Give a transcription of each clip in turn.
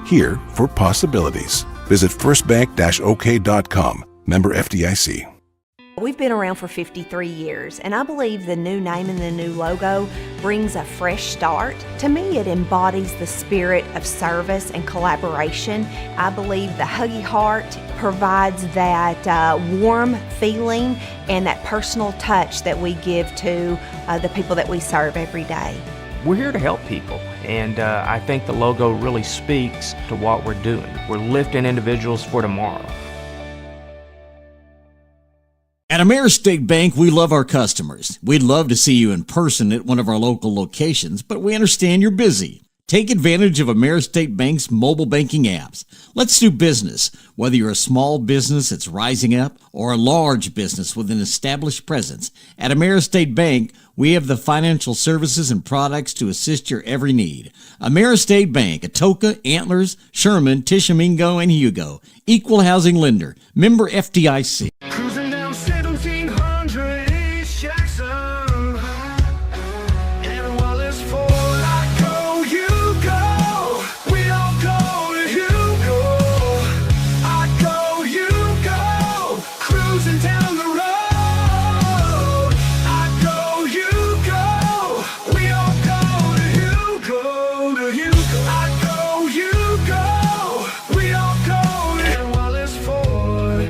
here for possibilities. Visit firstbank-ok.com. Member FDIC. We've been around for 53 years, and I believe the new name and the new logo brings a fresh start. To me, it embodies the spirit of service and collaboration. I believe the Huggy Heart provides that warm feeling and that personal touch that we give to the people that we serve every day. We're here to help people, and I think the logo really speaks to what we're doing. We're lifting individuals for tomorrow. At AmeriState Bank, we love our customers. We'd love to see you in person at one of our local locations, but we understand you're busy. Take advantage of AmeriState Bank's mobile banking apps. Let's do business. Whether you're a small business that's rising up or a large business with an established presence, at AmeriState Bank, we have the financial services and products to assist your every need. AmeriState Bank, Atoka, Antlers, Sherman, Tishomingo, and Hugo. Equal housing lender. Member FDIC. Cruising down 1700 East Jackson, and while it's full, I go, you go, we all go to Hugo. I go, you go, cruising down the road. I go, you go, we all go to Hugo, to Hugo. I go, you go, we all go, and while it's full.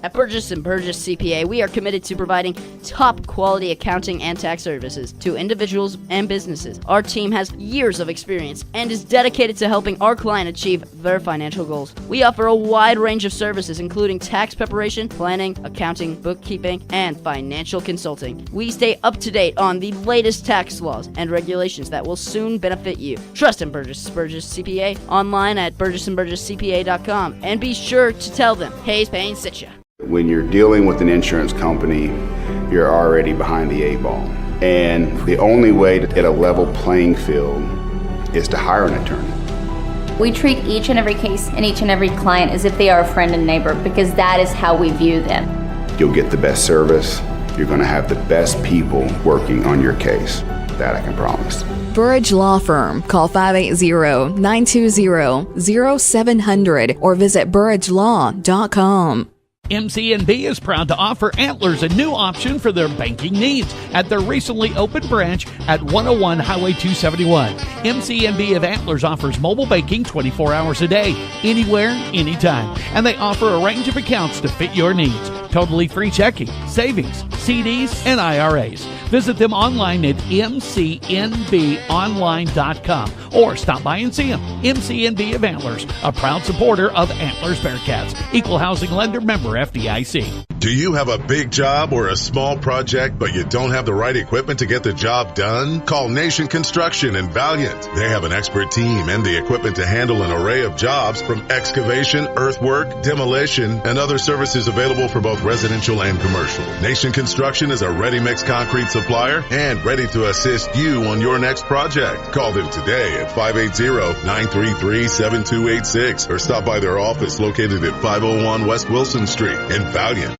At Burgess & Burgess CPA, we are committed to providing top quality accounting and tax services to individuals and businesses. Our team has years of experience and is dedicated to helping our client achieve their financial goals. We offer a wide range of services, including tax preparation, planning, accounting, bookkeeping, and financial consulting. We stay up to date on the latest tax laws and regulations that will soon benefit you. Trust in Burgess & Burgess CPA online at burgessandburgesscpa.com, and be sure to tell them Hayes Payne sent you. When you're dealing with an insurance company, you're already behind the eight ball. And the only way to get a level playing field is to hire an attorney. We treat each and every case and each and every client as if they are a friend and neighbor, because that is how we view them. You'll get the best service. You're going to have the best people working on your case. That I can promise. Burridge Law Firm. Call 580-920-0700 or visit burridgelaw.com. MCNB is proud to offer Antlers a new option for their banking needs at their recently opened branch at 101 Highway 271. MCNB of Antlers offers mobile banking 24 hours a day, anywhere, anytime. And they offer a range of accounts to fit your needs. Totally free checking, savings, CDs, and IRAs. Visit them online at mcnbonline.com or stop by and see them. MCNB of Antlers, a proud supporter of Antlers Bearcats. Equal housing lender, member FDIC. Do you have a big job or a small project, but you don't have the right equipment to get the job done? Call Nation Construction and Valliant. They have an expert team and the equipment to handle an array of jobs, from excavation, earthwork, demolition, and other services available for both residential and commercial. Nation Construction is a ready-mix concrete supplier and ready to assist you on your next project. Call them today at 580-933-7286 or stop by their office located at 501 West Wilson Street in Valliant.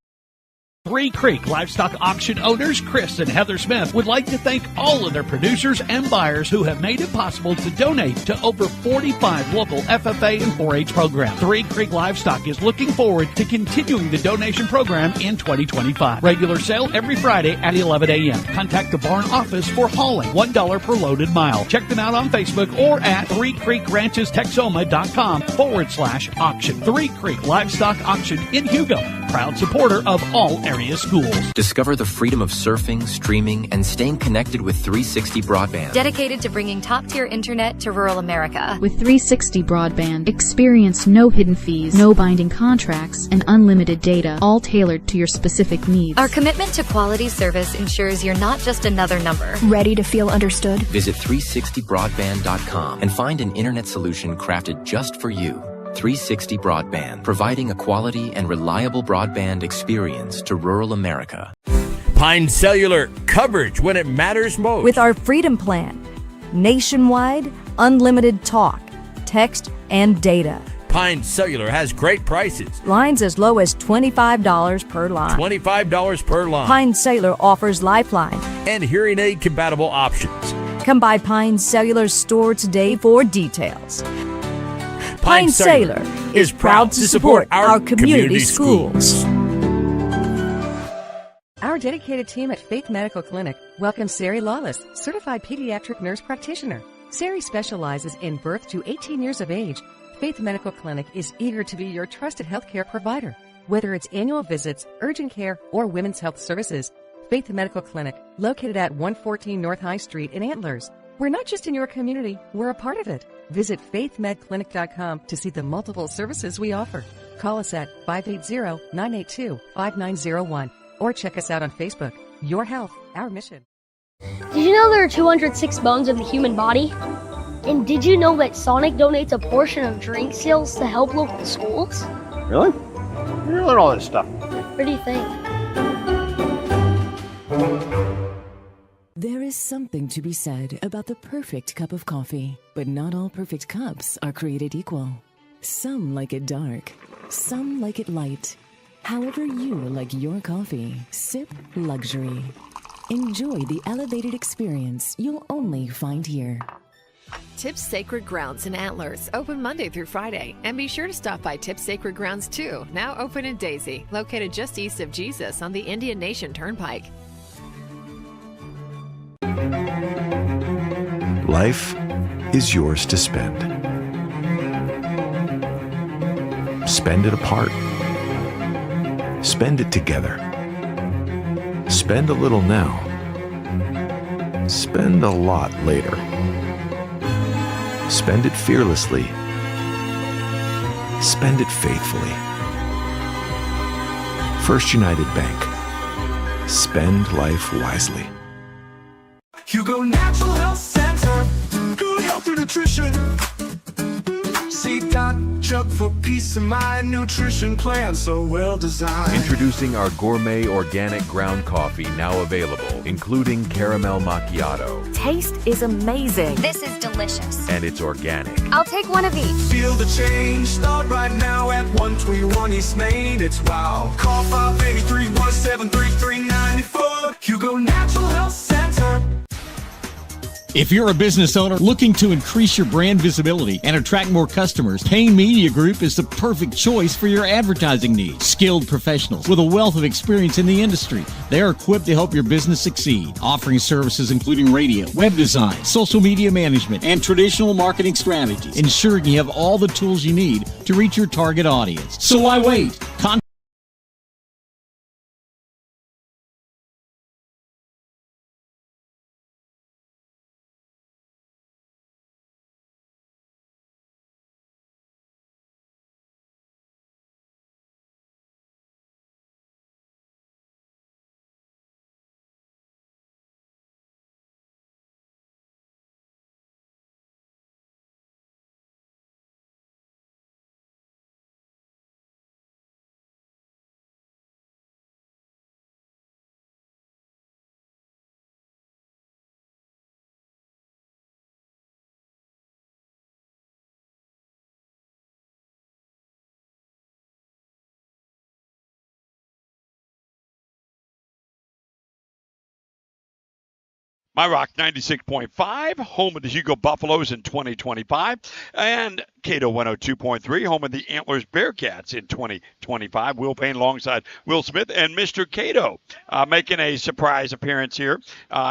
Three Creek Livestock Auction owners Chris and Heather Smith would like to thank all of their producers and buyers who have made it possible to donate to over 45 local FFA and 4-H programs. Three Creek Livestock is looking forward to continuing the donation program in 2025. Regular sale every Friday at 11 a.m. Contact the barn office for hauling, $1 per loaded mile. Check them out on Facebook or at threecreekranchestexoma.com/auction. Three Creek Livestock Auction in Hugo, proud supporter of all area schools. Discover the freedom of surfing, streaming, and staying connected with 360 Broadband. Dedicated to bringing top-tier internet to rural America. With 360 Broadband, experience no hidden fees, no binding contracts, and unlimited data, all tailored to your specific needs. Our commitment to quality service ensures you're not just another number. Ready to feel understood? Visit 360broadband.com and find an internet solution crafted just for you. 360 Broadband, providing a quality and reliable broadband experience to rural America. Pine Cellular, coverage when it matters most. With our Freedom Plan, nationwide, unlimited talk, text, and data. Pine Cellular has great prices. Lines as low as $25 per line. $25 per line. Pine Cellular offers Lifeline and hearing aid compatible options. Come by Pine Cellular's store today for details. Pine Cellular is proud to support our community schools. Our dedicated team at Faith Medical Clinic welcomes Sari Lawless, certified pediatric nurse practitioner. Sari specializes in birth to 18 years of age. Faith Medical Clinic is eager to be your trusted healthcare provider. Whether it's annual visits, urgent care, or women's health services, Faith Medical Clinic, located at 114 North High Street in Antlers. We're not just in your community, we're a part of it. Visit faithmedclinic.com to see the multiple services we offer. Call us at 580-982-5901 or check us out on Facebook. Your health, our mission. Did you know there are 206 bones in the human body? And did you know that Sonic donates a portion of drink sales to help local schools? Really? You learn all this stuff. What do you think? There is something to be said about the perfect cup of coffee, but not all perfect cups are created equal. Some like it dark, some like it light. However you like your coffee, sip luxury. Enjoy the elevated experience you'll only find here. Tips Sacred Grounds in Antlers, open Monday through Friday. And be sure to stop by Tips Sacred Grounds too, now open in Daisy, located just east of Jesus on the Indian Nation Turnpike. Life is yours to spend. Spend it apart. Spend it together. Spend a little now. Spend a lot later. Spend it fearlessly. Spend it faithfully. First United Bank. Spend life wisely. Hugo Natural Health Center, good health and nutrition. See Dr. for peace of mind, nutrition plan so well designed. Introducing our gourmet organic ground coffee, now available, including caramel macchiato. Taste is amazing. This is delicious. And it's organic. I'll take one of each. Feel the change, start right now at 121 East Main. It's wow. Call 583-173-3394. Hugo Natural Health Center. If you're a business owner looking to increase your brand visibility and attract more customers, Payne Media Group is the perfect choice for your advertising needs. Skilled professionals with a wealth of experience in the industry. They are equipped to help your business succeed, offering services including radio, web design, social media management, and traditional marketing strategies, ensuring you have all the tools you need to reach your target audience. So why wait? My Rock 96.5, home of the Hugo Buffaloes in 2025, and Cato 102.3, home of the Antlers Bearcats in 2025. Will Payne alongside Will Smith and Mr. Cato making a surprise appearance here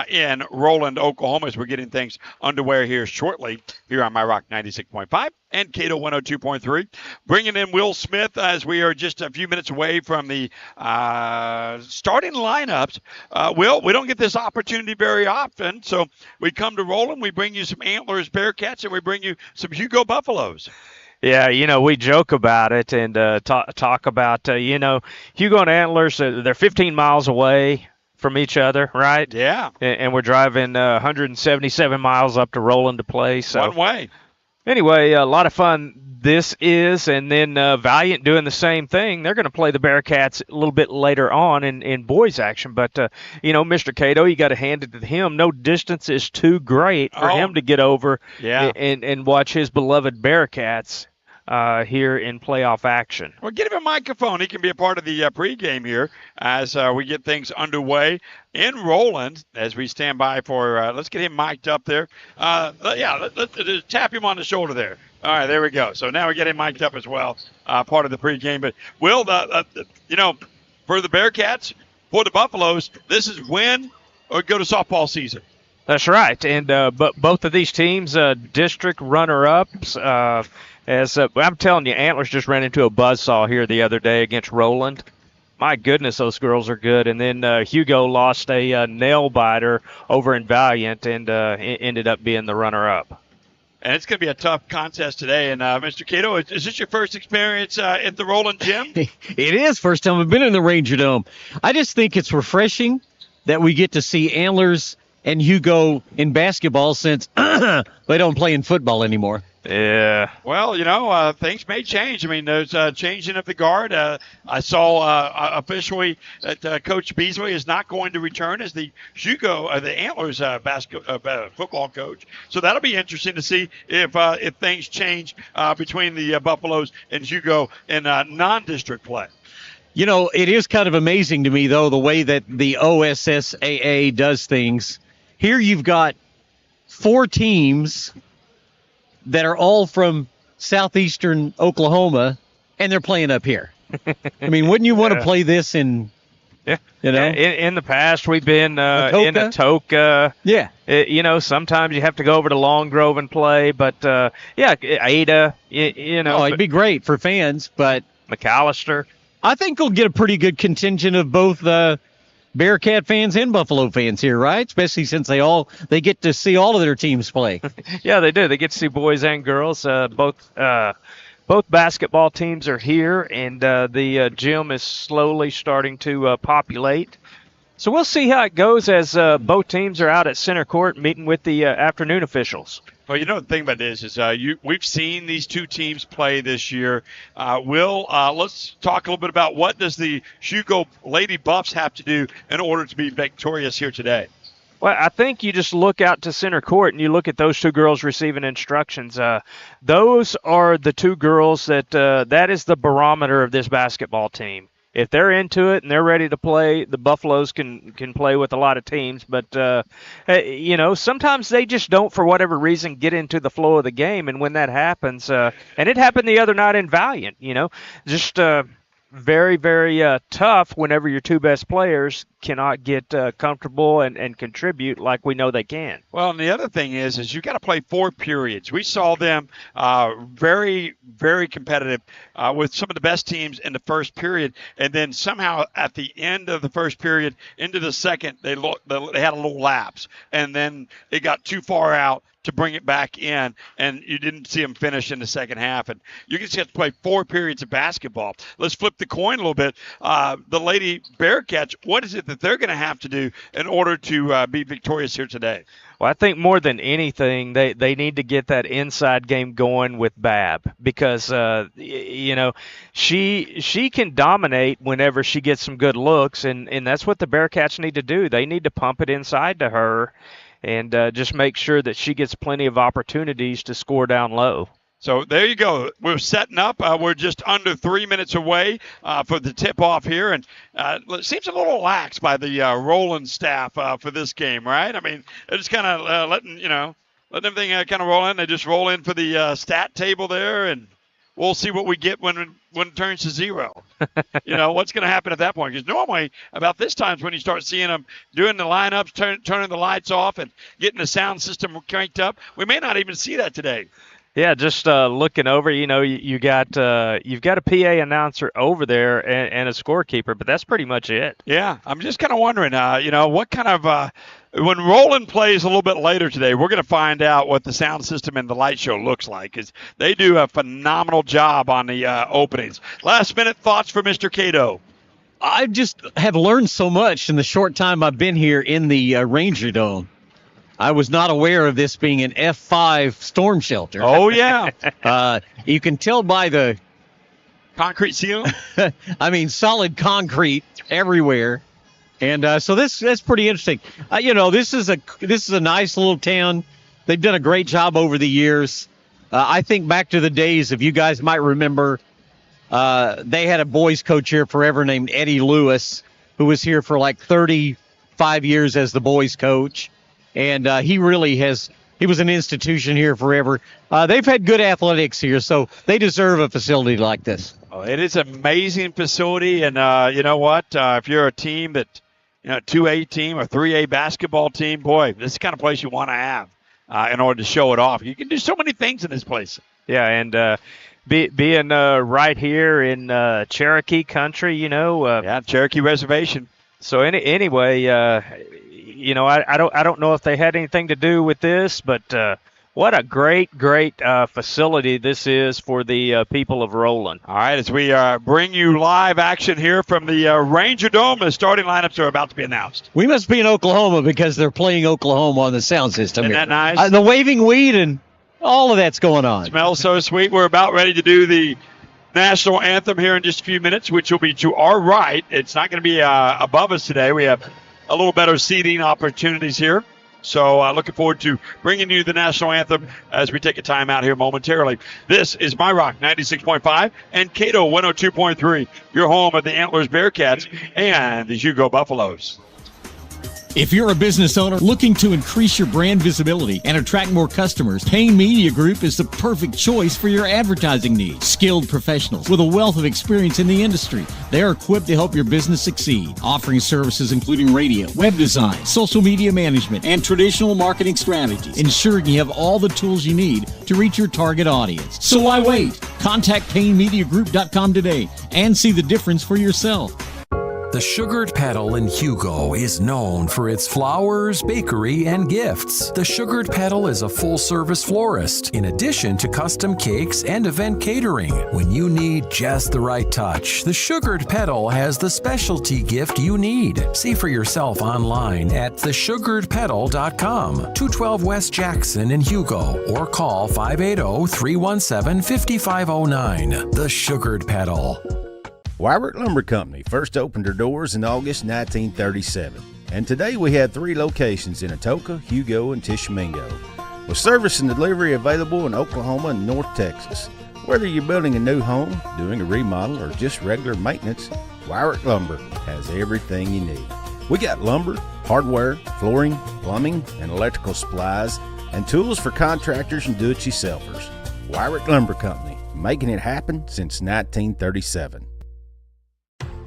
in Roland, Oklahoma, as we're getting things underway here shortly here on My Rock 96.5 and Cato 102.3. Bringing in Will Smith as we are just a few minutes away from the starting lineups. Will, we don't get this opportunity very often, so we come to Roland, we bring you some Antlers Bearcats, and we bring you some Hugo Buffaloes. Yeah, we joke about it and talk about, Hugo and Antlers, they're 15 miles away from each other, right? Yeah. And we're driving 177 miles up to Roland to play. So one way. Anyway, a lot of fun this is, and then Valliant doing the same thing. They're going to play the Bearcats a little bit later on in boys action. But, Mr. Cato, you got to hand it to him. No distance is too great for him to get over and watch his beloved Bearcats here in playoff action. Well, get him a microphone. He can be a part of the pregame here as we get things underway in Roland as we stand by for, let's get him mic'd up there. Let's tap him on the shoulder there. All right, there we go. So now we get him mic'd up as well, part of the pregame. But, Will, for the Bearcats, for the Buffaloes, this is win or go to softball season. That's right. And but both of these teams, district runner-ups, I'm telling you, Antlers just ran into a buzzsaw here the other day against Roland. My goodness, those girls are good. And then Hugo lost a nail-biter over in Valliant and ended up being the runner-up. And it's going to be a tough contest today. And, Mr. Cato, is this your first experience at the Roland Gym? It is. First time I've been in the Ranger Dome. I just think it's refreshing that we get to see Antlers and Hugo in basketball since they don't play in football anymore. Yeah. Well, things may change. I mean, there's a changing of the guard. I saw officially that Coach Beasley is not going to return as the Antlers football coach. So that'll be interesting to see if things change between the Buffaloes and Hugo in non-district play. You know, it is kind of amazing to me, though, the way that the OSSAA does things. Here you've got 4 teams that are all from southeastern Oklahoma, and they're playing up here. I mean, wouldn't you want to play this in, in the past, we've been in Atoka. Yeah. Sometimes you have to go over to Long Grove and play, but, Ada, it'd be great for fans, but McAllister. I think we'll get a pretty good contingent of both Bearcat fans and Buffalo fans here, right? Especially since they get to see all of their teams play. Yeah, they do. They get to see boys and girls. Both basketball teams are here, and the gym is slowly starting to populate. So we'll see how it goes as both teams are out at center court meeting with the afternoon officials. Well, the thing about this is we've seen these two teams play this year. Will, let's talk a little bit about what does the Hugo Lady Buffs have to do in order to be victorious here today? Well, I think you just look out to center court and you look at those two girls receiving instructions. Those are the two girls that is the barometer of this basketball team. If they're into it and they're ready to play, the Buffaloes can play with a lot of teams. But, sometimes they just don't, for whatever reason, get into the flow of the game. And when that happens, and it happened the other night in Valliant, just very, very tough whenever your two best players cannot get comfortable and contribute like we know they can. Well, and the other thing is you got to play 4 periods. We saw them very, very competitive with some of the best teams in the first period, and then somehow at the end of the first period into the second, they had a little lapse, and then it got too far out to bring it back in, and you didn't see them finish in the second half. And you just have to play 4 periods of basketball. Let's flip the coin a little bit. The Lady Bearcats, what is it that they're going to have to do in order to be victorious here today? Well, I think more than anything, they need to get that inside game going with Bab because, she can dominate whenever she gets some good looks, and that's what the Bearcats need to do. They need to pump it inside to her and just make sure that she gets plenty of opportunities to score down low. So there you go. We're setting up. We're just under 3 minutes away for the tip-off here. And it seems a little lax by the Roland staff for this game, right? I mean, they're just kind of letting everything kind of roll in. They just roll in for the stat table there, and we'll see what we get when it turns to 0. What's going to happen at that point? Because normally about this time is when you start seeing them doing the lineups, turning the lights off, and getting the sound system cranked up. We may not even see that today. Yeah, just looking over, you've got a PA announcer over there and a scorekeeper, but that's pretty much it. Yeah, I'm just kind of wondering, what kind of when Roland plays a little bit later today, we're going to find out what the sound system and the light show looks like, because they do a phenomenal job on the openings. Last minute thoughts for Mr. Cato. I just have learned so much in the short time I've been here in the Ranger Dome. I was not aware of this being an F5 storm shelter. Oh, yeah. You can tell by the concrete ceiling. I mean, solid concrete everywhere. And so that's pretty interesting. This is a nice little town. They've done a great job over the years. I think back to the days, if you guys might remember, they had a boys coach here forever named Eddie Lewis, who was here for like 35 years as the boys coach. And he was an institution here forever. They've had good athletics here, so they deserve a facility like this. Oh, it is an amazing facility, and you know what? If you're a team that, 2A team or 3A basketball team, boy, this is the kind of place you want to have in order to show it off. You can do so many things in this place. Yeah, and being right here in Cherokee country, Cherokee Reservation. So anyway, I don't know if they had anything to do with this, but what a great facility this is for the people of Roland. All right, as we bring you live action here from the Ranger Dome, the starting lineups are about to be announced. We must be in Oklahoma because they're playing Oklahoma on the sound system. Isn't here. that nice? The waving weed and all of that's going on. Smells so sweet. We're about ready to do the national anthem here in just a few minutes, which will be to our right. It's not going to be above us today. We have a little better seating opportunities here. So looking forward to bringing you the national anthem as we take a time out here momentarily. This is My Rock 96.5 and Cato 102.3, your home of the Antlers Bearcats and the Hugo Buffaloes. If you're a business owner looking to increase your brand visibility and attract more customers, Payne Media Group is the perfect choice for your advertising needs. Skilled professionals with a wealth of experience in the industry. They are equipped to help your business succeed, offering services including radio, web design, social media management, and traditional marketing strategies, ensuring you have all the tools you need to reach your target audience. So why wait? Contact PayneMediaGroup.com today and see the difference for yourself. The Sugared Petal in Hugo is known for its flowers, bakery, and gifts. The Sugared Petal is a full-service florist, in addition to custom cakes and event catering. When you need just the right touch, the Sugared Petal has the specialty gift you need. See for yourself online at thesugaredpetal.com, 212 West Jackson in Hugo, or call 580-317-5509. The Sugared Petal. Wyrick Lumber Company first opened their doors in August 1937, and today we have 3 locations in Atoka, Hugo, and Tishomingo, with service and delivery available in Oklahoma and North Texas. Whether you're building a new home, doing a remodel, or just regular maintenance, Wyrick Lumber has everything you need. We got lumber, hardware, flooring, plumbing, and electrical supplies, and tools for contractors and do-it-yourselfers. Wyrick Lumber Company, making it happen since 1937.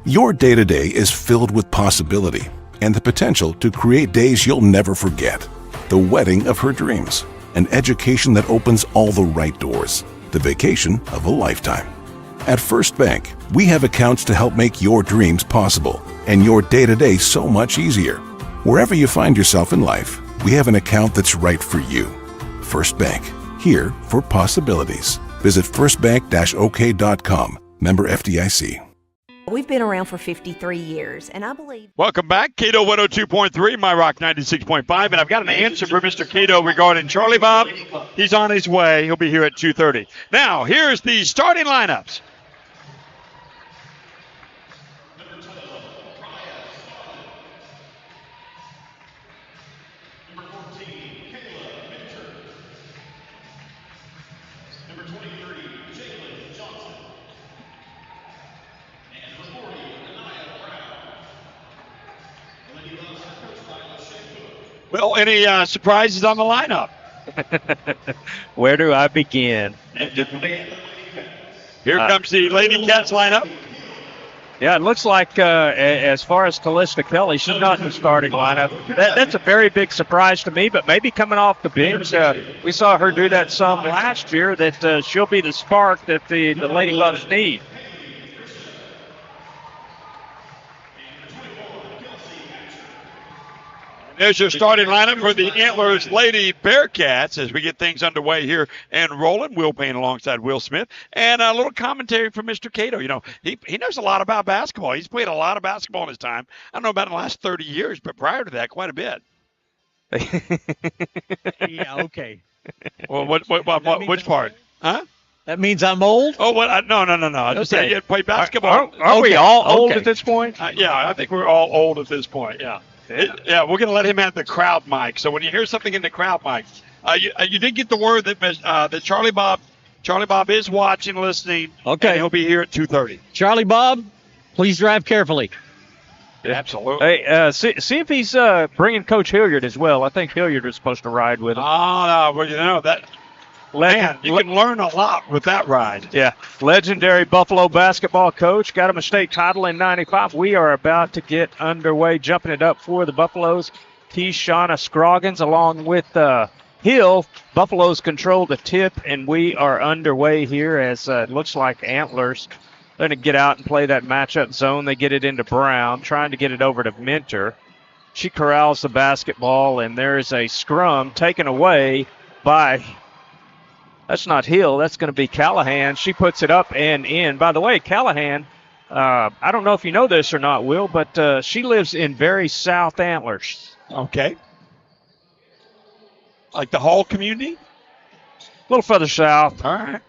Your day-to-day is filled with possibility and the potential to create days you'll never forget. The wedding of her dreams, an education that opens all the right doors, the vacation of a lifetime. At First Bank, we have accounts to help make your dreams possible and your day-to-day so much easier. Wherever you find yourself in life, we have an account that's right for you. First Bank, here for possibilities. Visit firstbank-ok.com. Member FDIC. We've been around for 53 years, and I believe... Welcome back. Cato 102.3, My Rock 96.5, and I've got an answer for Mr. Cato regarding Charlie Bob. He's on his way. He'll be here at 2:30. Now, here's the starting lineups. Well, any surprises on the lineup? Where do I begin? Here comes the Lady Cats lineup. Yeah, it looks like as far as Callista Kelly, she's not in the starting lineup. That's a very big surprise to me, but maybe coming off the bench. We saw her do that some last year, that she'll be the spark that the Lady Bucks need. There's your starting lineup for the Antlers Lady Bearcats as we get things underway here and rolling. Will Payne alongside Will Smith. And a little commentary from Mr. Cato. You know, he knows a lot about basketball. He's played a lot of basketball in his time. I don't know about in the last 30 years, but prior to that, quite a bit. Yeah, okay. Well, which part? Huh? That means I'm old? Oh, what? No. I just said you had played basketball. Are we all old at this point? Yeah, I think we're all old at this point, yeah. We're going to let him have the crowd mic. So when you hear something in the crowd mic, You did get the word that that Charlie Bob is watching, listening. Okay. And he'll be here at 2:30. Charlie Bob, please drive carefully. Absolutely. Hey, see if he's bringing Coach Hilliard as well. I think Hilliard is supposed to ride with him. Oh, no. Well, you know, you can learn a lot with that ride. Yeah. Legendary Buffalo basketball coach. Got him a state title in 95. We are about to get underway, jumping it up for the Buffaloes. T-Shauna Scroggins along with Hill. Buffaloes control the tip, and we are underway here as it looks like Antlers. They're going to get out and play that matchup zone. They get it into Brown, trying to get it over to Minter. She corrals the basketball, and there is a scrum taken away by, that's not Hill, that's going to be Callahan. She puts it up and in. By the way, Callahan, I don't know if you know this or not, Will, but she lives in very South Antlers. Okay. Like the Hall community? A little further south. All right.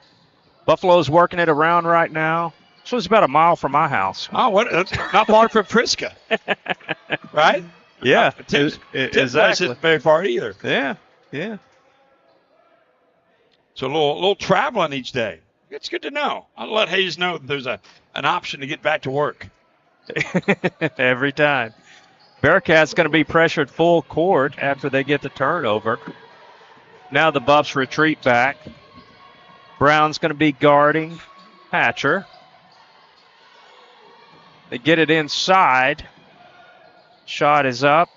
Buffalo's working it around right now. So it's about a mile from my house. Oh, that's not far from Frisco. Right? Yeah. Tim's Exactly. isn't very far either. Yeah. So a little traveling each day. It's good to know. I'll let Hayes know that there's an option to get back to work. Every time. Bearcats going to be pressured full court after they get the turnover. Now the Buffs retreat back. Brown's going to be guarding Hatcher. They get it inside. Shot is up.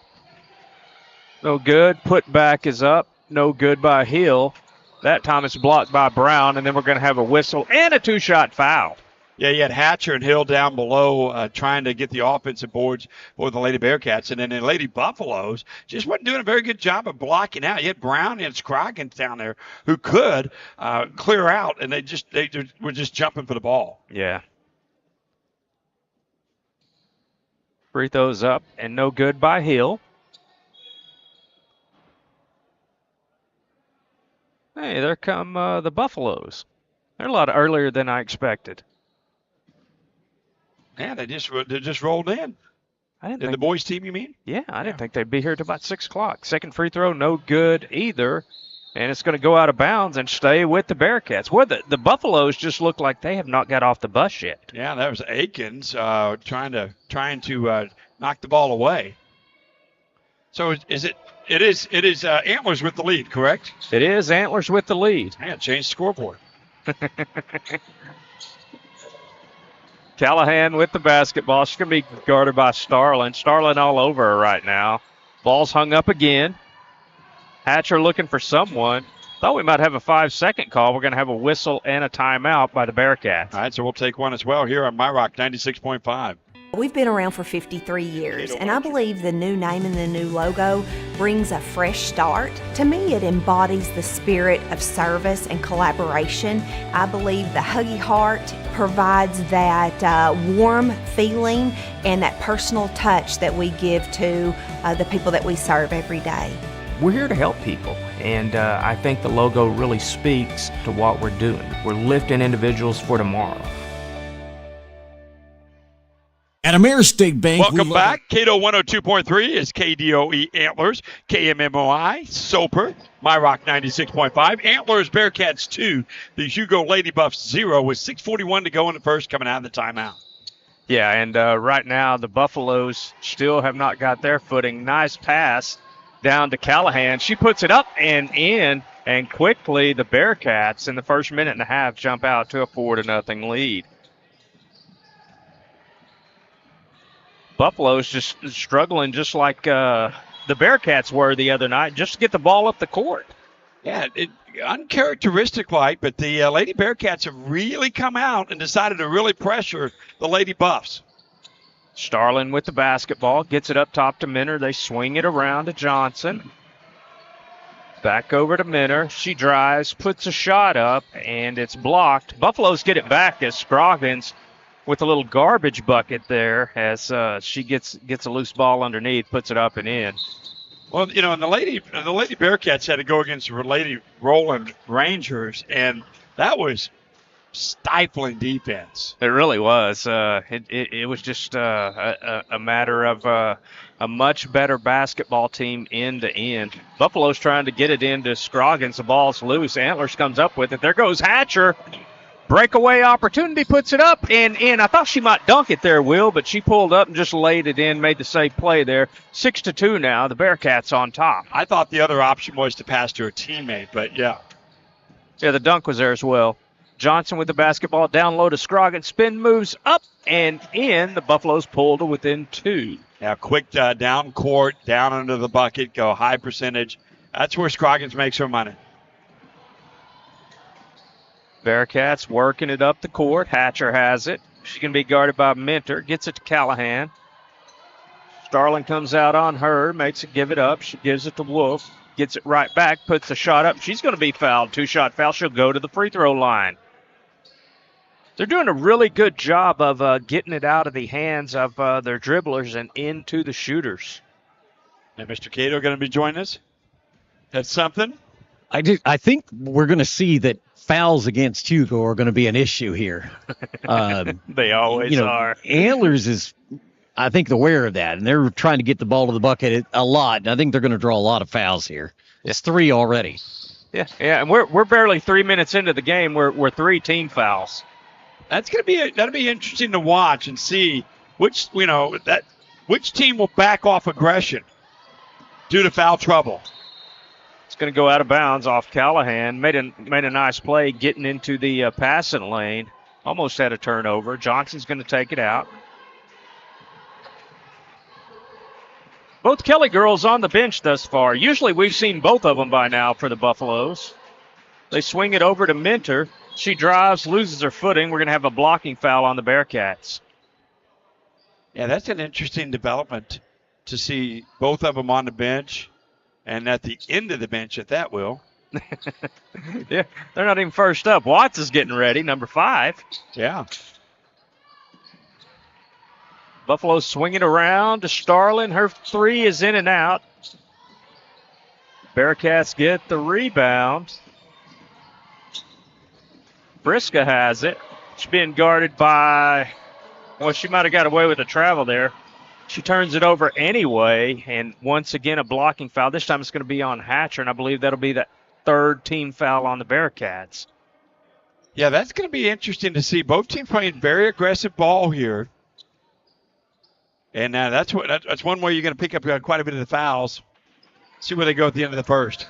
No good. Put back is up. No good by Hill. That time it's blocked by Brown, and then we're going to have a whistle and a two-shot foul. Yeah, you had Hatcher and Hill down below trying to get the offensive boards for the Lady Bearcats. And then the Lady Buffaloes just wasn't doing a very good job of blocking out. You had Brown and Scroggins down there who could clear out, and they were just jumping for the ball. Yeah. Free throws up and no good by Hill. Hey, there come the Buffaloes. They're a lot earlier than I expected. Yeah, they just rolled in. The boys team, you mean? Yeah, I didn't think they'd be here till about 6 o'clock. Second free throw, no good either. And it's going to go out of bounds and stay with the Bearcats. Well, the Buffaloes just look like they have not got off the bus yet. Yeah, that was Akins trying to knock the ball away. So it is Antlers with the lead, correct? It is Antlers with the lead. Yeah, change scoreboard. Callahan with the basketball. She's going to be guarded by Starlin. Starlin all over her right now. Ball's hung up again. Hatcher looking for someone. Thought we might have a 5-second call. We're going to have a whistle and a timeout by the Bearcats. All right, so we'll take one as well here on My Rock 96.5. We've been around for 53 years, and I believe the new name and the new logo brings a fresh start. To me, it embodies the spirit of service and collaboration. I believe the Huggy Heart provides that warm feeling and that personal touch that we give to the people that we serve every day. We're here to help people, and I think the logo really speaks to what we're doing. We're lifting individuals for tomorrow. At Ameris State Bank, welcome back. Cato 102.3 is KDOE Antlers, KMMOI, Soper, My Rock 96.5, Antlers Bearcats 2, the Hugo Lady Buffs 0 with 6:41 to go in the first coming out of the timeout. Yeah, and right now the Buffaloes still have not got their footing. Nice pass down to Callahan. She puts it up and in, and quickly the Bearcats in the first minute and a half jump out to a 4-0 lead. Buffalo's just struggling just like the Bearcats were the other night, just to get the ball up the court. Yeah, uncharacteristic-like, but the Lady Bearcats have really come out and decided to really pressure the Lady Buffs. Starlin with the basketball, gets it up top to Minter. They swing it around to Johnson. Back over to Minter. She drives, puts a shot up, and it's blocked. Buffaloes get it back as Scroggins with a little garbage bucket there as she gets a loose ball underneath, puts it up and in. Well, you know, and the Lady Bearcats had to go against the Lady Roland Rangers, and that was stifling defense. It really was. It was just a matter of a much better basketball team end to end. Buffalo's trying to get it into Scroggins. The ball's loose. Antlers comes up with it. There goes Hatcher. Breakaway opportunity, puts it up and in. I thought she might dunk it there, Will, but she pulled up and just laid it in, made the safe play there. 6-2 now. The Bearcats on top. I thought the other option was to pass to her teammate, but yeah. Yeah, the dunk was there as well. Johnson with the basketball down low to Scroggins. Spin moves up and in. The Buffaloes pulled to within 2. Yeah, quick down court, down under the bucket, go high percentage. That's where Scroggins makes her money. Bearcats working it up the court. Hatcher has it. She can be guarded by Minter. Gets it to Callahan. Starling comes out on her, makes it give it up. She gives it to Wolf. Gets it right back, puts a shot up. She's going to be fouled. 2-shot foul. She'll go to the free throw line. They're doing a really good job of getting it out of the hands of their dribblers and into the shooters. And Mr. Cato going to be joining us? That's something? I think we're going to see that fouls against Hugo are going to be an issue here. They always are. Antlers is, I think, aware of that, and they're trying to get the ball to the bucket a lot. And I think they're going to draw a lot of fouls here. It's 3 already. Yeah, and we're barely 3 minutes into the game. We're 3 team fouls. That'll be interesting to watch and see which team will back off aggression due to foul trouble. It's going to go out of bounds off Callahan. Made a nice play getting into the passing lane. Almost had a turnover. Johnson's going to take it out. Both Kelly girls on the bench thus far. Usually we've seen both of them by now for the Buffaloes. They swing it over to Minter. She drives, loses her footing. We're going to have a blocking foul on the Bearcats. Yeah, that's an interesting development to see both of them on the bench and at the end of the bench at that, Will. Yeah, they're not even first up. Watts is getting ready, number 5. Yeah. Buffalo swinging around to Starlin. Her 3 is in and out. Bearcats get the rebound. Briska has it. She's being guarded by, well, she might have got away with the travel there. She turns it over anyway, and once again a blocking foul. This time it's going to be on Hatcher, and I believe that'll be the 3rd team foul on the Bearcats. Yeah, that's going to be interesting to see. Both teams playing very aggressive ball here. And that's one way you're going to pick up quite a bit of the fouls. See where they go at the end of the first.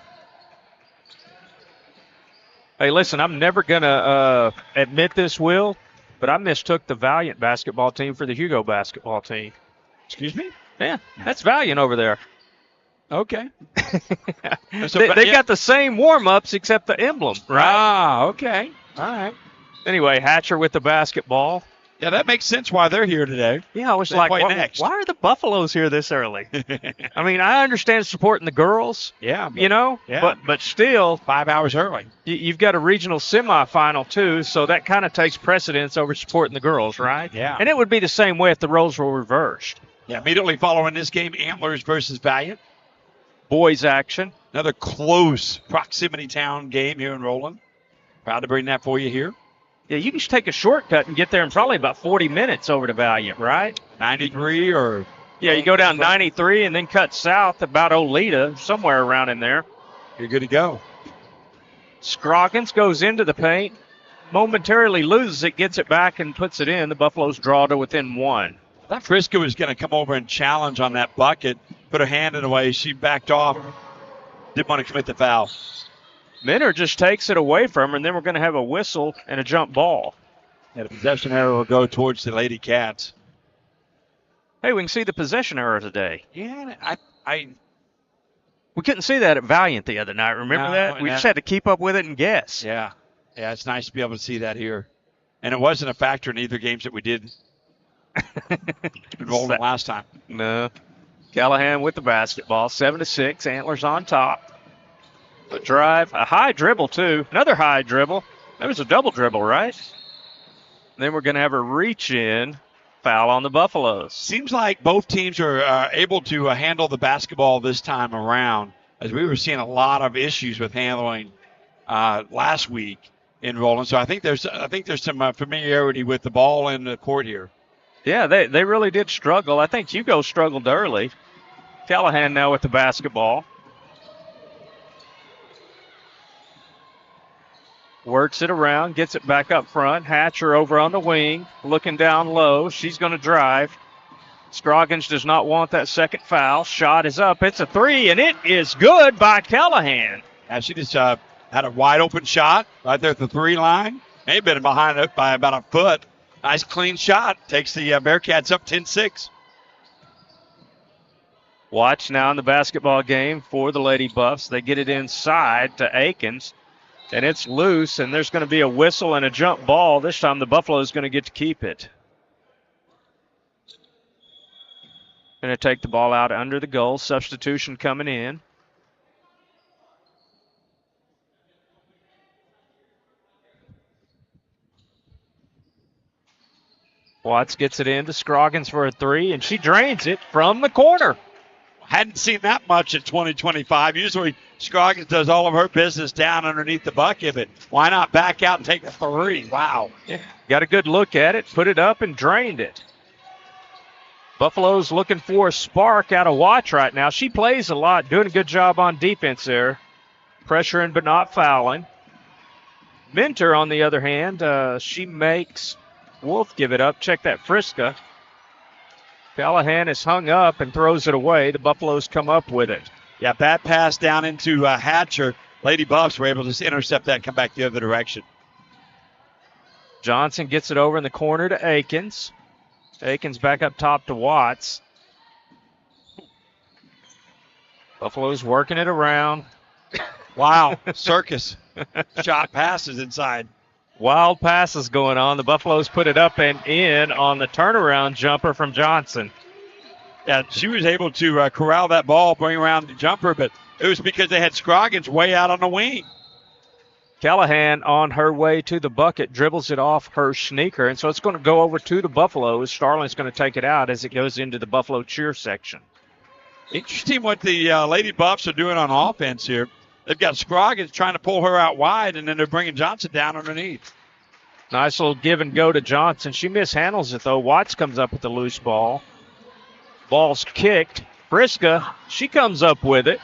Hey, listen, I'm never going to admit this, Will, but I mistook the Valliant basketball team for the Hugo basketball team. Excuse me? Yeah, that's Valliant over there. Okay. So, they've got the same warm-ups except the emblem, right? Ah, okay. All right. Anyway, Hatcher with the basketball. Yeah, that makes sense why they're here today. Yeah, I was like, why are the Buffaloes here this early? I mean, I understand supporting the girls. Yeah. Yeah. But still. 5 hours early. You've got a regional semifinal, too, so that kind of takes precedence over supporting the girls, right? Yeah. And it would be the same way if the roles were reversed. Yeah, immediately following this game, Antlers versus Valliant. Boys action. Another close proximity town game here in Roland. Proud to bring that for you here. Yeah, you can just take a shortcut and get there in probably about 40 minutes over to Valliant, right? 93 or... Yeah, you go down 93 and then cut south about Oleta, somewhere around in there. You're good to go. Scroggins goes into the paint, momentarily loses it, gets it back and puts it in. The Buffaloes draw to within 1. I thought Frisco was going to come over and challenge on that bucket, put her hand in the way. She backed off, didn't want to commit the foul. Minter just takes it away from her, and then we're going to have a whistle and a jump ball. Yeah, the possession arrow will go towards the Lady Cats. Hey, we can see the possession arrow today. Yeah, we couldn't see that at Valliant the other night. Remember that? We just had to keep up with it and guess. Yeah, it's nice to be able to see that here. And it wasn't a factor in either games that we did enroll in last time. No. Callahan with the basketball, 7-6. Antlers on top. A drive, a high dribble, too. Another high dribble. That was a double dribble, right? Then we're going to have a reach-in foul on the Buffaloes. Seems like both teams are able to handle the basketball this time around, as we were seeing a lot of issues with handling last week. in Roland. So I think there's some familiarity with the ball and the court here. Yeah, they really did struggle. I think Hugo struggled early. Callahan now with the basketball. Works it around, gets it back up front. Hatcher over on the wing, looking down low. She's going to drive. Scroggins does not want that second foul. Shot is up. It's a three, and it is good by Callahan. And she just had a wide open shot right there at the 3 line. May have been behind it by about a foot. Nice clean shot. Takes the Bearcats up 10-6. Watch now in the basketball game for the Lady Buffs. They get it inside to Akins, and it's loose, and there's going to be a whistle and a jump ball. This time the Buffalo is going to get to keep it. Going to take the ball out under the goal. Substitution coming in. Watts gets it into Scroggins for a 3, and she drains it from the corner. Hadn't seen that much in 2025. Usually Scroggins does all of her business down underneath the bucket, but why not back out and take the 3? Wow. Yeah. Got a good look at it, put it up, and drained it. Buffalo's looking for a spark out of Watts right now. She plays a lot, doing a good job on defense there. Pressuring but not fouling. Minter, on the other hand, she makes Wolf give it up. Check that Friska. Callahan is hung up and throws it away. The Buffaloes come up with it. Yeah, bad pass down into Hatcher. Lady Buffs were able to just intercept that and come back the other direction. Johnson gets it over in the corner to Akins. Akins back up top to Watts. Buffalo's working it around. Wow, circus. Shot passes inside. Wild passes going on. The Buffaloes put it up and in on the turnaround jumper from Johnson. Yeah, she was able to corral that ball, bring around the jumper, but it was because they had Scroggins way out on the wing. Callahan on her way to the bucket dribbles it off her sneaker, and so it's going to go over to the Buffaloes. Starling's going to take it out as it goes into the Buffalo cheer section. Interesting what the Lady Buffs are doing on offense here. They've got Scroggins trying to pull her out wide, and then they're bringing Johnson down underneath. Nice little give and go to Johnson. She mishandles it, though. Watts comes up with the loose ball. Ball's kicked. Friska, she comes up with it.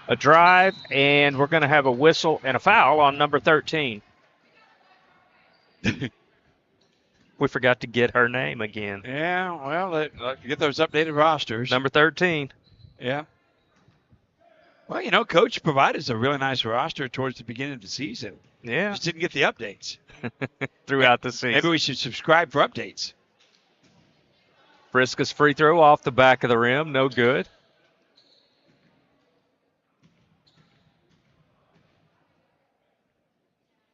A drive, and we're going to have a whistle and a foul on number 13. We forgot to get her name again. Yeah, well, get those updated rosters. Number 13. Yeah. Well, you know, Coach provided us a really nice roster towards the beginning of the season. Yeah. Just didn't get the updates. Throughout the season. Maybe we should subscribe for updates. Friska's free throw off the back of the rim. No good.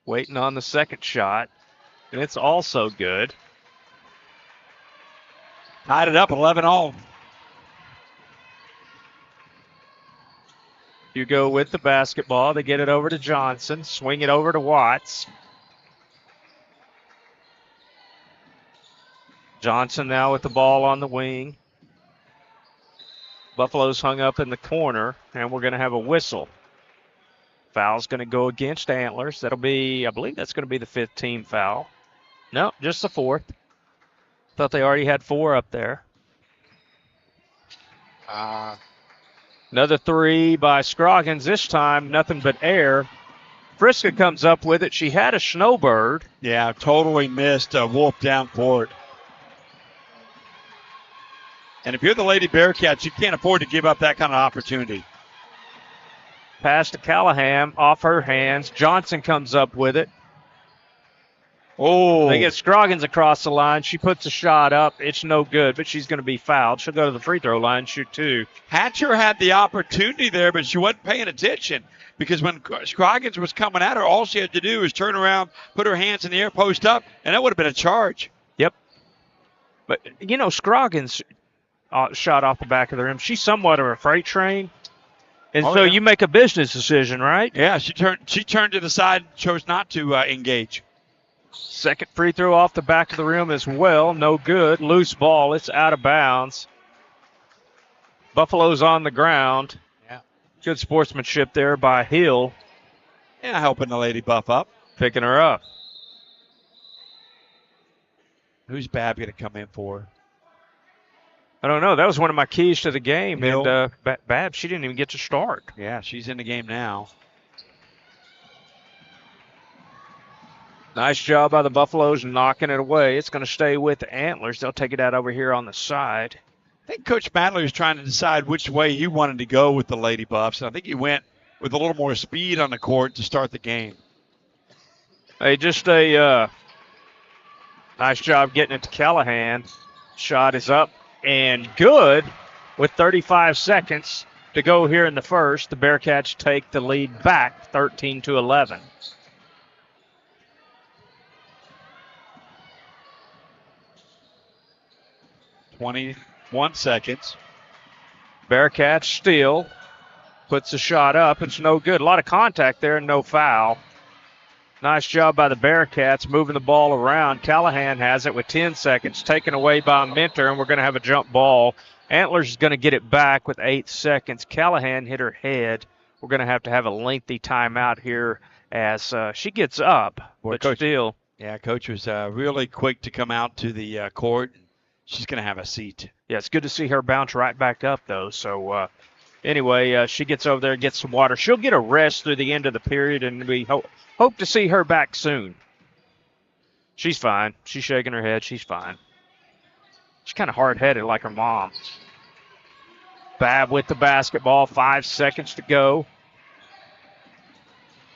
Waiting on the second shot. And it's also good. Tied it up 11-all. Hugo with the basketball. They get it over to Johnson. Swing it over to Watts. Johnson now with the ball on the wing. Buffalo's hung up in the corner, and we're going to have a whistle. Foul's going to go against Antlers. That'll be, I believe that's going to be the 5th team foul. No, just the 4th. Thought they already had 4 up there. Another 3 by Scroggins. This time, nothing but air. Friska comes up with it. She had a snowbird. Yeah, totally missed Wolf down court. And if you're the Lady Bearcats, you can't afford to give up that kind of opportunity. Pass to Callahan, off her hands. Johnson comes up with it. Oh. They get Scroggins across the line. She puts a shot up. It's no good, but she's going to be fouled. She'll go to the free throw line, shoot 2. Hatcher had the opportunity there, but she wasn't paying attention because when Scroggins was coming at her, all she had to do was turn around, put her hands in the air, post up, and that would have been a charge. Yep. But, you know, Scroggins shot off the back of the rim. She's somewhat of a freight train. And so you make a business decision, right? Yeah, she turned to the side and chose not to engage. Second free throw off the back of the rim as well. No good. Loose ball. It's out of bounds. Buffalo's on the ground. Yeah. Good sportsmanship there by Hill. Yeah, helping the Lady Buff up. Picking her up. Who's Bab going to come in for? I don't know. That was one of my keys to the game. Hill. And Bab, she didn't even get to start. Yeah, she's in the game now. Nice job by the Buffaloes knocking it away. It's going to stay with the Antlers. They'll take it out over here on the side. I think Coach Madler was trying to decide which way he wanted to go with the Lady Buffs. And I think he went with a little more speed on the court to start the game. Hey, just a nice job getting it to Callahan. Shot is up and good with 35 seconds to go here in the first. The Bearcats take the lead back 13-11. "21 seconds. Bearcats steal. Puts the shot up. It's no good. A lot of contact there and no foul. Nice job by the Bearcats moving the ball around. Callahan has it with 10 seconds, taken away by Minter, and we're going to have a jump ball. Antlers is going to get it back with 8 seconds. Callahan hit her head. We're going to have a lengthy timeout here as she gets up, but Coach, still. Yeah, Coach was really quick to come out to the court. She's going to have a seat. Yeah, it's good to see her bounce right back up, though. So, anyway, she gets over there and gets some water. She'll get a rest through the end of the period, and we hope to see her back soon. She's fine. She's shaking her head. She's fine. She's kind of hard-headed like her mom. Bab with the basketball. 5 seconds to go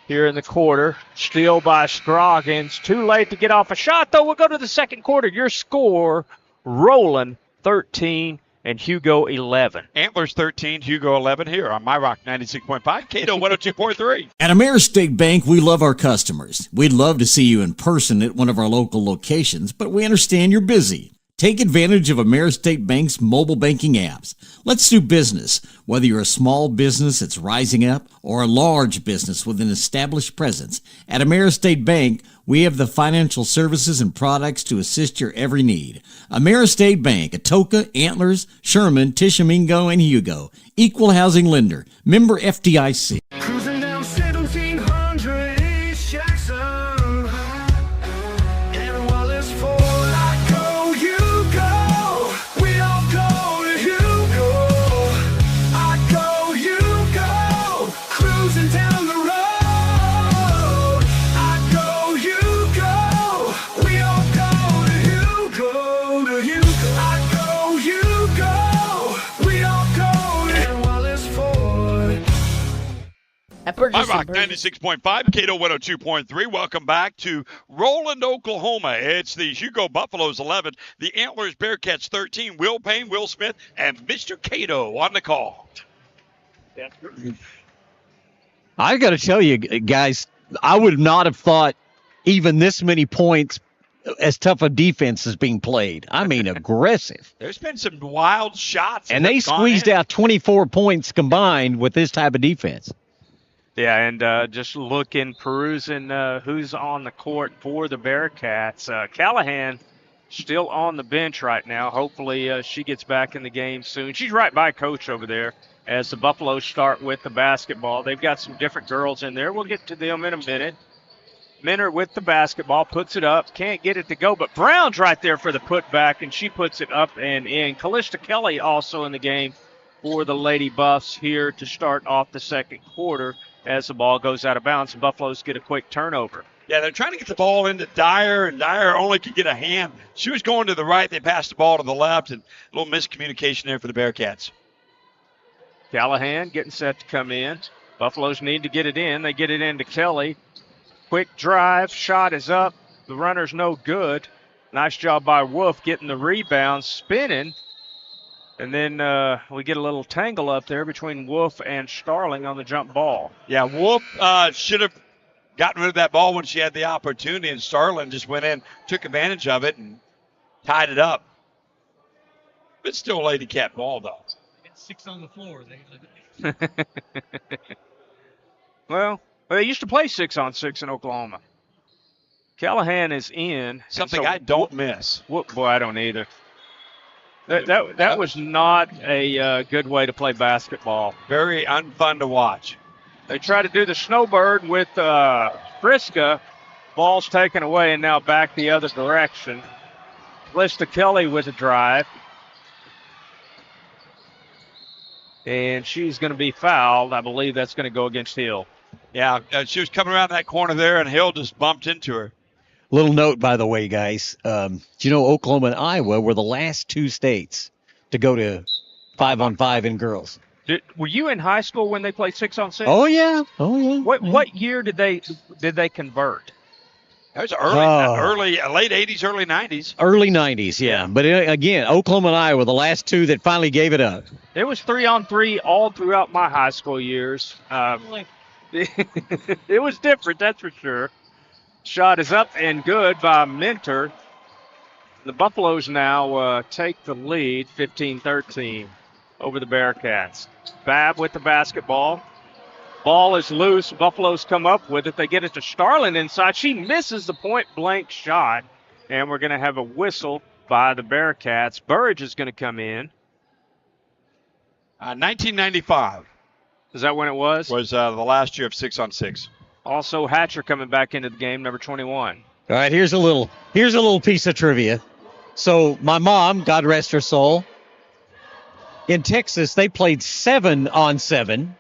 here in the quarter. Steal by Scroggins. Too late to get off a shot, though. We'll go to the second quarter. Your score, Roland 13 and Hugo 11. Antlers 13, Hugo 11 here on My Rock 96.5, Cato 102.3. At Ameristate Bank, we love our customers. We'd love to see you in person at one of our local locations, but we understand you're busy. Take advantage of Ameristate Bank's mobile banking apps. Let's do business. Whether you're a small business that's rising up or a large business with an established presence, at Ameristate Bank, we have the financial services and products to assist your every need. Ameristate Bank, Atoka, Antlers, Sherman, Tishomingo, and Hugo. Equal housing lender. Member FDIC. Cruising down 1700 East Jackson. And while it's full, I go, you go. We all go to Hugo. I go, you go. Cruising down the road. I go, you go. We all go to Hugo, to Hugo. I go, you go. We all go. And while it's full. My Rock 96.5, Cato 102.3. Welcome back to Roland, Oklahoma. It's the Hugo Buffaloes 11, the Antlers Bearcats 13. Will Payne, Will Smith, and Mr. Cato on the call. I got to tell you, guys, I would not have thought even this many points as tough a defense is being played. I mean, aggressive. There's been some wild shots. And they squeezed out 24 points combined with this type of defense. Yeah, and just perusing who's on the court for the Bearcats. Callahan still on the bench right now. Hopefully she gets back in the game soon. She's right by Coach over there as the Buffaloes start with the basketball. They've got some different girls in there. We'll get to them in a minute. Minter with the basketball, puts it up, can't get it to go, but Brown's right there for the putback, and she puts it up and in. Callista Kelly also in the game for the Lady Buffs here to start off the second quarter as the ball goes out of bounds. The Buffaloes get a quick turnover. Yeah, they're trying to get the ball into Dyer, and Dyer only could get a hand. She was going to the right. They passed the ball to the left, and a little miscommunication there for the Bearcats. Callahan getting set to come in. Buffaloes need to get it in. They get it into Kelly. Quick drive. Shot is up. The runner's no good. Nice job by Wolf getting the rebound, spinning. And then we get a little tangle up there between Wolf and Starling on the jump ball. Yeah, Wolf should have gotten rid of that ball when she had the opportunity, and Starling just went in, took advantage of it, and tied it up. But still a Lady Cat ball, though. It's 6 on the floor. Well, they used to play 6-on-6 in Oklahoma. Callahan is in. Something I don't miss. Boy, I don't either. That was not a good way to play basketball. Very unfun to watch. They try to do the snowbird with Friska. Ball's taken away and now back the other direction. Calista Kelly with a drive. And she's going to be fouled. I believe that's going to go against Hill. Yeah, she was coming around that corner there, and Hill just bumped into her. Little note, by the way, guys. Do you know Oklahoma and Iowa were the last two states to go to 5-on-5 in girls? Were you in high school when they played 6-on-6? Oh yeah. What year did they convert? That was early, late 80s, early 90s. Early 90s, yeah. But again, Oklahoma and Iowa were the last two that finally gave it up. It was 3-on-3 all throughout my high school years. It was different, that's for sure. Shot is up and good by Mentor. The Buffaloes now take the lead, 15-13, over the Bearcats. Babb with the basketball. Ball is loose. Buffaloes come up with it. They get it to Starlin inside. She misses the point-blank shot, and we're going to have a whistle by the Bearcats. Burridge is going to come in. 1995. Is that when it was? Was the last year of 6-on-6. Also, Hatcher coming back into the game, number 21. All right, here's a little piece of trivia. So my mom, God rest her soul, in Texas, they played 7-on-7.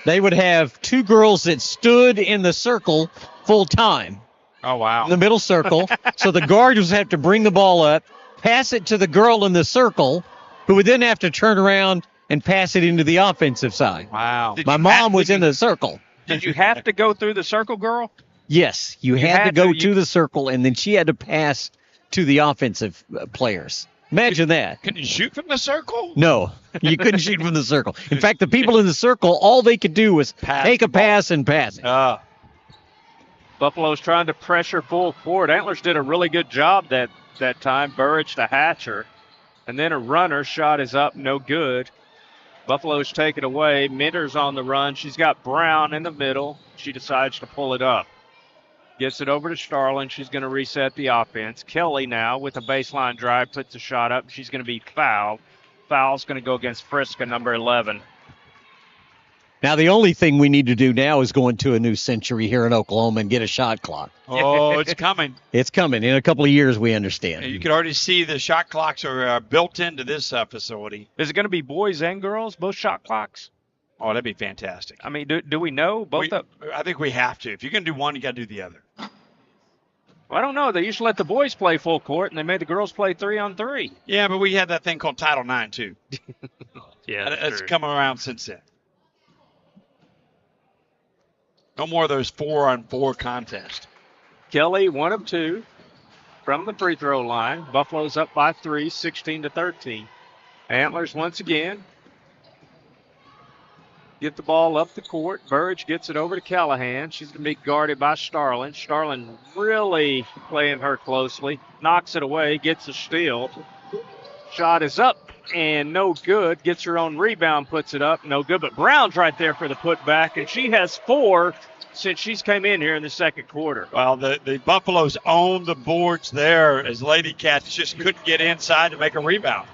They would have two girls that stood in the circle full time. Oh, wow. In the middle circle. So the guard would have to bring the ball up, pass it to the girl in the circle, who would then have to turn around and pass it into the offensive side. Wow. My mom was in the circle. Did you have to go through the circle, girl? Yes, you had to go to the circle, and then she had to pass to the offensive players. Imagine that. Can you shoot from the circle? No, you couldn't shoot from the circle. In fact, the people in the circle, all they could do was take a pass and pass it. Buffalo's trying to pressure full court. Antlers did a really good job that time. Burridge to Hatcher. And then a runner shot is up, no good. Buffalo's take it away. Minter's on the run. She's got Brown in the middle. She decides to pull it up. Gets it over to Starlin. She's going to reset the offense. Kelly now with a baseline drive puts a shot up. She's going to be fouled. Foul's going to go against Friska, number 11. Now, the only thing we need to do now is go into a new century here in Oklahoma and get a shot clock. Oh, it's coming. It's coming. In a couple of years, we understand. You can already see the shot clocks are built into this facility. Is it going to be boys and girls, both shot clocks? Oh, that'd be fantastic. I mean, do we know both of them? I think we have to. If you're going to do one, you got to do the other. Well, I don't know. They used to let the boys play full court, and they made the girls play 3-on-3. Yeah, but we had that thing called Title IX, too. Yeah, it's come around since then. No more of those 4-on-4 contests. Kelly, 1 of 2 from the free throw line. Buffalo's up by 3, 16-13. Antlers once again get the ball up the court. Burridge gets it over to Callahan. She's going to be guarded by Starlin. Starlin really playing her closely. Knocks it away, gets a steal. Shot is up and no good. Gets her own rebound, puts it up, no good. But Brown's right there for the putback, and she has 4 since she's came in here in the second quarter. Well, the Buffaloes own the boards there as Lady Cats just couldn't get inside to make a rebound.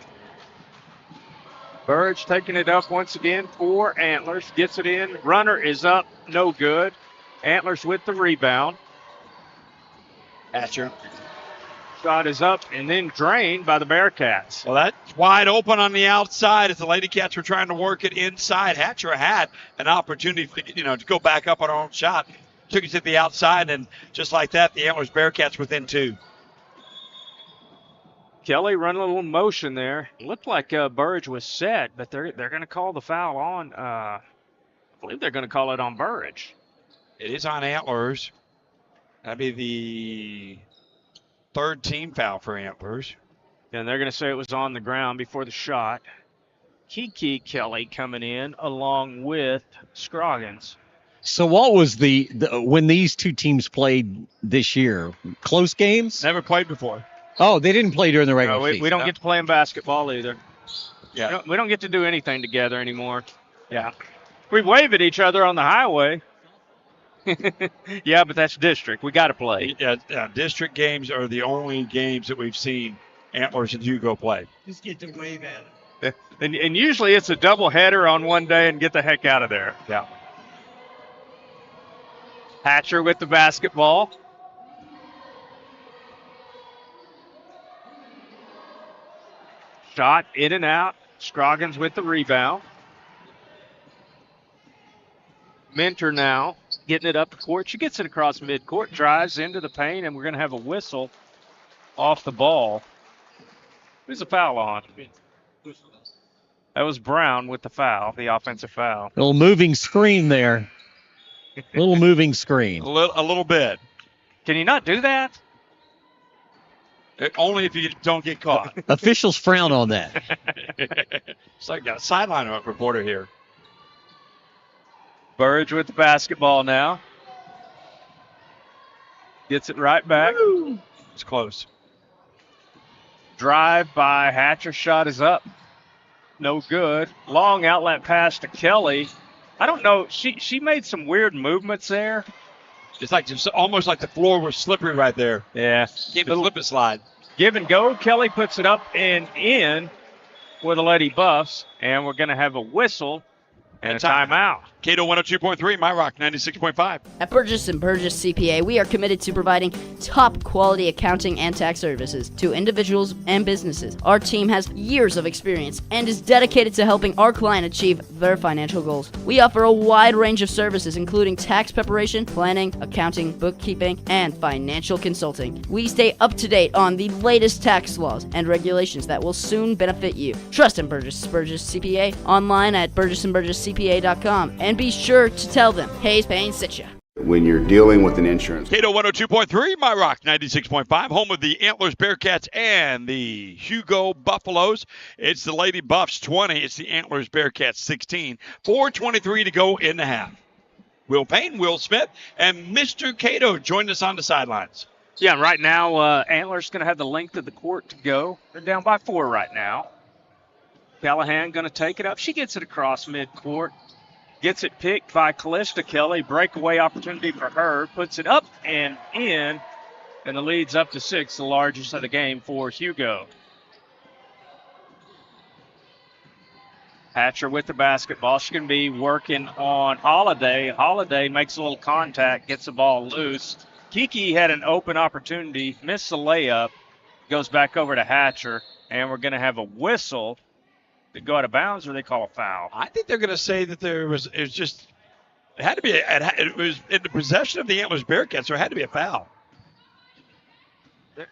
Burridge taking it up once again for Antlers. Gets it in. Runner is up. No good. Antlers with the rebound. Hatcher. Shot is up and then drained by the Bearcats. Well, that's wide open on the outside as the Lady Cats were trying to work it inside. Hatcher had an opportunity to go back up on her own shot. Took it to the outside, and just like that, the Antlers Bearcats within 2. Kelly running a little motion there. It looked like Burridge was set, but they're going to call the foul on. I believe they're going to call it on Burridge. It is on Antlers. That'd be the 3rd team foul for Antlers. And they're going to say it was on the ground before the shot. Kiki Kelly coming in along with Scroggins. So what was the when these two teams played this year? Close games? Never played before. Oh, they didn't play during the regular season. We don't get to play in basketball either. Yeah. We don't get to do anything together anymore. Yeah. We wave at each other on the highway. Yeah, but that's district. We got to play. Yeah, district games are the only games that we've seen Antlers and Hugo play. Just get to wave at it. And usually it's a doubleheader on one day and get the heck out of there. Yeah. Hatcher with the basketball. Shot in and out. Scroggins with the rebound. Mentor now getting it up the court. She gets it across midcourt, drives into the paint, and we're going to have a whistle off the ball. Who's the foul on? That was Brown with the foul, the offensive foul. Little moving screen there. Little moving screen. A little bit. Can you not do that? Only if you don't get caught. Officials frown on that. It's like a sideline reporter here. Burridge with the basketball now. Gets it right back. Woo. It's close. Drive by Hatcher. Shot is up. No good. Long outlet pass to Kelly. I don't know. She made some weird movements there. It's like almost like the floor was slippery right there. Yeah. Keep it slip and slide. Give and go. Kelly puts it up and in with the Lady Buffs, and we're going to have a whistle and a timeout. Cato 102.3, My Rock 96.5. At Burgess & Burgess CPA, we are committed to providing top quality accounting and tax services to individuals and businesses. Our team has years of experience and is dedicated to helping our client achieve their financial goals. We offer a wide range of services, including tax preparation, planning, accounting, bookkeeping, and financial consulting. We stay up to date on the latest tax laws and regulations that will soon benefit you. Trust in Burgess & Burgess CPA online at burgessandburgesscpa.com. And be sure to tell them Hayes Payne sent you. When you're dealing with an insurance. Cato 102.3, My Rock 96.5, home of the Antlers Bearcats and the Hugo Buffaloes. It's the Lady Buffs 20. It's the Antlers Bearcats 16. 4:23 to go in the half. Will Payne, Will Smith, and Mr. Cato joined us on the sidelines. Yeah, right now Antlers going to have the length of the court to go. They're down by 4 right now. Callahan going to take it up. She gets it across midcourt. Gets it picked by Callista Kelly. Breakaway opportunity for her. Puts it up and in. And the lead's up to 6, the largest of the game for Hugo. Hatcher with the basketball. She's going to be working on Holiday. Holiday makes a little contact, gets the ball loose. Kiki had an open opportunity, missed the layup. Goes back over to Hatcher. And we're going to have a whistle. Did go out of bounds, or they call a foul? I think they're going to say that it was in the possession of the Antlers Bearcats. There had to be a foul.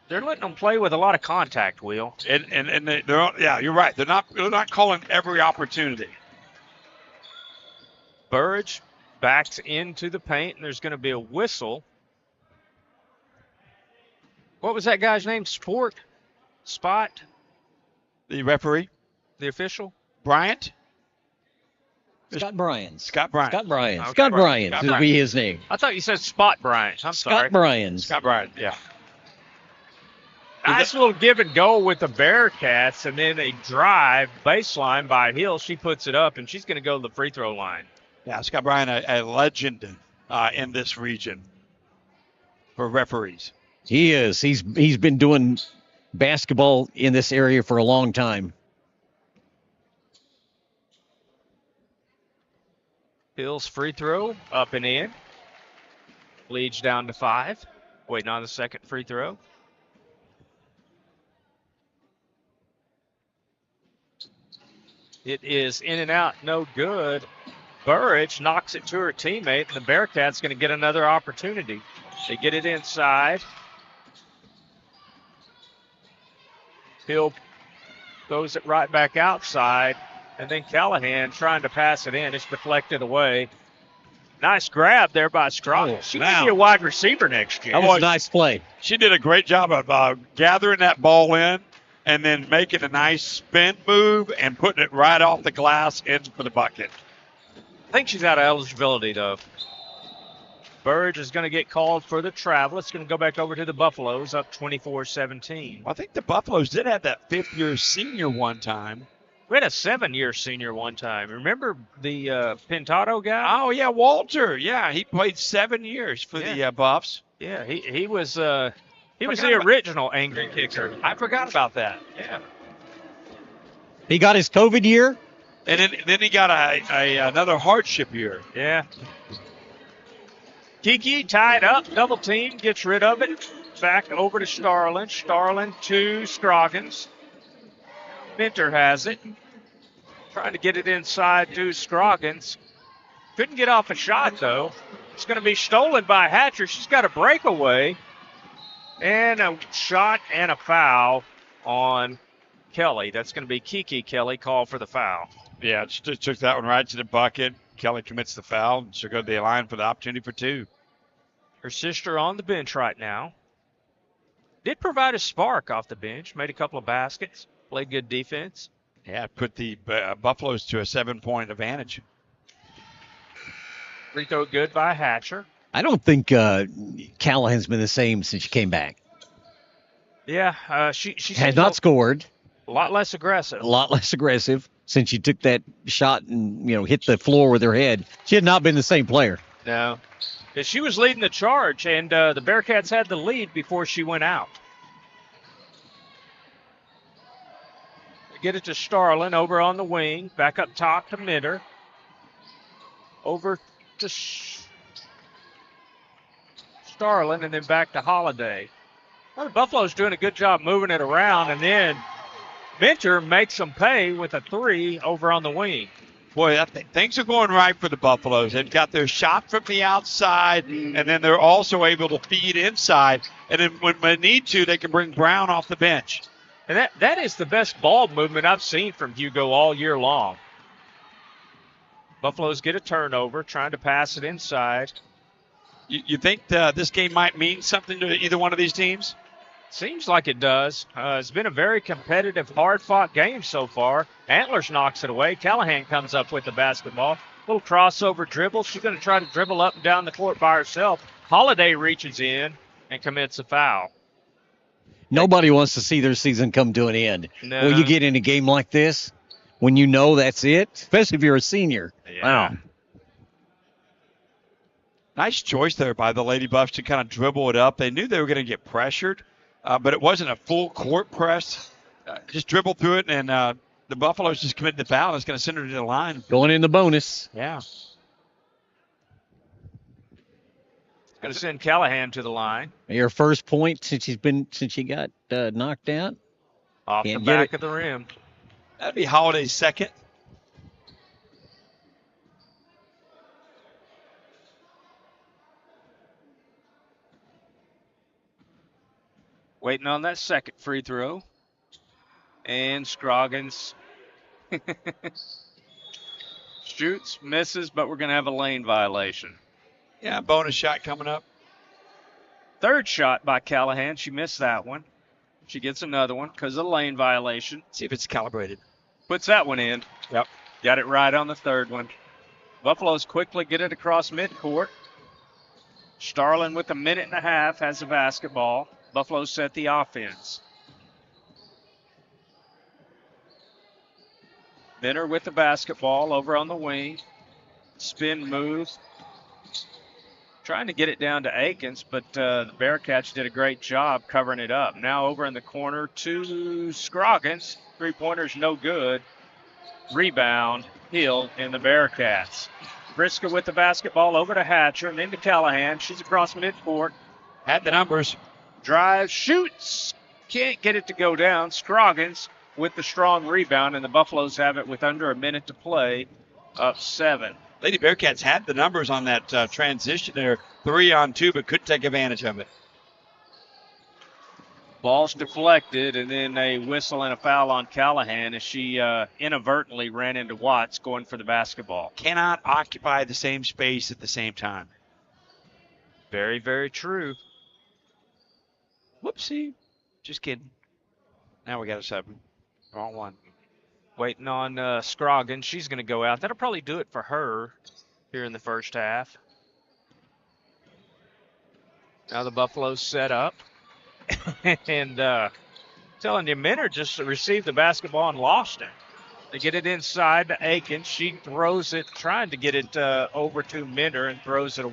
They're letting them play with a lot of contact, Will. And you're right. They're not calling every opportunity. Burridge backs into the paint, and there's going to be a whistle. What was that guy's name? Spot? The referee. The official? Bryant? Scott Bryant. Scott Bryant. Scott Bryant. Okay. Scott Bryant would be his name. I thought you said Spot Bryant. I'm sorry. Scott Bryant. Scott Bryant, yeah. Nice little give and go with the Bearcats, and then a drive baseline by Hill. She puts it up, and she's going to go to the free throw line. Yeah, Scott Bryant, a legend in this region for referees. He is. He's been doing basketball in this area for a long time. Hill's free throw up and in. Leads down to 5. Waiting on the second free throw. It is in and out, no good. Burridge knocks it to her teammate, and the Bearcats going to get another opportunity. They get it inside. Hill throws it right back outside. And then Callahan trying to pass it in. It's deflected away. Nice grab there by Scroggins. She could be a wide receiver next year. That was a nice play. She did a great job of gathering that ball in and then making a nice spin move and putting it right off the glass in for the bucket. I think she's out of eligibility, though. Burridge is going to get called for the travel. It's going to go back over to the Buffaloes, up 24-17. Well, I think the Buffaloes did have that 5th-year senior one time. We had a 7-year senior one time. Remember the Pintado guy? Oh, yeah, Walter. Yeah, he played 7 years for the Buffs. Yeah, he was the original angry kicker. I forgot about that. Yeah. He got his COVID year? And then he got another hardship year. Yeah. Kiki tied up, double team, gets rid of it. Back over to Starlin. Starlin to Scroggins. Minter has it. Trying to get it inside to Scroggins. Couldn't get off a shot, though. It's going to be stolen by Hatcher. She's got a breakaway. And a shot and a foul on Kelly. That's going to be Kiki Kelly called for the foul. Yeah, just took that one right to the bucket. Kelly commits the foul, and she'll go to the line for the opportunity for 2. Her sister on the bench right now. Did provide a spark off the bench. Made a couple of baskets. Played good defense. Yeah, put the Buffaloes to a 7-point advantage. Free throw good by Hatcher. I don't think Callahan's been the same since she came back. Yeah, she has not scored. A lot less aggressive. A lot less aggressive since she took that shot and hit the floor with her head. She had not been the same player. No, because she was leading the charge, and the Bearcats had the lead before she went out. Get it to Starlin over on the wing. Back up top to Minter. Over to Starlin, and then back to Holiday. Well, the Buffalo's doing a good job moving it around, and then Minter makes them pay with a 3 over on the wing. Boy, things are going right for the Buffaloes. They've got their shot from the outside, and then they're also able to feed inside. And then when they need to, they can bring Brown off the bench. And that is the best ball movement I've seen from Hugo all year long. Buffaloes get a turnover, trying to pass it inside. You think this game might mean something to either one of these teams? Seems like it does. It's been a very competitive, hard-fought game so far. Antlers knocks it away. Callahan comes up with the basketball. Little crossover dribble. She's going to try to dribble up and down the court by herself. Holiday reaches in and commits a foul. Nobody wants to see their season come to an end. No. When you get in a game like this, when you know that's it, especially if you're a senior. Yeah. Wow. Nice choice there by the Lady Buffs to kind of dribble it up. They knew they were going to get pressured, but it wasn't a full court press. Just dribble through it, and the Buffaloes just committed the foul. It's going to send her to the line. Going in the bonus. Yeah. Going to send Callahan to the line. Her first point since she got knocked out. Off the back of the rim. That'd be Holiday's second. Waiting on that second free throw. And Scroggins shoots, misses, but we're going to have a lane violation. Yeah, bonus shot coming up. Third shot by Callahan. She missed that one. She gets another one because of the lane violation. See if it's calibrated. Puts that one in. Yep. Got it right on the third one. Buffaloes quickly get it across midcourt. Starlin with 1.5 minutes has the basketball. Buffalo set the offense. Minter with the basketball over on the wing. Spin move. Trying to get it down to Akins, but the Bearcats did a great job covering it up. Now over in the corner to Scroggins. Three-pointer's no good. Rebound, Hill and the Bearcats. Brisker with the basketball over to Hatcher and into Callahan. She's across midcourt. Had the numbers. Drives, shoots. Can't get it to go down. Scroggins with the strong rebound, and the Buffaloes have it with under 1 minute to play, up 7. Lady Bearcats had the numbers on that transition there, 3-on-2, but couldn't take advantage of it. Ball's deflected, and then a whistle and a foul on Callahan as she inadvertently ran into Watts going for the basketball. Cannot occupy the same space at the same time. Very, very true. Whoopsie. Just kidding. Now we got a 7. Wrong one. Waiting on Scroggins. She's going to go out. That'll probably do it for her here in the first half. Now the Buffaloes set up. And telling you, Minter just received the basketball and lost it. They get it inside to Akins. She throws it, trying to get it over to Minter and throws it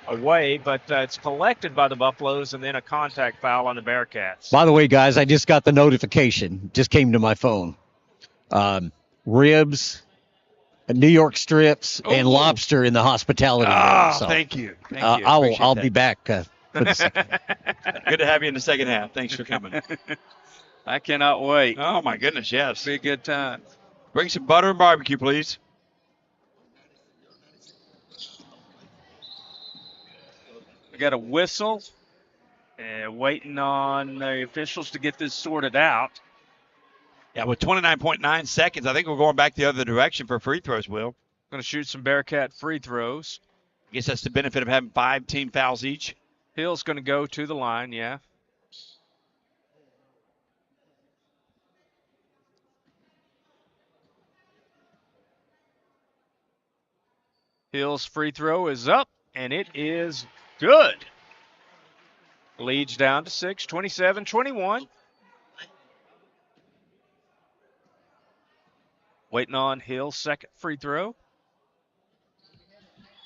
away, but it's collected by the Buffaloes and then a contact foul on the Bearcats. By the way, guys, I just got the notification. Just came to my phone. Ribs, New York strips, and lobster in the hospitality room. So, thank you. I'll be back for the second half. Good to have you in the second half. Thanks for coming. I cannot wait. Oh, my goodness, yes. Be a good time. Bring some butter and barbecue, please. We got a whistle. And waiting on the officials to get this sorted out. Yeah, with 29.9 seconds, I think we're going back the other direction for free throws, Will. Going to shoot some Bearcat free throws. I guess that's the benefit of having 5 team fouls each. Hill's going to go to the line, yeah. Hill's free throw is up, and it is good. Leads down to 6, 27-21. Waiting on Hill's second free throw.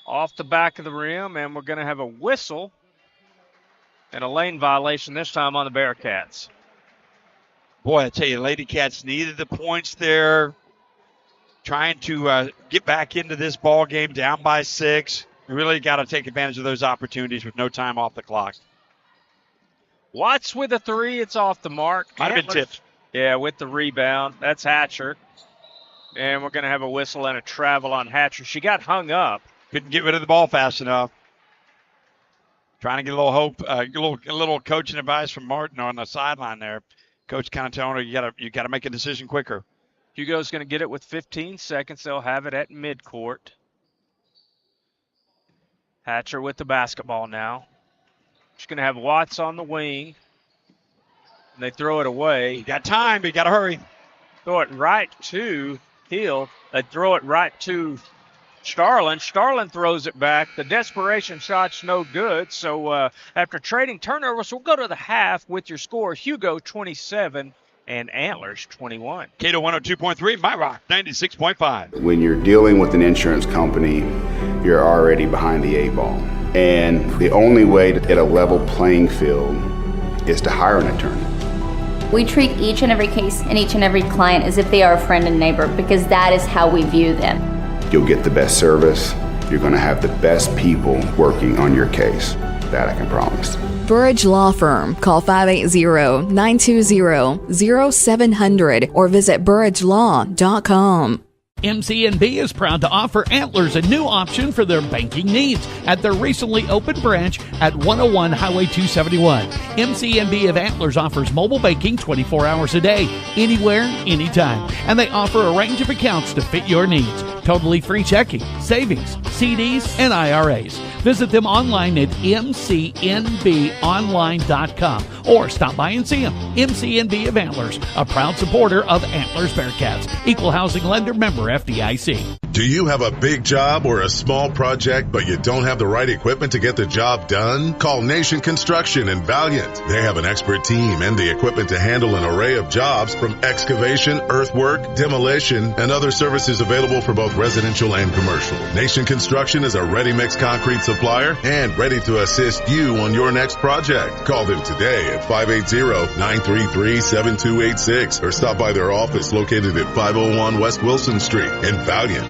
Off the back of the rim, and we're going to have a whistle and a lane violation this time on the Bearcats. Boy, I tell you, Lady Cats needed the points there. Trying to get back into this ball game down by 6. We really got to take advantage of those opportunities with no time off the clock. Watts with a 3. It's off the mark. Might have been tipped. Yeah, with the rebound. That's Hatcher. And we're going to have a whistle and a travel on Hatcher. She got hung up. Couldn't get rid of the ball fast enough. Trying to get a little hope, a little coaching advice from Martin on the sideline there. Coach kind of telling her you got to make a decision quicker. Hugo's going to get it with 15 seconds. They'll have it at midcourt. Hatcher with the basketball now. She's going to have Watts on the wing. And they throw it away. You got time, but you got to hurry. Throw it right to Hill. They throw it right to Starlin. Starlin throws it back. The desperation shot's no good. So after trading turnovers, we'll go to the half with your score. Hugo 27 and Antlers 21. Cato 102.3, My Rock 96.5. When you're dealing with an insurance company, you're already behind the 8 ball. And the only way to get a level playing field is to hire an attorney. We treat each and every case and each and every client as if they are a friend and neighbor because that is how we view them. You'll get the best service. You're going to have the best people working on your case. That I can promise. Burridge Law Firm. Call 580-920-0700 or visit burridgelaw.com. MCNB is proud to offer Antlers a new option for their banking needs at their recently opened branch at 101 Highway 271. MCNB of Antlers offers mobile banking 24 hours a day, anywhere, anytime. And they offer a range of accounts to fit your needs. Totally free checking, savings, CDs, and IRAs. Visit them online at mcnbonline.com or stop by and see them. MCNB of Antlers, a proud supporter of Antlers Bearcats. Equal housing lender, member FDIC. Do you have a big job or a small project, but you don't have the right equipment to get the job done? Call Nation Construction and Valliant. They have an expert team and the equipment to handle an array of jobs from excavation, earthwork, demolition, and other services available for both residential and commercial. Nation Construction is a ready-mix concrete supplier and ready to assist you on your next project. Call them today at 580-933-7286 or stop by their office located at 501 West Wilson Street in Valliant.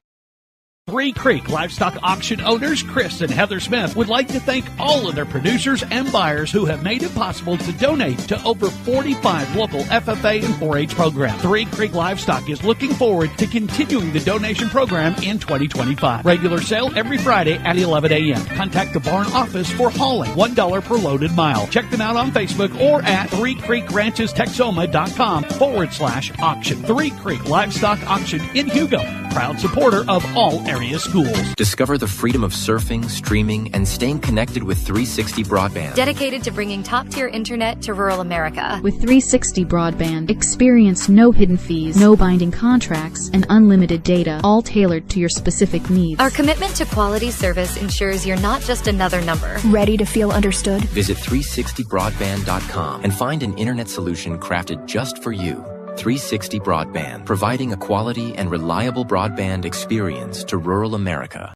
Three Creek Livestock Auction owners Chris and Heather Smith would like to thank all of their producers and buyers who have made it possible to donate to over 45 local FFA and 4-H programs. Three Creek Livestock is looking forward to continuing the donation program in 2025. Regular sale every Friday at 11 a.m. Contact the barn office for hauling, $1 per loaded mile. Check them out on Facebook or at threecreekranchestexoma.com/auction. Three Creek Livestock Auction in Hugo, proud supporter of all area schools. Discover the freedom of surfing, streaming, and staying connected with 360 Broadband. Dedicated to bringing top-tier internet to rural America. With 360 Broadband, experience no hidden fees, no binding contracts, and unlimited data, all tailored to your specific needs. Our commitment to quality service ensures you're not just another number. Ready to feel understood? Visit 360broadband.com and find an internet solution crafted just for you. 360 Broadband, providing a quality and reliable broadband experience to rural America.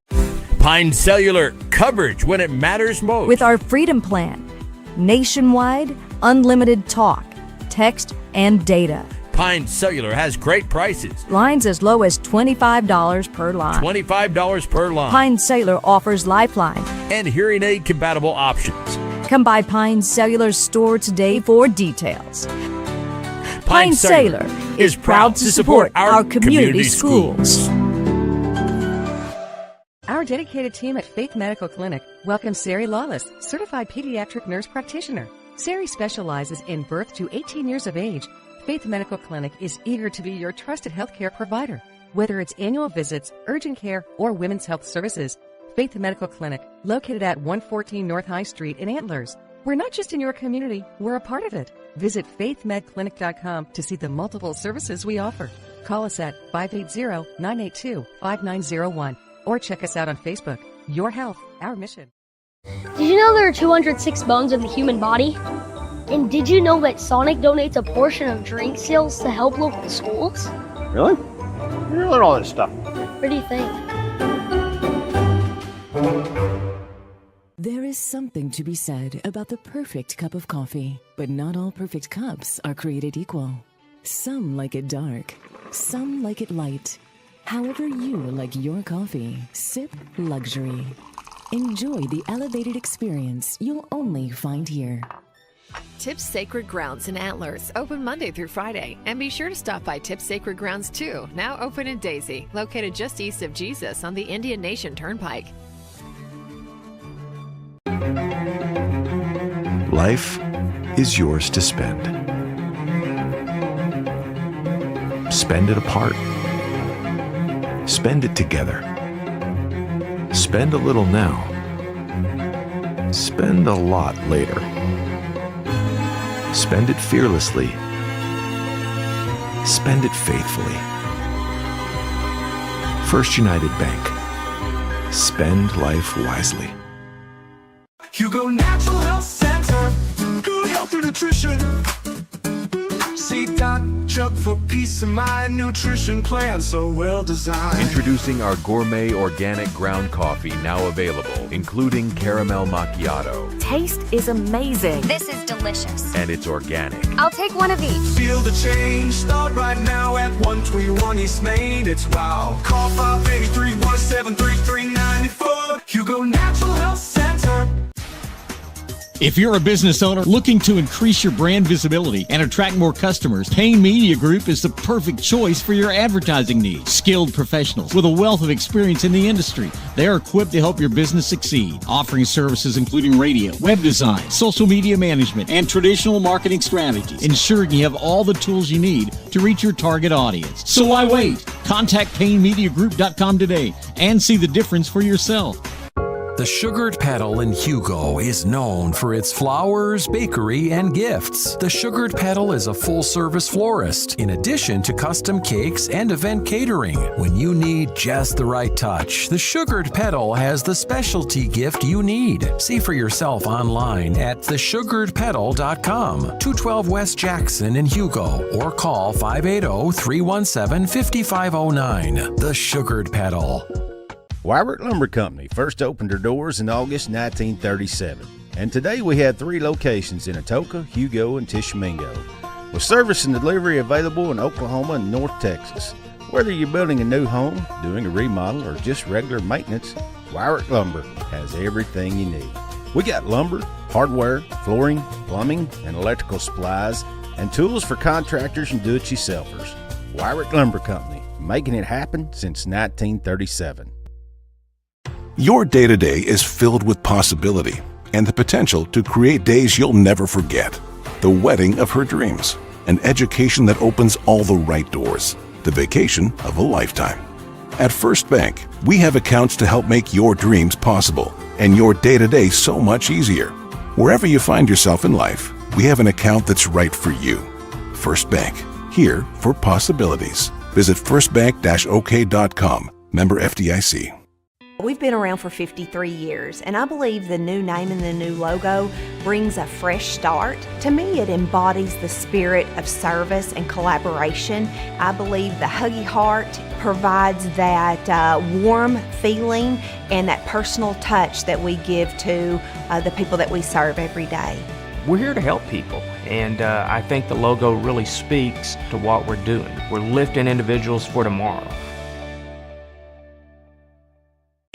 Pine Cellular, coverage when it matters most. With our Freedom Plan, nationwide, unlimited talk, text, and data. Pine Cellular has great prices. Lines as low as $25 per line. $25 per line. Pine Cellular offers Lifeline and hearing aid compatible options. Come by Pine Cellular's store today for details. Pine Cellular is proud to support our community schools. Our dedicated team at Faith Medical Clinic welcomes Sari Lawless, certified pediatric nurse practitioner. Sari specializes in birth to 18 years of age. Faith Medical Clinic is eager to be your trusted healthcare provider. Whether it's annual visits, urgent care, or women's health services, Faith Medical Clinic, located at 114 North High Street in Antlers. We're not just in your community, we're a part of it. Visit faithmedclinic.com to see the multiple services we offer. Call us at 580-982-5901 or check us out on Facebook. Your health, our mission. Did you know there are 206 bones in the human body? And did you know that Sonic donates a portion of drink sales to help local schools? Really? You learn all this stuff. What do you think? There is something to be said about the perfect cup of coffee, but not all perfect cups are created equal. Some like it dark, some like it light. However you like your coffee, sip luxury. Enjoy the elevated experience you'll only find here. Tips Sacred Grounds in Antlers, open Monday through Friday. And be sure to stop by Tips Sacred Grounds too, now open in Daisy, located just east of Jesus on the Indian Nation Turnpike. Life is yours to spend. Spend it apart. Spend it together. Spend a little now. Spend a lot later. Spend it fearlessly. Spend it faithfully. First United Bank. Spend life wisely. Hugo Natural Health Center, good health and nutrition. See Doc Chuck for peace of mind, nutrition plan so well designed. Introducing our gourmet organic ground coffee, now available, including caramel macchiato. Taste is amazing. This is delicious. And it's organic. I'll take one of each. Feel the change, start right now at 121 East Main, it's wow. Call 583-173-3394, Hugo Natural Health Center. If you're a business owner looking to increase your brand visibility and attract more customers, Payne Media Group is the perfect choice for your advertising needs. Skilled professionals with a wealth of experience in the industry. They are equipped to help your business succeed, offering services including radio, web design, social media management, and traditional marketing strategies, ensuring you have all the tools you need to reach your target audience. So why wait? Contact PayneMediaGroup.com today and see the difference for yourself. The Sugared Petal in Hugo is known for its flowers, bakery, and gifts. The Sugared Petal is a full-service florist, in addition to custom cakes and event catering. When you need just the right touch, the Sugared Petal has the specialty gift you need. See for yourself online at thesugaredpetal.com, 212 West Jackson in Hugo, or call 580-317-5509. The Sugared Petal. Wybert Lumber Company first opened their doors in August 1937, and today we have 3 locations in Atoka, Hugo, and Tishomingo, with service and delivery available in Oklahoma and North Texas. Whether you're building a new home, doing a remodel, or just regular maintenance, Wybert Lumber has everything you need. We got lumber, hardware, flooring, plumbing, and electrical supplies, and tools for contractors and do-it-yourselfers. Wybert Lumber Company, making it happen since 1937. Your day-to-day is filled with possibility and the potential to create days you'll never forget. The wedding of her dreams, an education that opens all the right doors, the vacation of a lifetime. At First Bank, we have accounts to help make your dreams possible and your day-to-day so much easier. Wherever you find yourself in life, we have an account that's right for you. First Bank, here for possibilities. Visit firstbank-ok.com. Member FDIC. We've been around for 53 years, and I believe the new name and the new logo brings a fresh start. To me, it embodies the spirit of service and collaboration. I believe the Huggy Heart provides that warm feeling and that personal touch that we give to the people that we serve every day. We're here to help people, and I think the logo really speaks to what we're doing. We're lifting individuals for tomorrow.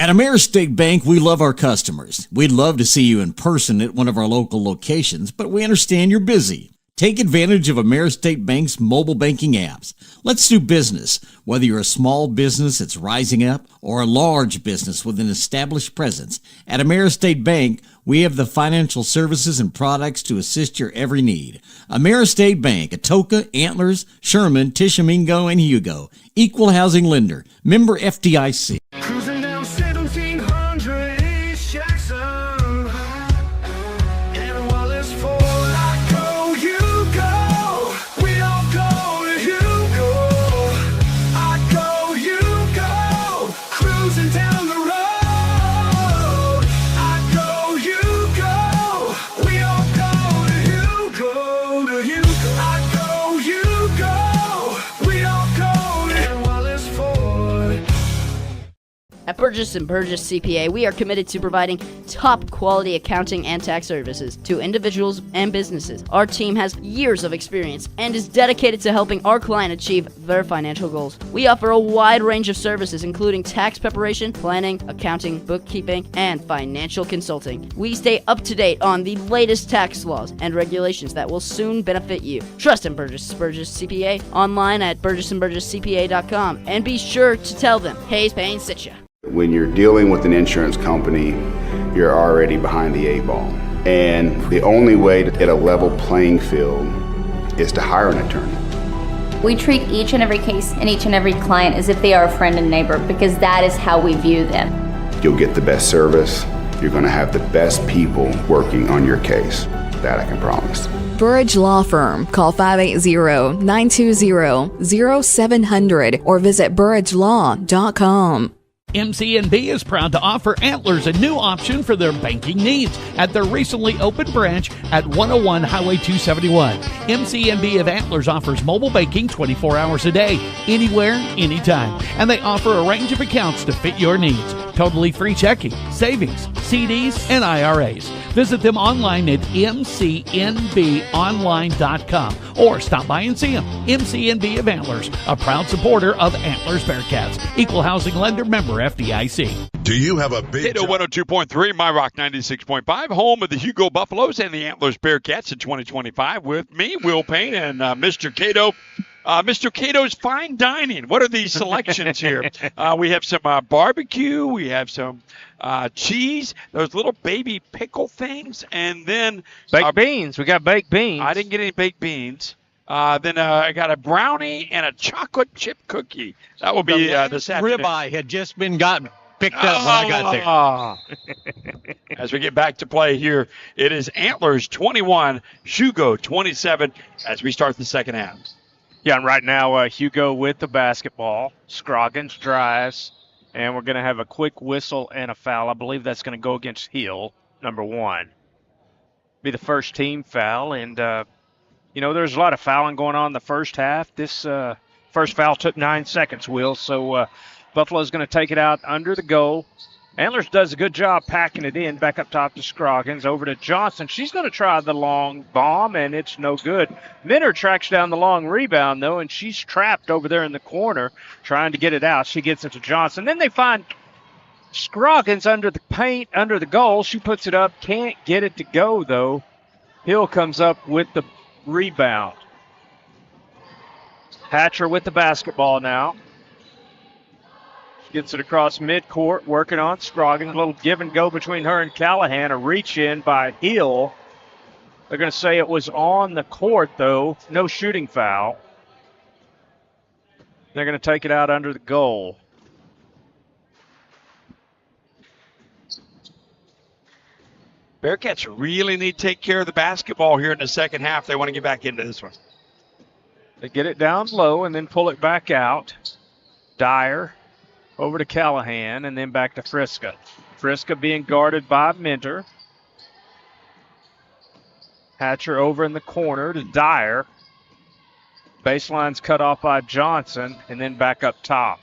At Ameristate Bank, we love our customers. We'd love to see you in person at one of our local locations, but we understand you're busy. Take advantage of Ameristate Bank's mobile banking apps. Let's do business. Whether you're a small business that's rising up or a large business with an established presence, at Ameristate Bank, we have the financial services and products to assist your every need. Ameristate Bank, Atoka, Antlers, Sherman, Tishomingo, and Hugo. Equal housing lender. Member FDIC. Cruising down 1700 East Jackson. And while it's full, I go, you go. We all go to Hugo. I go, you go. Cruising down the road. I go, you go. We all go to Hugo, to Hugo. I go, you go. We all go to and while it's full. At Burgess & Burgess CPA, we are committed to providing top quality accounting and tax services to individuals and businesses. Our team has years of experience and is dedicated to helping our client achieve their financial goals. We offer a wide range of services including tax preparation, planning, accounting, bookkeeping, and financial consulting. We stay up to date on the latest tax laws and regulations that will soon benefit you. Trust in Burgess & Burgess CPA online at burgessandburgesscpa.com and be sure to tell them Hayes Payne sent you. When you're dealing with an insurance company, you're already behind the 8 ball. And the only way to get a level playing field is to hire an attorney. We treat each and every case and each and every client as if they are a friend and neighbor because that is how we view them. You'll get the best service. You're going to have the best people working on your case. That I can promise. Burridge Law Firm. Call 580-920-0700 or visit burridgelaw.com. MCNB is proud to offer Antlers a new option for their banking needs at their recently opened branch at 101 Highway 271. MCNB of Antlers offers mobile banking 24 hours a day, anywhere, anytime. And they offer a range of accounts to fit your needs. Totally free checking, savings, CDs, and IRAs. Visit them online at mcnbonline.com or stop by and see them. MCNB of Antlers, a proud supporter of Antlers Bearcats. Equal housing lender, member FDIC. Do you have a big 102.3, My Rock 96.5, home of the Hugo Buffaloes and the Antlers Bearcats in 2025 with me, Will Payne, and Mr. Cato. Mr. Cato's Fine Dining. What are these selections here? We have some barbecue. We have some cheese, those little baby pickle things, and then baked beans. We got baked beans. I didn't get any baked beans. Then I got a brownie and a chocolate chip cookie. That will be this afternoon. Ribeye had just been picked up when I got there. As we get back to play here, it is Antlers 21, Hugo 27 as we start the second half. Yeah, and right now Hugo with the basketball. Scroggins drives, and we're going to have a quick whistle and a foul. I believe that's going to go against Hill, number 1. Be the first team foul, and there's a lot of fouling going on in the first half. This first foul took 9 seconds, Will, so Buffalo's going to take it out under the goal. Antlers does a good job packing it in, back up top to Scroggins, over to Johnson. She's going to try the long bomb, and it's no good. Minner tracks down the long rebound, though, and she's trapped over there in the corner trying to get it out. She gets it to Johnson. Then they find Scroggins under the paint, under the goal. She puts it up, can't get it to go, though. Hill comes up with the rebound. Hatcher with the basketball now. Gets it across midcourt, working on Scroggins. A little give and go between her and Callahan. A reach in by Hill. They're going to say it was on the court, though. No shooting foul. They're going to take it out under the goal. Bearcats really need to take care of the basketball here in the second half. They want to get back into this one. They get it down low and then pull it back out. Dyer. Over to Callahan, and then back to Friska. Friska being guarded by Minter. Hatcher over in the corner to Dyer. Baseline's cut off by Johnson, and then back up top.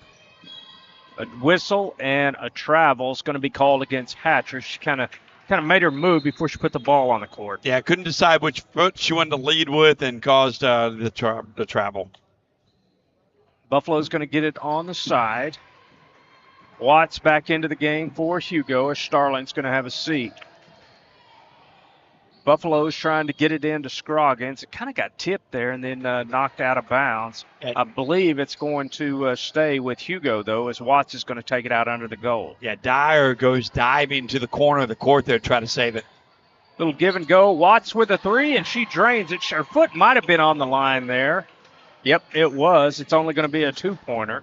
A whistle and a travel is going to be called against Hatcher. She kind of made her move before she put the ball on the court. Yeah, couldn't decide which foot she wanted to lead with and caused the travel. Buffalo's going to get it on the side. Watts back into the game for Hugo as Starling's going to have a seat. Buffalo's trying to get it into Scroggins. It kind of got tipped there and then knocked out of bounds. I believe it's going to stay with Hugo, though, as Watts is going to take it out under the goal. Yeah, Dyer goes diving to the corner of the court there, trying to save it. Little give and go. Watts with a three, and she drains it. Her foot might have been on the line there. Yep, it was. It's only going to be a two-pointer.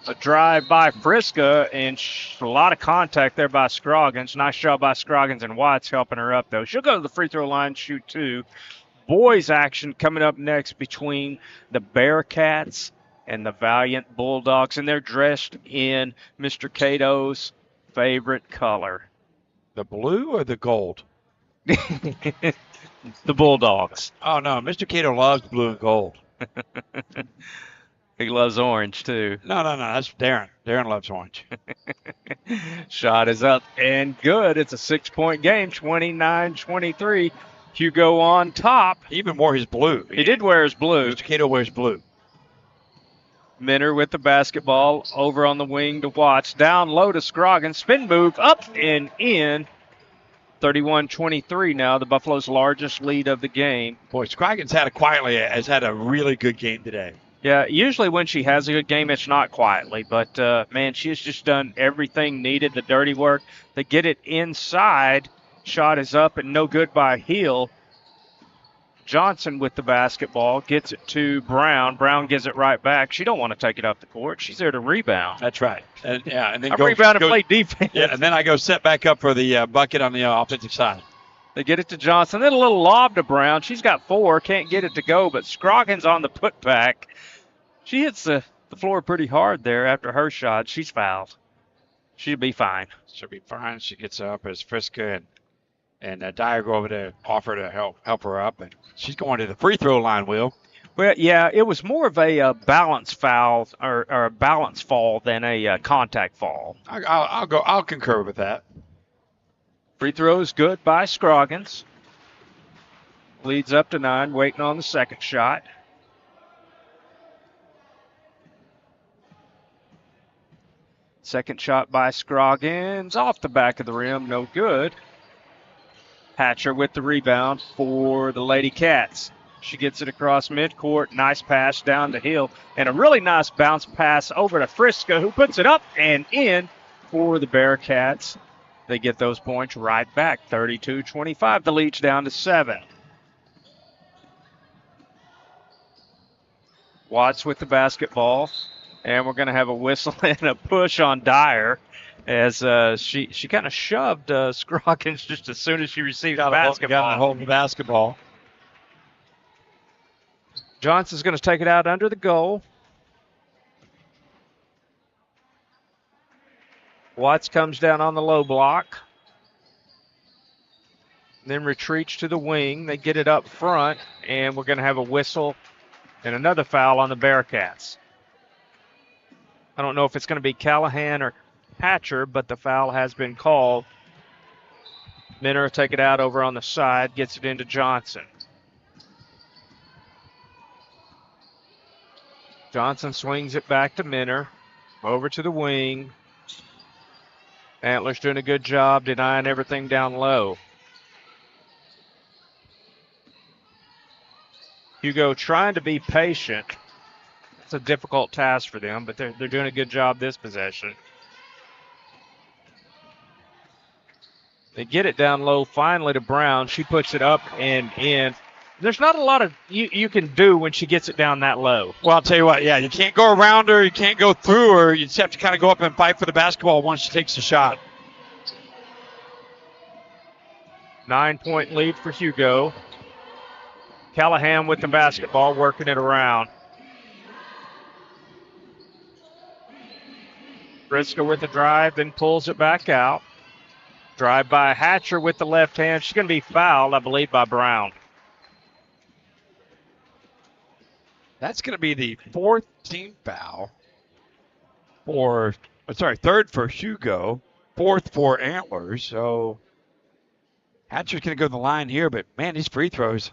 A drive by Friska, and a lot of contact there by Scroggins. Nice job by Scroggins, and Watts helping her up, though. She'll go to the free throw line, shoot two. Boys action coming up next between the Bearcats and the Valliant Bulldogs, and they're dressed in Mr. Cato's favorite color. The blue or the gold? The Bulldogs. Oh, no. Mr. Cato loves blue and gold. He loves orange, too. No. That's Darren. Darren loves orange. Shot is up and good. It's a 6-point game, 29-23. Hugo on top. He even wore his blue. He did wear his blue. Mr. Cato wears blue. Minner with the basketball over on the wing to Watts. Down low to Scroggins. Spin move up and in. 31-23 now, the Buffalo's largest lead of the game. Boy, Scroggins has had a really good game today. Yeah, usually when she has a good game, it's not quietly. But, man, she has just done everything needed, the dirty work. To get it inside, shot is up and no good by Heel. Johnson with the basketball, gets it to Brown. Brown gives it right back. She don't want to take it up the court. She's there to rebound. That's right. And then rebound and play defense. Yeah, and then I go set back up for the bucket on the offensive side. They get it to Johnson. Then a little lob to Brown. She's got 4. Can't get it to go, but Scroggins on the putback. She hits the floor pretty hard there after her shot. She's fouled. She'll be fine. She'll be fine. She gets up as Friska and Dyer go over to offer to help her up. And she's going to the free throw line, Will. Well, yeah, it was more of a balance foul or a balance fall than a contact fall. I'll concur with that. Free throw is good by Scroggins. Leads up to 9, waiting on the second shot. Second shot by Scroggins, off the back of the rim, no good. Hatcher with the rebound for the Lady Cats. She gets it across midcourt, nice pass down the hill, and a really nice bounce pass over to Friska, who puts it up and in for the Bearcats. They get those points right back, 32-25. The lead's down to 7. Watts with the basketball. And we're going to have a whistle and a push on Dyer as she kind of shoved Scroggins just as soon as she received the basketball. Got a hold of the basketball. Johnson's going to take it out under the goal. Watts comes down on the low block. Then retreats to the wing. They get it up front, and we're going to have a whistle and another foul on the Bearcats. I don't know if it's going to be Callahan or Hatcher, but the foul has been called. Minner take it out over on the side, gets it into Johnson. Johnson swings it back to Minner, over to the wing. Antlers doing a good job denying everything down low. Hugo trying to be patient. It's a difficult task for them, but they're doing a good job this possession. They get it down low finally to Brown. She puts it up and in. There's not a lot of you can do when she gets it down that low. Well, I'll tell you what, yeah, you can't go around her. You can't go through her. You just have to kind of go up and fight for the basketball once she takes the shot. 9-point lead for Hugo. Callahan with the basketball, working it around. Friska with the drive, then pulls it back out. Drive by Hatcher with the left hand. She's going to be fouled, I believe, by Brown. That's going to be the 4th team foul third for Hugo, 4th for Antlers. So Hatcher's going to go to the line here, but man, these free throws.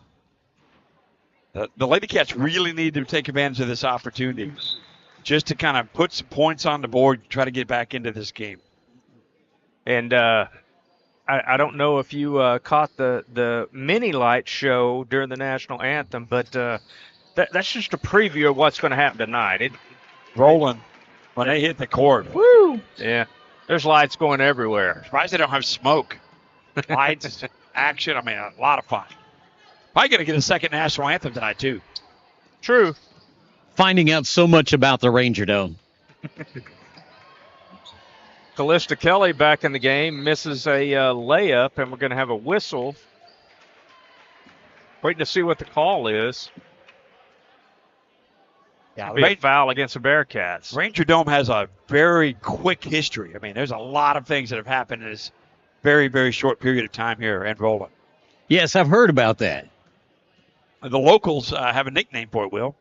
The Lady Cats really need to take advantage of this opportunity. just to kind of put some points on the board, try to get back into this game. And I don't know if you caught the mini light show during the national anthem, but that's just a preview of what's going to happen tonight. Rolling when they hit the court. Woo! Yeah, there's lights going everywhere. Surprised they don't have smoke. Lights, action. I mean, a lot of fun. Probably going to get a second national anthem tonight, too. True. Finding out so much about the Ranger Dome. Callista Kelly back in the game, misses a layup, and we're going to have a whistle. Waiting to see what the call is. Yeah, be a foul against the Bearcats. Ranger Dome has a very quick history. I mean, there's a lot of things that have happened in this very, very short period of time here in Roland. Yes, I've heard about that. The locals have a nickname for it, Will.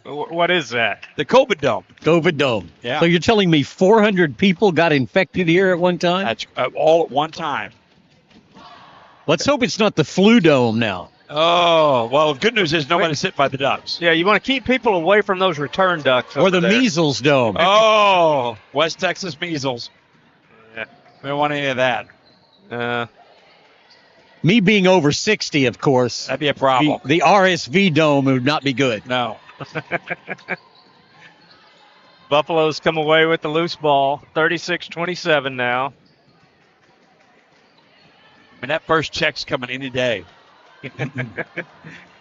What is that? The COVID Dome. COVID Dome. Yeah. So you're telling me 400 people got infected here at one time? That's all at one time. Let's hope it's not the flu dome now. Oh, well, good news is nobody's hit by the Ducks. Yeah, you want to keep people away from those return ducks. Or the there. measles dome. Oh, West Texas measles. Yeah. We don't want any of that. Me being over 60, of course. That'd be a problem. The RSV dome would not be good. No. Buffaloes come away with the loose ball, 36-27 now. I mean, that first check's coming any day.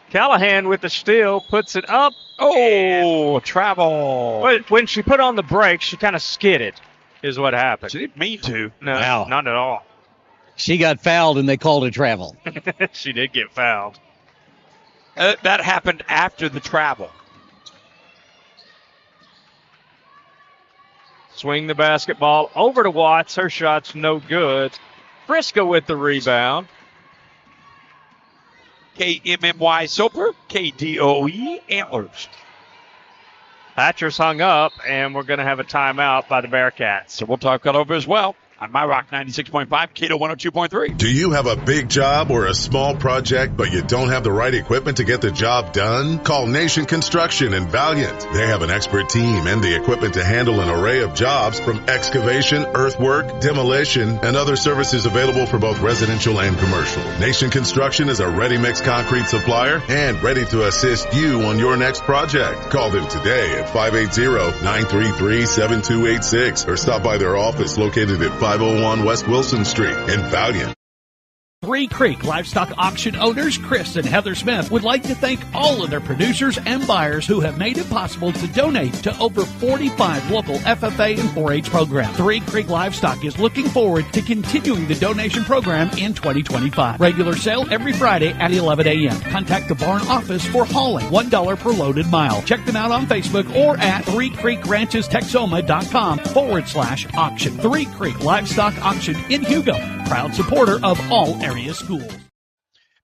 Callahan with the steal, puts it up. Oh, travel. But when she put on the brakes, she kind of skidded, is what happened. She didn't mean to. No, Wow. not at all. She got fouled and they called it travel. She did get fouled. That happened after the travel. Swing the basketball over to Watts. Her shot's no good. Frisco with the rebound. KMMY Soper, KDOE Antlers. Hatcher's hung up, and we're going to have a timeout by the Bearcats. So we'll talk that over as well. On My Rock 96.5, Cato 102.3. Do you have a big job or a small project, but you don't have the right equipment to get the job done? Call Nation Construction and Valliant. They have an expert team and the equipment to handle an array of jobs from excavation, earthwork, demolition, and other services available for both residential and commercial. Nation Construction is a ready-mix concrete supplier and ready to assist you on your next project. Call them today at 580-933-7286 or stop by their office located at 501 West Wilson Street in Valliant. Three Creek Livestock Auction owners Chris and Heather Smith would like to thank all of their producers and buyers who have made it possible to donate to over 45 local FFA and 4-H programs. Three Creek Livestock is looking forward to continuing the donation program in 2025. Regular sale every Friday at 11 a.m. Contact the barn office for hauling, $1 per loaded mile. Check them out on Facebook or at threecreekranchestexoma.com/auction. Three Creek Livestock Auction in Hugo, proud supporter of all area schools.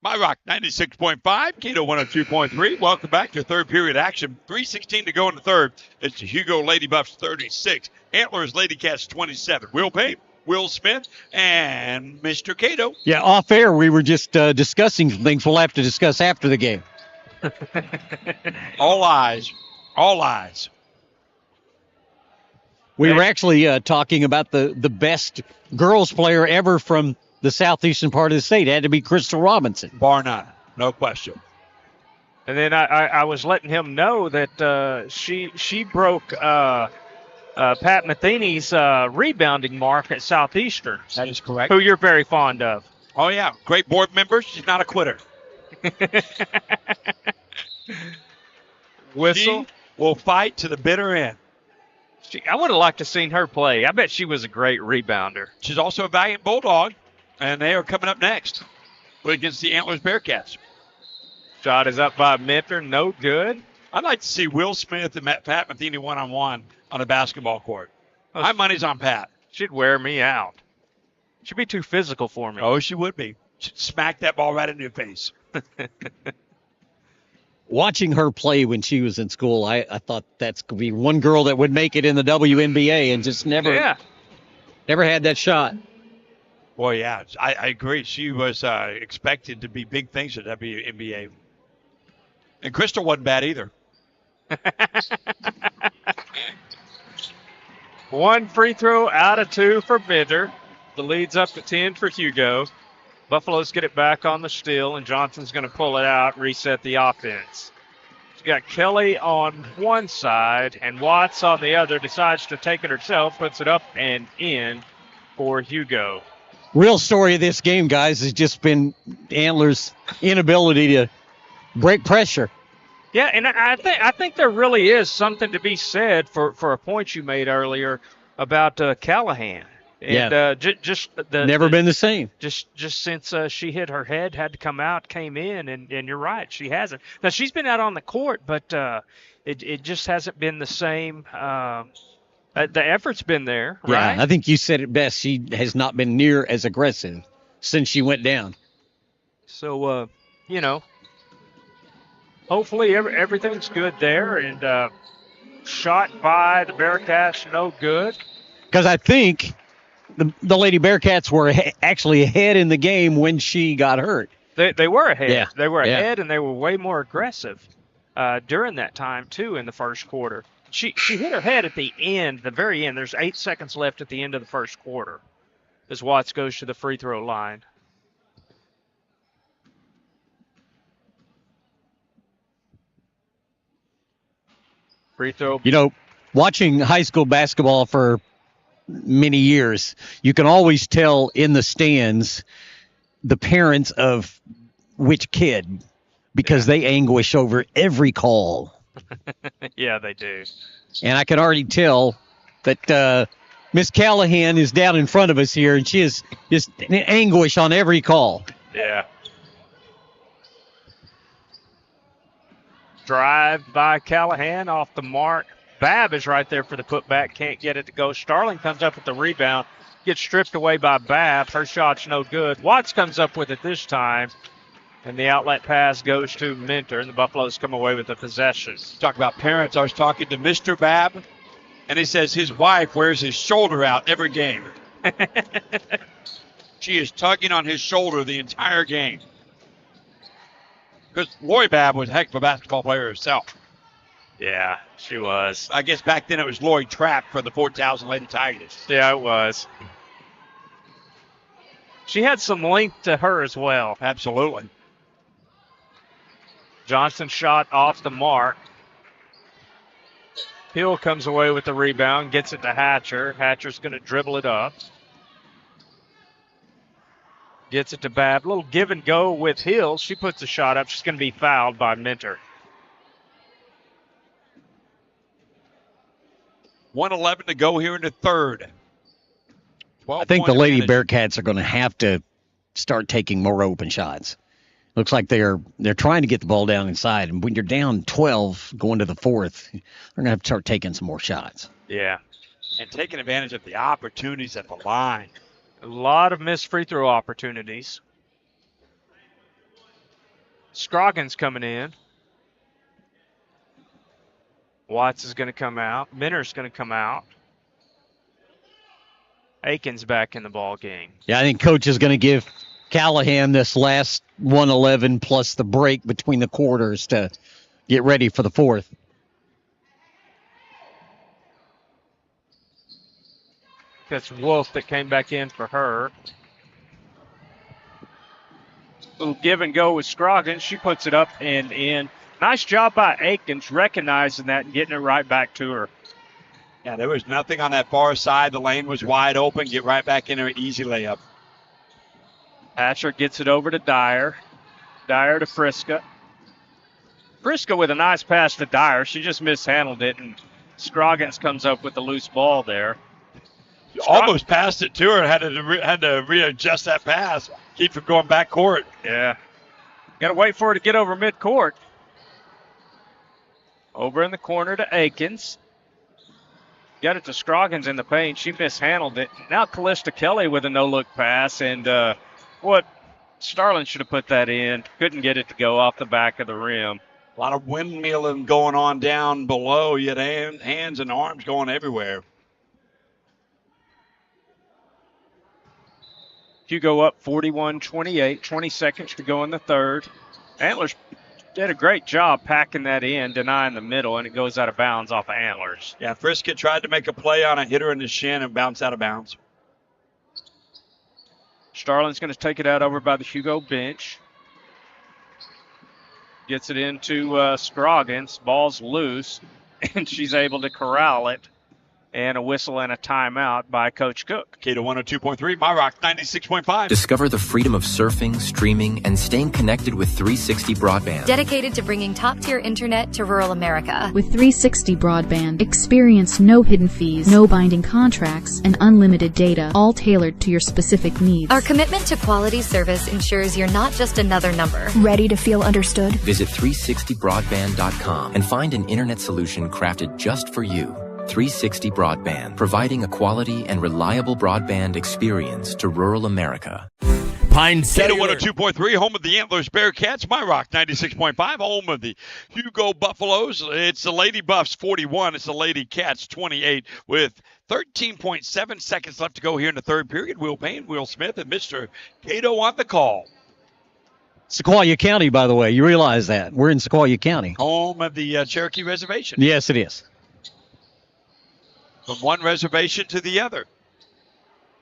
My Rock 96.5, Cato 102.3. Welcome back to third period action. 3:16 to go in the third. It's the Hugo Lady Buffs 36, Antlers Lady Cats 27. Will Payne, Will Smith, and Mr. Cato. Yeah, off air, we were just discussing some things we'll have to discuss after the game. All eyes. All eyes. We were actually talking about the best girls player ever from the southeastern part of the state. It had to be Crystal Robinson. Bar none. No question. And then I was letting him know that she broke Pat Matheny's rebounding mark at Southeastern. That is correct. Who you're very fond of. Oh, yeah. Great board member. She's not a quitter. Whistle. She will fight to the bitter end. I would have liked to seen her play. I bet she was a great rebounder. She's also a Valiant Bulldog, and they are coming up next against the Antlers Bearcats. Shot is up by Minter. No good. I'd like to see Will Smith and Pat Matheny one-on-one on a basketball court. My money's on Pat. She'd wear me out. She'd be too physical for me. Oh, she would be. She'd smack that ball right into your face. Watching her play when she was in school, I thought that's going to be one girl that would make it in the WNBA and just never had that shot. Boy, yeah, I agree. She was expected to be big things at WNBA. And Crystal wasn't bad either. One free throw out of 2 for Bender. The lead's up to 10 for Hugo. Buffaloes get it back on the steal, and Johnson's going to pull it out, reset the offense. She's got Kelly on one side, and Watts on the other. Decides to take it herself, puts it up and in for Hugo. Real story of this game, guys, has just been Antlers' inability to break pressure. Yeah, and I think there really is something to be said for a point you made earlier about Callahan. And, never been the same. Just since she hit her head, had to come out, came in, and you're right, she hasn't. Now she's been out on the court, but it just hasn't been the same. The effort's been there, right? Yeah, I think you said it best. She has not been near as aggressive since she went down. So hopefully everything's good there, and shot by the Bearcats, no good. Because I think the Lady Bearcats were actually ahead in the game when she got hurt. They were ahead. Yeah. They were ahead, and they were way more aggressive during that time, too, in the first quarter. She hit her head at the end, the very end. There's 8 seconds left at the end of the first quarter as Watts goes to the free throw line. Free throw. Watching high school basketball for many years, you can always tell in the stands the parents of which kid, because they anguish over every call. Yeah, they do. And I can already tell that Miss Callahan is down in front of us here, and she is just in anguish on every call. Yeah. Drive by Callahan off the mark. Babb is right there for the putback. Can't get it to go. Starling comes up with the rebound. Gets stripped away by Babb. Her shot's no good. Watts comes up with it this time. And the outlet pass goes to Minter, and the Buffaloes come away with the possession. Talk about parents. I was talking to Mr. Babb, and he says his wife wears his shoulder out every game. She is tugging on his shoulder the entire game. Because Lori Babb was a heck of a basketball player herself. Yeah, she was. I guess back then it was Lori Trapp for the 4,000 Lady Tigers. Yeah, it was. She had some length to her as well. Absolutely. Johnson shot off the mark. Hill comes away with the rebound, gets it to Hatcher. Hatcher's going to dribble it up. Gets it to Babb. A little give and go with Hill. She puts a shot up. She's going to be fouled by Minter. 1:11 to go here in the third. I think the Lady Bearcats are going to have to start taking more open shots. Looks like they're trying to get the ball down inside, and when you're down 12 going to the fourth, they're going to have to start taking some more shots. Yeah. And taking advantage of the opportunities at the line. A lot of missed free throw opportunities. Scroggins coming in. Watts is going to come out. Minter's going to come out. Aiken's back in the ball game. Yeah, I think Coach is going to give Callahan this last 1:11 plus the break between the quarters to get ready for the fourth. That's Wolf that came back in for her. Little give and go with Scroggins. She puts it up and in. Nice job by Aikens recognizing that and getting it right back to her. Yeah, there was nothing on that far side. The lane was wide open. Get right back in there. Easy layup. Hatcher gets it over to Dyer. Dyer to Friska. Friska with a nice pass to Dyer. She just mishandled it, and Scroggins comes up with the loose ball there. Almost passed it to her. Had to readjust that pass. Keep from going back court. Yeah. Got to wait for her to get over midcourt. Over in the corner to Aikens. Got it to Scroggins in the paint. She mishandled it. Now Callista Kelly with a no-look pass, and Starling should have put that in. Couldn't get it to go off the back of the rim. A lot of windmilling going on down below. You had hands and arms going everywhere. Hugo up 41-28. 20 seconds to go in the third. Antlers Did a great job packing that in, denying the middle, and it goes out of bounds off of Antlers. Yeah, Friska tried to make a play on a hitter in the shin and bounce out of bounds. Starling's going to take it out over by the Hugo bench. Gets it into Scroggins. Ball's loose, and she's able to corral it. And a whistle and a timeout by Coach Cook. Cato 102.3, My Rock 96.5. Discover the freedom of surfing, streaming, and staying connected with 360 Broadband. Dedicated to bringing top-tier internet to rural America. With 360 Broadband, experience no hidden fees, no binding contracts, and unlimited data, all tailored to your specific needs. Our commitment to quality service ensures you're not just another number. Ready to feel understood? Visit 360broadband.com and find an internet solution crafted just for you. 360 Broadband, providing a quality and reliable broadband experience to rural America. Pine Cellular. 102.3, home of the Antlers Bearcats. My Rock 96.5, home of the Hugo Buffaloes. It's the Lady Buffs 41. It's the Lady Cats 28 with 13.7 seconds left to go here in the third period. Will Payne, Will Smith, and Mr. Cato on the call. Sequoia County, by the way. You realize that. We're in Sequoia County. Home of the Cherokee Reservation. Yes, it is. From one reservation to the other.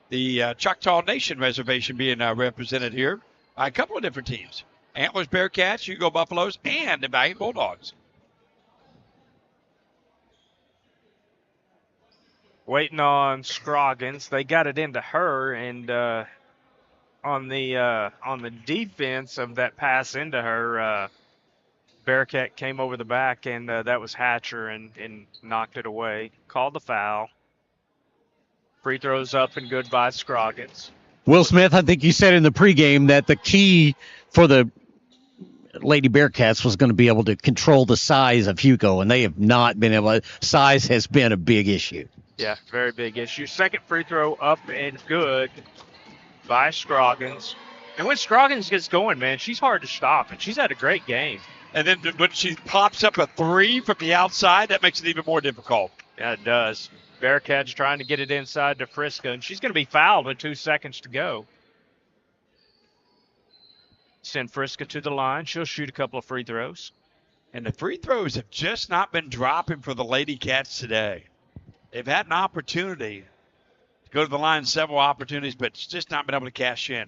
The Choctaw Nation Reservation being represented here by a couple of different teams. Antlers Bearcats, Hugo Buffaloes, and the Valliant Bulldogs. Waiting on Scroggins. They got it into her, and on the defense of that pass into her, Bearcat came over the back, and that was Hatcher and knocked it away. Called the foul. Free throws up and good by Scroggins. Will Smith, I think you said in the pregame that the key for the Lady Bearcats was going to be able to control the size of Hugo, and they have not been able to. Size has been a big issue. Yeah, very big issue. Second free throw up and good by Scroggins. And when Scroggins gets going, man, she's hard to stop, and she's had a great game. And then when she pops up a three from the outside, that makes it even more difficult. Yeah, it does. Bearcats trying to get it inside to Friska, and she's going to be fouled with 2 seconds to go. Send Friska to the line. She'll shoot a couple of free throws. And the free throws have just not been dropping for the Lady Cats today. They've had an opportunity to go to the line, several opportunities, but it's just not been able to cash in.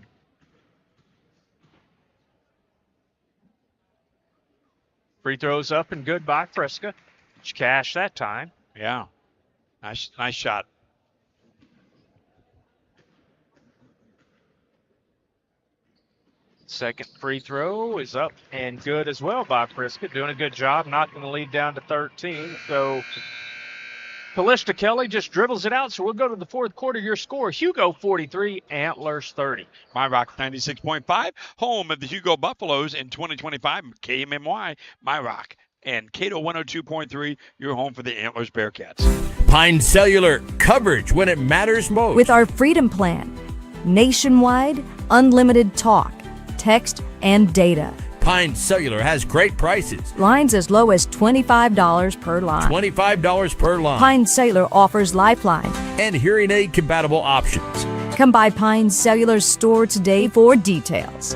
Free throws up and good by Friska. She cashed that time. Yeah. Nice shot. Second free throw is up and good as well by Friska. Doing a good job knocking the lead down to 13. So Callista Kelly just dribbles it out. So we'll go to the fourth quarter. Your score, Hugo 43, Antlers 30. My Rock 96.5, home of the Hugo Buffaloes in 2025. KMMY, My Rock. And Cato 102.3, your home for the Antlers Bearcats. Pine Cellular, coverage when it matters most. With our Freedom Plan, nationwide, unlimited talk, text, and data. Pine Cellular has great prices. Lines as low as $25 per line. $25 per line. Pine Cellular offers Lifeline and hearing aid compatible options. Come by Pine Cellular's store today for details.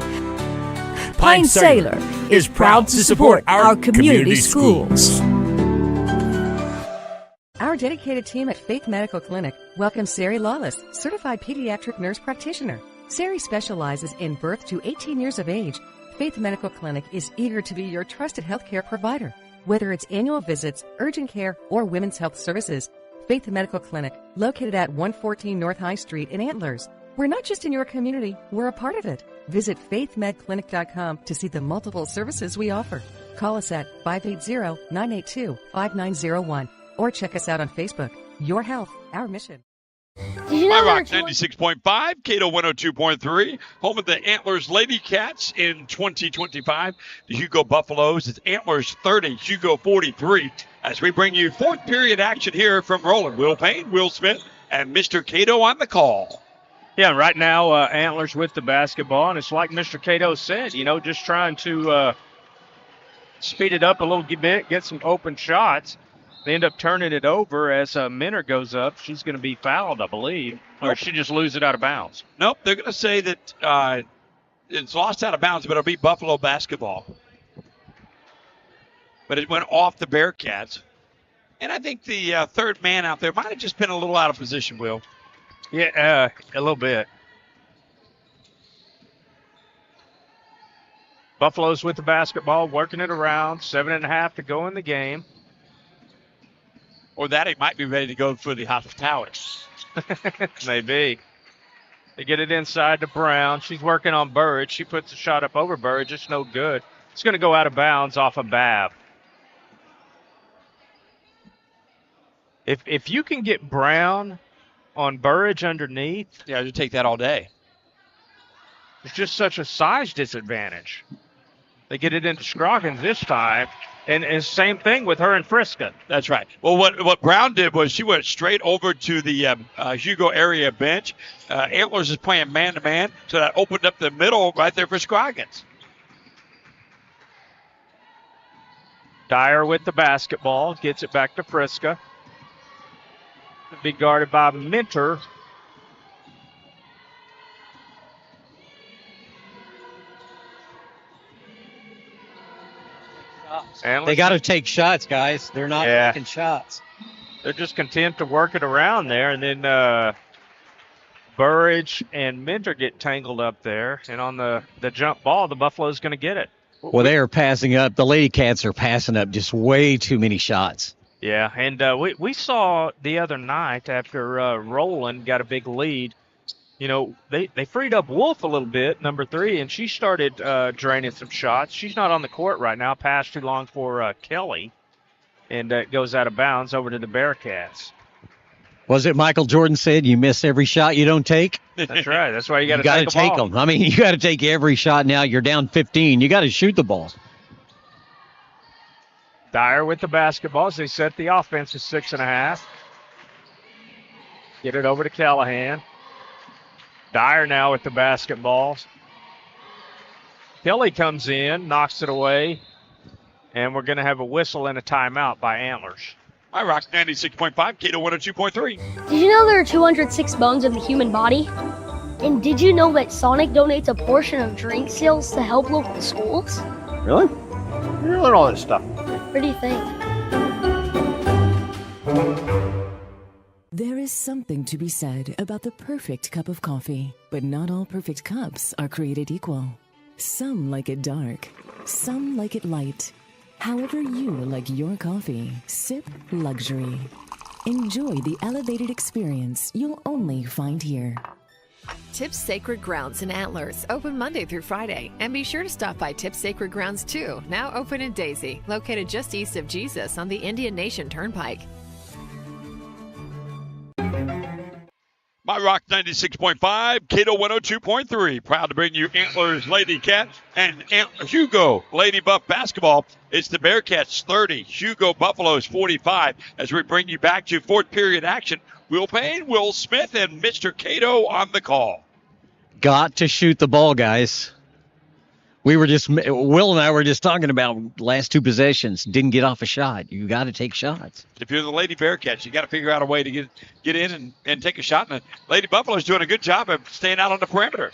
Pine Cellular is proud to support our community schools. Our dedicated team at Faith Medical Clinic welcomes Sari Lawless, certified pediatric nurse practitioner. Sari specializes in birth to 18 years of age. Faith Medical Clinic is eager to be your trusted healthcare provider. Whether it's annual visits, urgent care, or women's health services, Faith Medical Clinic, located at 114 North High Street in Antlers. We're not just in your community, we're a part of it. Visit faithmedclinic.com to see the multiple services we offer. Call us at 580-982-5901 or check us out on Facebook. Your health, our mission. My Rock 96.5, Cato 102.3, home of the Antlers Lady Cats in 2025. The Hugo Buffaloes is Antlers 30, Hugo 43. As we bring you fourth period action here from Roland. Will Payne, Will Smith, and Mr. Cato on the call. Yeah, right now Antlers with the basketball, and it's like Mr. Cato said, just trying to speed it up a little bit, get some open shots. They end up turning it over as Minner goes up. She's going to be fouled, I believe, or she just lose it out of bounds. Nope, they're going to say that it's lost out of bounds, but it'll be Buffalo basketball. but it went off the Bearcats. And I think the third man out there might have just been a little out of position, Will. Yeah, a little bit. Buffalo's with the basketball, working it around. 7.5 to go in the game. Or that he might be ready to go for the hospitality. Maybe. They get it inside to Brown. She's working on Burridge. She puts the shot up over Burridge. It's no good. It's going to go out of bounds off of Babb. If you can get Brown on Burridge underneath. Yeah, you take that all day. It's just such a size disadvantage. They get it into Scroggins this time. And same thing with her and Friska. That's right. Well, what Brown did was she went straight over to the Hugo area bench. Antlers is playing man-to-man, so that opened up the middle right there for Scroggins. Dyer with the basketball. Gets it back to Friska. Be guarded by Minter. They got to take shots, guys. They're not taking shots. They're just content to work it around there, and then Burridge and Minter get tangled up there. And on the jump ball, the Buffalo's going to get it. Well, they are passing up. The Lady Cats are passing up just way too many shots. Yeah, and we saw the other night after Roland got a big lead, you know, they freed up Wolf a little bit, number 3, and she started draining some shots. She's not on the court right now. Pass too long for Kelly, and it goes out of bounds over to the Bearcats. Was it Michael Jordan said you miss every shot you don't take? That's right. That's why you got to take take them. I mean, you got to take every shot now. You're down 15. You got to shoot the ball. Dyer with the basketball as they set the offense to 6.5. Get it over to Callahan. Dyer now with the basketball. Kelly comes in, knocks it away, and we're going to have a whistle and a timeout by Antlers. I rock 96.5, Cato 102.3. Did you know there are 206 bones in the human body? And did you know that Sonic donates a portion of drink sales to help local schools? Really? You learn all this stuff. What do you think? There is something to be said about the perfect cup of coffee, but not all perfect cups are created equal. Some like it dark, some like it light. However you like your coffee, sip luxury. Enjoy the elevated experience you'll only find here. Tips Sacred Grounds in Antlers, open Monday through Friday. And be sure to stop by Tips Sacred Grounds too, now open in Daisy, located just east of Jesus on the Indian Nation Turnpike. My Rock 96.5, Cato 102.3. Proud to bring you Antlers Lady Cats and Hugo Lady Buff basketball. It's the Bearcats 30, Hugo Buffaloes 45. As we bring you back to fourth period action, Will Payne, Will Smith, and Mr. Cato on the call. Got to shoot the ball, guys. Will and I were just talking about last two possessions. Didn't get off a shot. You got to take shots. If you're the Lady Bearcats, you got to figure out a way to get in and take a shot. And the Lady Buffalo's doing a good job of staying out on the perimeter.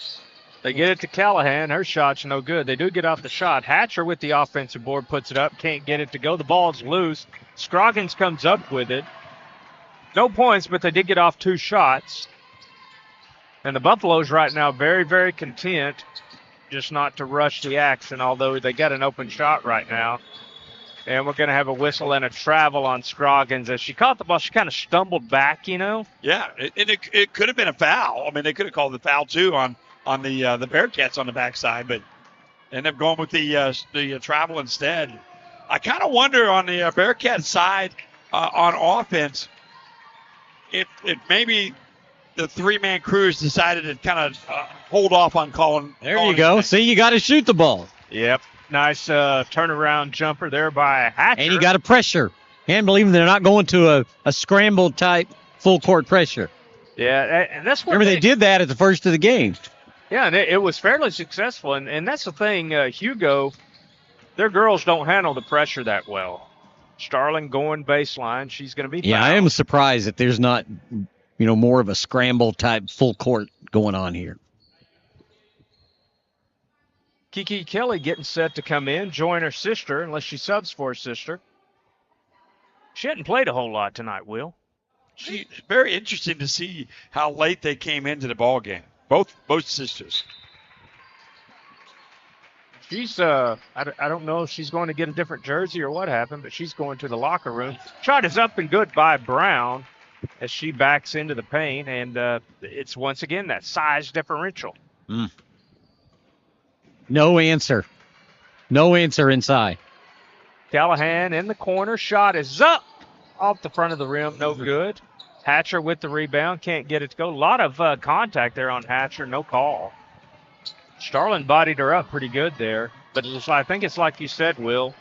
They get it to Callahan. Her shot's no good. They do get off the shot. Hatcher with the offensive board puts it up. Can't get it to go. The ball's loose. Scroggins comes up with it. No points, but they did get off 2 shots. And the Buffaloes right now very, very content just not to rush the action, although they got an open shot right now. And we're going to have a whistle and a travel on Scroggins. As she caught the ball, she kind of stumbled back, you know? Yeah, it could have been a foul. I mean, they could have called the foul, too, on the Bearcats on the backside, but ended up going with the travel instead. I kind of wonder on the Bearcat side on offense if maybe the 3-man crews decided to kind of hold off on calling. There you go. See, you got to shoot the ball. Yep. Nice turnaround jumper there by Hatcher. And you got to pressure. Can't believe they're not going to a scramble type full court pressure. Yeah, and that's what remember they did that at the first of the game. Yeah, and it was fairly successful. And that's the thing, Hugo, their girls don't handle the pressure that well. Starling going baseline. She's going to be fouled. Yeah, I am surprised that there's not, more of a scramble type full court going on here. Kiki Kelly getting set to come in, join her sister, unless she subs for her sister. She hadn't played a whole lot tonight, Will. It's very interesting to see how late they came into the ball game. Both sisters. She's I don't know if she's going to get a different jersey or what happened, but she's going to the locker room. Shot is up and good by Brown as she backs into the paint, and it's once again that size differential. No answer. No answer inside. Callahan in the corner. Shot is up off the front of the rim. No good. Hatcher with the rebound. Can't get it to go. A lot of contact there on Hatcher. No call. Starlin bodied her up pretty good there. But I think it's like you said, Will.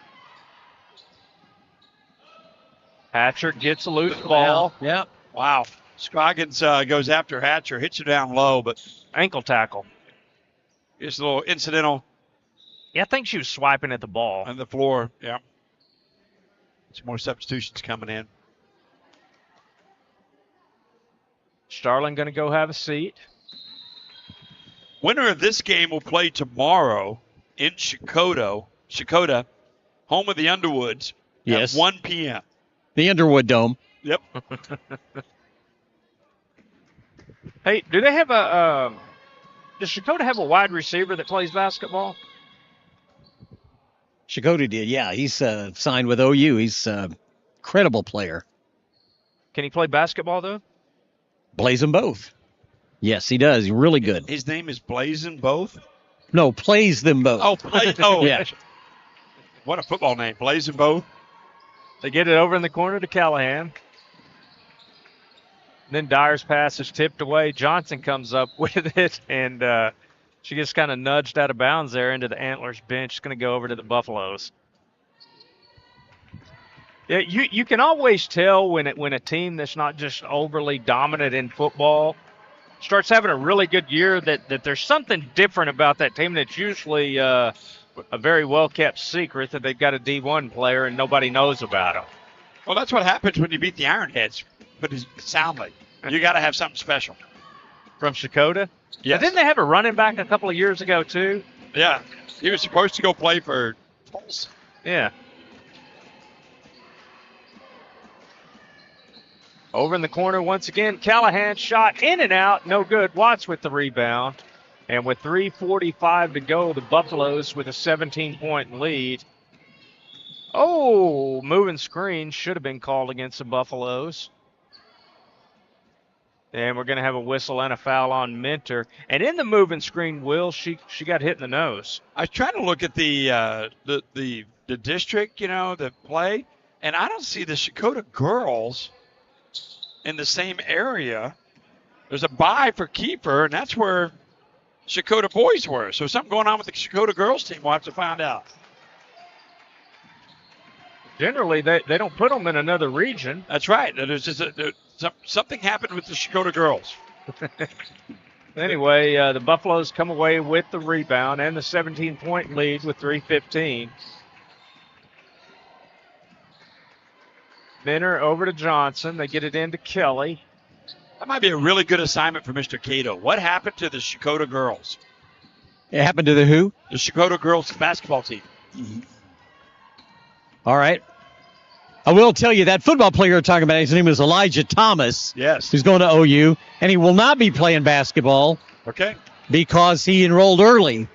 Hatcher gets a loose ball. Yep. Wow. Scroggins goes after Hatcher. Hits her down low, but ankle tackle. Just a little incidental. Yeah, I think she was swiping at the ball. On the floor, yeah. Some more substitutions coming in. Starlin going to go have a seat. Winner of this game will play tomorrow in Shakota, home of the Underwoods, yes, at 1 p.m. The Underwood Dome. Yep. Hey, do they have does Shakota have a wide receiver that plays basketball? Shakota did, yeah. He's signed with OU. He's a credible player. Can he play basketball, though? Plays them both. Yes, he does. He's really good. His name is Blazin' Both? No, plays them both. Oh, yeah. What a football name. Blazin' Both. They get it over in the corner to Callahan. Then Dyer's pass is tipped away. Johnson comes up with it, and she gets kind of nudged out of bounds there into the Antlers bench. She's going to go over to the Buffaloes. Yeah, you can always tell when a team that's not just overly dominant in football starts having a really good year, that there's something different about that team that's usually a very well-kept secret, that they've got a D1 player and nobody knows about him. Well, that's what happens when you beat the Ironheads, but soundly. You got to have something special. From Shakota? Yeah. Didn't they have a running back a couple of years ago, too? Yeah. He was supposed to go play for Tulsa. Yeah. Over in the corner once again, Callahan shot in and out, no good. Watts with the rebound. And with 3:45 to go, the Buffaloes with a 17-point lead. Oh, moving screen should have been called against the Buffaloes. And we're going to have a whistle and a foul on Minter. And in the moving screen, Will, she got hit in the nose. I was trying to look at the district, the play, and I don't see the Shakota girls in the same area. There's a bye for Kiefer, and that's where Shakota boys were. So something going on with the Shakota girls team. We'll have to find out. Generally, they don't put them in another region. That's right. There's just something happened with the Shakota girls. Anyway, the Buffaloes come away with the rebound and the 17-point lead with 3:15. Minter over to Johnson. They get it into Kelly. That might be a really good assignment for Mr. Cato. What happened to the Shakota girls? It happened to the who? The Shakota girls basketball team. Mm-hmm. All right. I will tell you that football player you're talking about, his name is Elijah Thomas. Yes. Who's going to OU, and he will not be playing basketball. Okay. Because he enrolled early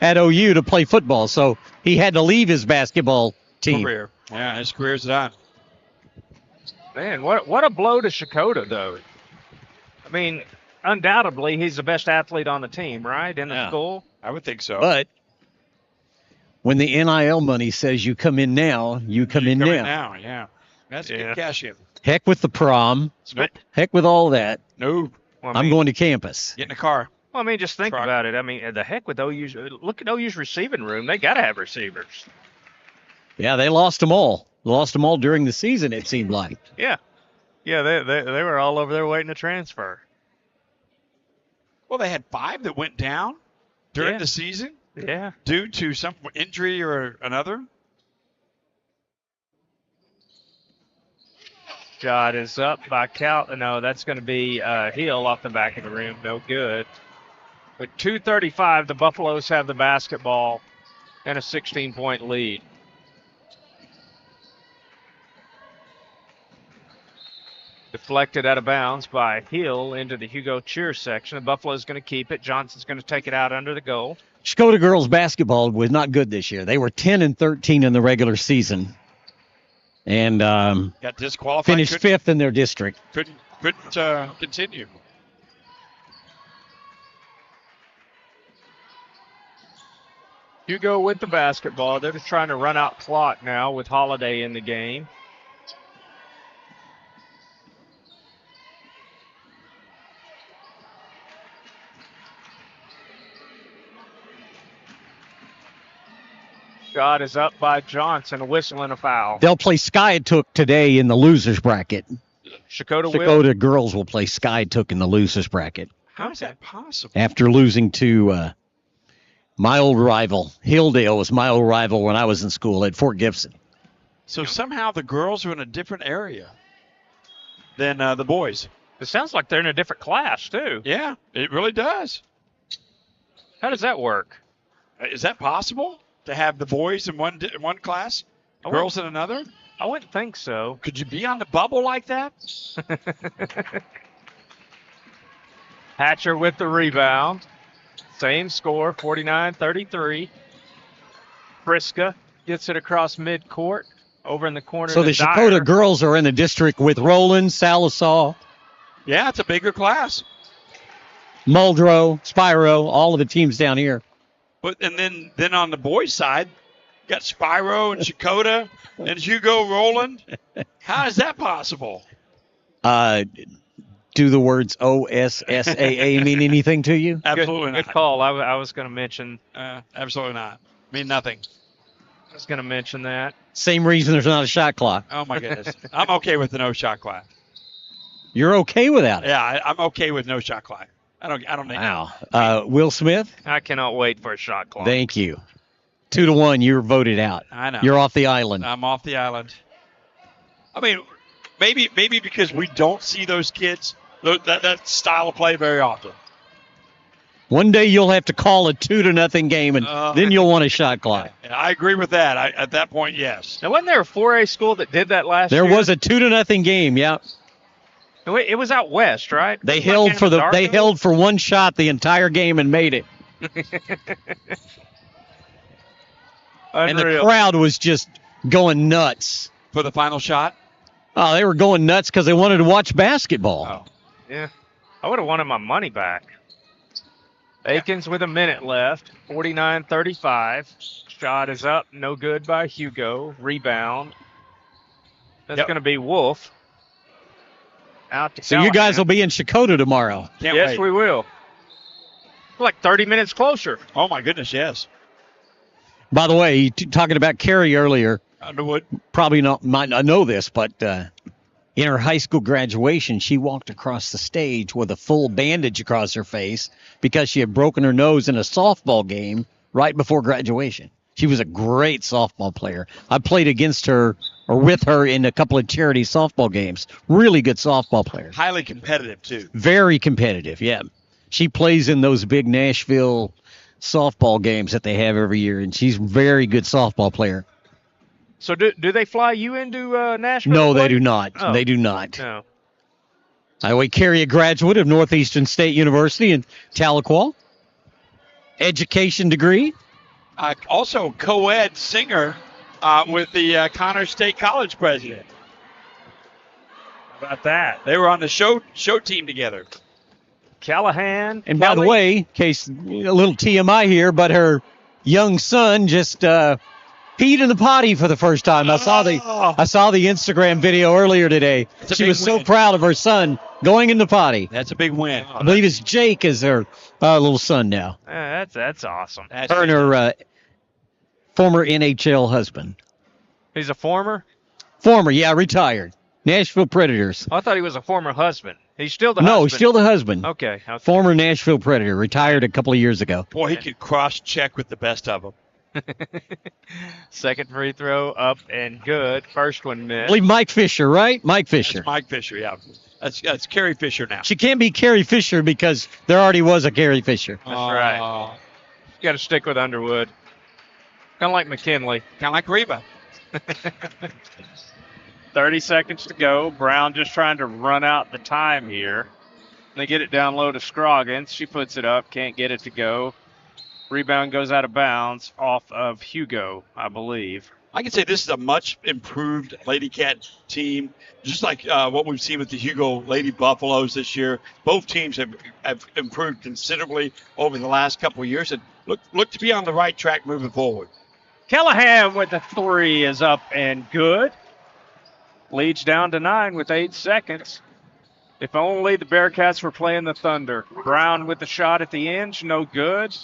at OU to play football, so he had to leave his basketball team. Career. Yeah, his career's done. Man, what a blow to Shakota, though. I mean, undoubtedly, he's the best athlete on the team, right, in the school? I would think so. But when the NIL money says you come in now, you come in now. Yeah. That's a good cash in. Heck with the prom. Nope. Heck with all that. No. Well, I'm going to campus. Get in the car. Well, I mean, just think about it. I mean, the heck with OU's. Look at OU's receiving room. They got to have receivers. Yeah, they lost them all. Lost them all during the season, it seemed like. Yeah. Yeah, they were all over there waiting to transfer. Well, they had 5 that went down during the season. Yeah. Due to some injury or another. Shot is up by Cal. No, that's going to be Hill off the back of the rim. No good. With 2:35, the Buffaloes have the basketball and a 16-point lead. Deflected out of bounds by Hill into the Hugo cheer section. The Buffalo's going to keep it. Johnson's going to take it out under the goal. Shkoda girls basketball was not good this year. They were 10-13 in the regular season, and Got disqualified. finished fifth in their district. Couldn't continue. Hugo with the basketball. They're just trying to run out clock now with Holiday in the game. Shot is up by Johnson, a whistle and a foul. They'll play Skytook today in the losers bracket. Shkoda girls will play Skytook in the losers bracket How is that possible? after losing to my old rival. Hilldale was my old rival when I was in school at Fort Gibson. So somehow the girls are in a different area than the boys. It sounds like they're in a different class, too. Yeah, it really does. How does that work? Is that possible to have the boys in one class, girls in another? I wouldn't think so. Could you be on the bubble like that? Hatcher with the rebound. Same score, 49-33. Friska gets it across midcourt, over in the corner. So the Shkoda girls are in the district with Roland, Salisaw, Yeah, it's a bigger class. Muldrow, Spyro, all of the teams down here. But and then on the boys' side, got Spyro and Shkoda and Hugo Roland. How is that possible? Do the words OSSAA mean anything to you? Absolutely Good not. call. I was going to mention. Absolutely not. Mean nothing. I was going to mention that. Same reason there's not a shot clock. Oh my goodness. I'm okay with the no shot clock. You're okay without it? Yeah, I'm okay with no shot clock. I don't need Wow. Will Smith? I cannot wait for a shot clock. Thank you. 2-1, you're voted out. I know. You're off the island. I'm off the island. I mean, maybe because we don't see those kids, that style of play very often. One day you'll have to call a 2-0 game, and then you'll want a shot clock. I agree with that. At that point, yes. Now, wasn't there a 4A school that did that last year? There was a 2-0 game, yeah. It was out west, right? They held for one shot the entire game and made it. And the crowd was just going nuts. For the final shot? Oh, they were going nuts because they wanted to watch basketball. Oh, yeah. I would have wanted my money back. Aikens with a minute left, 49-35. Shot is up, no good by Hugo. Rebound. That's going to be Wolf. Out to So you guys will be in Shkoda tomorrow. Yes, we will. Like 30 minutes closer. Oh, my goodness, yes. By the way, talking about Carrie earlier, Underwood probably might not know this, but in her high school graduation, she walked across the stage with a full bandage across her face because she had broken her nose in a softball game right before graduation. She was a great softball player. I played against her or with her in a couple of charity softball games. Really good softball player. highly competitive, too. Very competitive, yeah. She plays in those big Nashville softball games that they have every year, and she's a very good softball player. So do they fly you into Nashville? No, they do not. Oh. They do not. No. I carry a graduate of Northeastern State University in Tahlequah. Education degree. Also, co-ed singer with the Connors State College president. How about that? They were on the show team together. Callahan. And by the way, in case a little TMI here, but her young son just peed in the potty for the first time. I saw the Instagram video earlier today. She was so proud of her son going in the potty. That's a big win. I believe it's Jake is her little son now. That's awesome. Her and her former NHL husband. He's a former? Former, yeah, retired. Nashville Predators. I thought he was a former husband. He's still the husband. No, still the husband. Okay. Former Nashville Predator, retired a couple of years ago. Boy, he could cross-check with the best of them. Second free throw up and good. First one I missed. believe Mike Fisher, right? Mike Fisher. That's Mike Fisher, yeah. That's Carrie Fisher now. She can't be Carrie Fisher because there already was a Carrie Fisher. That's right. You got to stick with Underwood. Kind of like McKinley. Kind of like Reba. 30 seconds to go. Brown just trying to run out the time here. They get it down low to Scroggins. She puts it up. Can't get it to go. Rebound goes out of bounds off of Hugo, I believe. I can say this is a much improved Lady Cat team, just like what we've seen with the Hugo Lady Buffaloes this year. Both teams have improved considerably over the last couple of years and look to be on the right track moving forward. Callahan with the three is up and good. Leads down to 9 with 8 seconds. If only the Bearcats were playing the Thunder. Brown with the shot at the end, no good.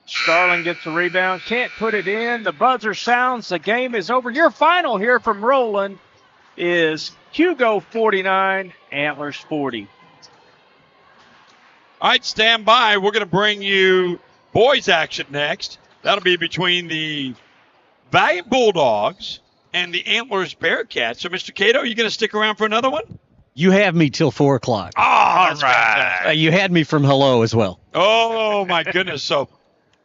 Starling gets the rebound, can't put it in. The buzzer sounds, the game is over. Your final here from Roland is Hugo 49, Antlers 40. All right, stand by. We're going to bring you boys action next. That'll be between the Valliant Bulldogs and the Antlers Bearcats. So, Mr. Cato, you going to stick around for another one? You have me till 4 o'clock. Oh, all right. You had me from hello as well. Oh, my goodness. So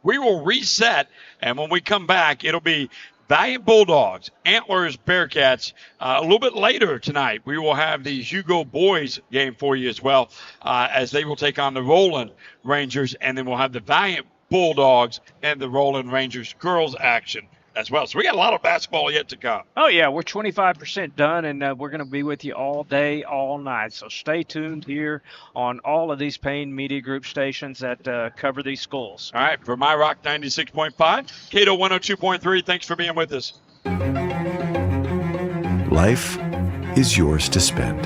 we will reset, and when we come back, it'll be Valliant Bulldogs, Antlers Bearcats. A little bit later tonight, we will have the Hugo boys game for you as well, as they will take on the Roland Rangers, and then we'll have the Valliant Bulldogs and the Roland Rangers girls action as well. So we got a lot of basketball yet to come. Oh, yeah, we're 25% done, and we're going to be with you all day, all night. So stay tuned here on all of these Payne Media Group stations that cover these schools. All right, for My Rock 96.5, Cato 102.3, thanks for being with us. Life is yours to spend.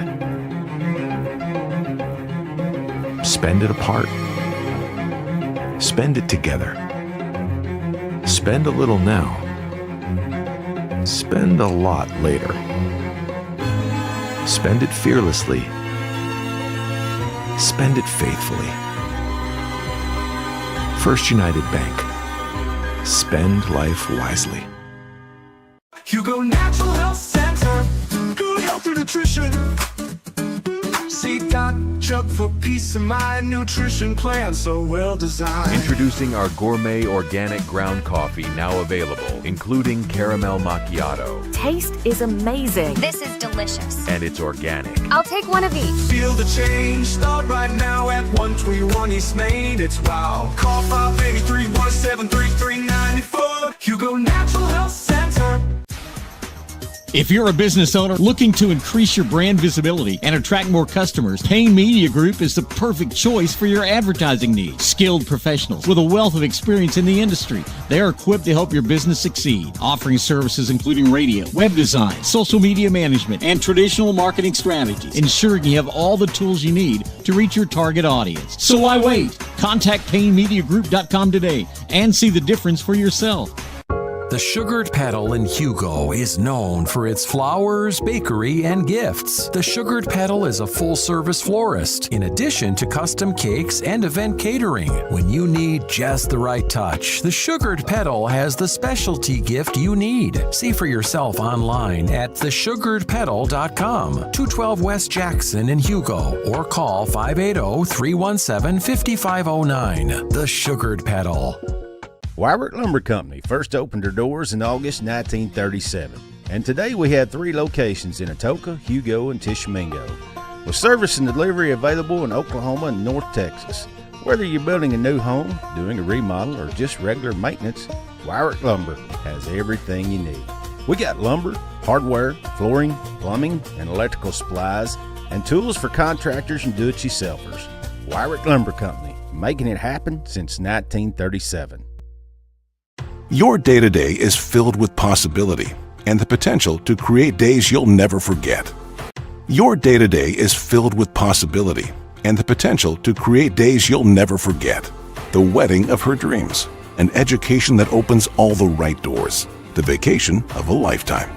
Spend it apart. Spend it together. Spend a little now. Spend a lot later. Spend it fearlessly. Spend it faithfully. First United Bank. Spend life wisely. Hugo Natural Health Center. Good health and nutrition. See Chuck for peace of mind. Nutrition plan so well designed. Introducing our gourmet organic ground coffee, now available, including caramel macchiato. Taste is amazing. This is delicious. And it's organic. I'll take one of each. Feel the change. Start right now at 121 East Main. It's wow. Call 583-173-3394. Hugo Natural Health Center. If you're a business owner looking to increase your brand visibility and attract more customers, Payne Media Group is the perfect choice for your advertising needs. Skilled professionals with a wealth of experience in the industry. They are equipped to help your business succeed, offering services including radio, web design, social media management, and traditional marketing strategies, ensuring you have all the tools you need to reach your target audience. So why wait? Contact PayneMediaGroup.com today and see the difference for yourself. The Sugared Petal in Hugo is known for its flowers, bakery, and gifts. The Sugared Petal is a full-service florist, in addition to custom cakes and event catering. When you need just the right touch, the Sugared Petal has the specialty gift you need. See for yourself online at thesugaredpetal.com, 212 West Jackson in Hugo, or call 580-317-5509. The Sugared Petal. Wyrick Lumber Company first opened their doors in August 1937, and today we have 3 locations in Atoka, Hugo, and Tishomingo, with service and delivery available in Oklahoma and North Texas. Whether you're building a new home, doing a remodel, or just regular maintenance, Wyrick Lumber has everything you need. We got lumber, hardware, flooring, plumbing, and electrical supplies, and tools for contractors and do-it-yourselfers. Wyrick Lumber Company, making it happen since 1937. Your day-to-day is filled with possibility and the potential to create days you'll never forget. Your day-to-day is filled with possibility and the potential to create days you'll never forget. The wedding of her dreams, an education that opens all the right doors, the vacation of a lifetime.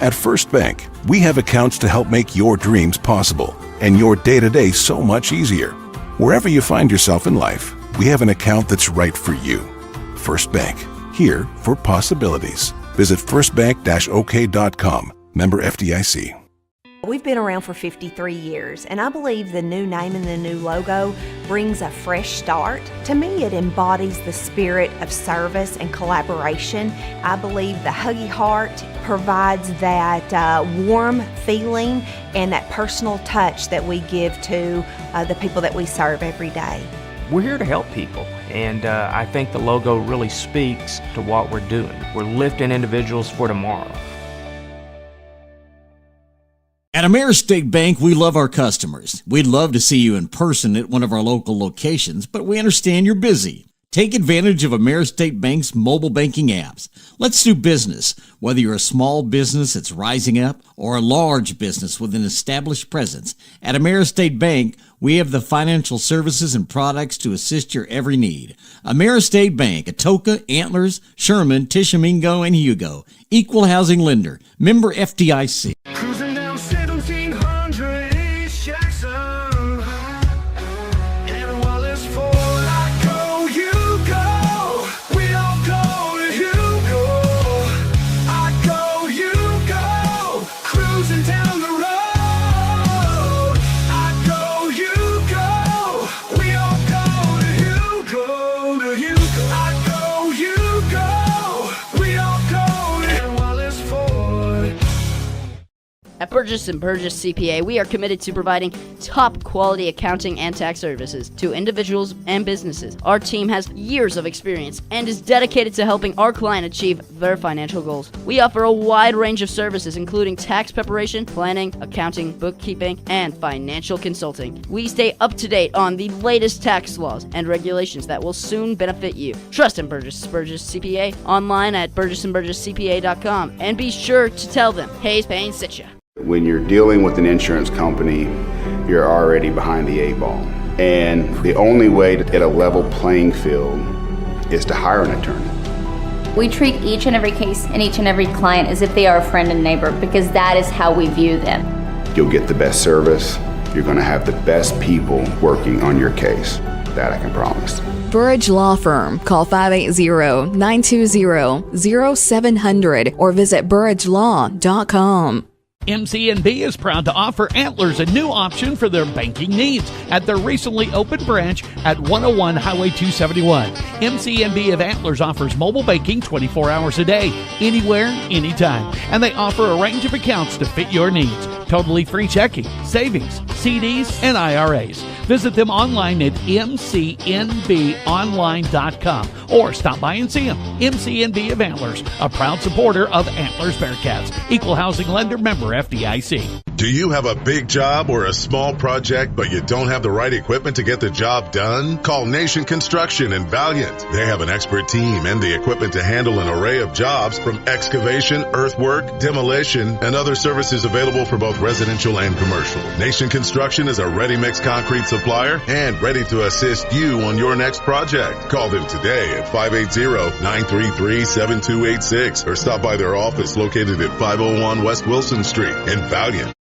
At First Bank, we have accounts to help make your dreams possible and your day-to-day so much easier. Wherever you find yourself in life, we have an account that's right for you. First Bank. Here for possibilities. Visit firstbank-ok.com. Member FDIC. We've been around for 53 years, and I believe the new name and the new logo brings a fresh start. To me, it embodies the spirit of service and collaboration. I believe the Huggy Heart provides that warm feeling and that personal touch that we give to the people that we serve every day. We're here to help people, and I think the logo really speaks to what we're doing. We're lifting individuals for tomorrow. At Ameristate Bank, we love our customers. We'd love to see you in person at one of our local locations, but we understand you're busy. Take advantage of Ameristate Bank's mobile banking apps. Let's do business. Whether you're a small business that's rising up or a large business with an established presence, at Ameristate Bank, we have the financial services and products to assist your every need. Ameristate Bank, Atoka, Antlers, Sherman, Tishomingo, and Hugo. Equal housing lender. Member FDIC. Cruising down 1700 East Jackson. And while it's full, I go, you go. We all go to Hugo. I go, you go. Cruising down the road. I go, you go. We all go to Hugo, to Hugo. I go, you go. We all go. And while it's full. At Burgess & Burgess CPA, we are committed to providing top quality accounting and tax services to individuals and businesses. Our team has years of experience and is dedicated to helping our client achieve their financial goals. We offer a wide range of services, including tax preparation, planning, accounting, bookkeeping, and financial consulting. We stay up to date on the latest tax laws and regulations that will soon benefit you. Trust in Burgess & Burgess CPA online at burgessandburgesscpa.com, and be sure to tell them Hayes Payne sent you. When you're dealing with an insurance company, you're already behind the 8 ball. And the only way to get a level playing field is to hire an attorney. We treat each and every case and each and every client as if they are a friend and neighbor, because that is how we view them. You'll get the best service. You're going to have the best people working on your case. That I can promise. Burridge Law Firm. Call 580-920-0700 or visit burridgelaw.com. MCNB is proud to offer Antlers a new option for their banking needs at their recently opened branch at 101 Highway 271. MCNB of Antlers offers mobile banking 24 hours a day, anywhere, anytime. And they offer a range of accounts to fit your needs. Totally free checking, savings, CDs, and IRAs. Visit them online at mcnbonline.com or stop by and see them. MCNB of Antlers, a proud supporter of Antlers Bearcats. Equal housing lender, member FDIC. Do you have a big job or a small project, but you don't have the right equipment to get the job done? Call Nation Construction and Valliant. They have an expert team and the equipment to handle an array of jobs, from excavation, earthwork, demolition, and other services available for both residential and commercial. Nation Construction is a ready-mix concrete supplier and ready to assist you on your next project. Call them today at 580-933-7286 or stop by their office located at 501 West Wilson Street in Valliant.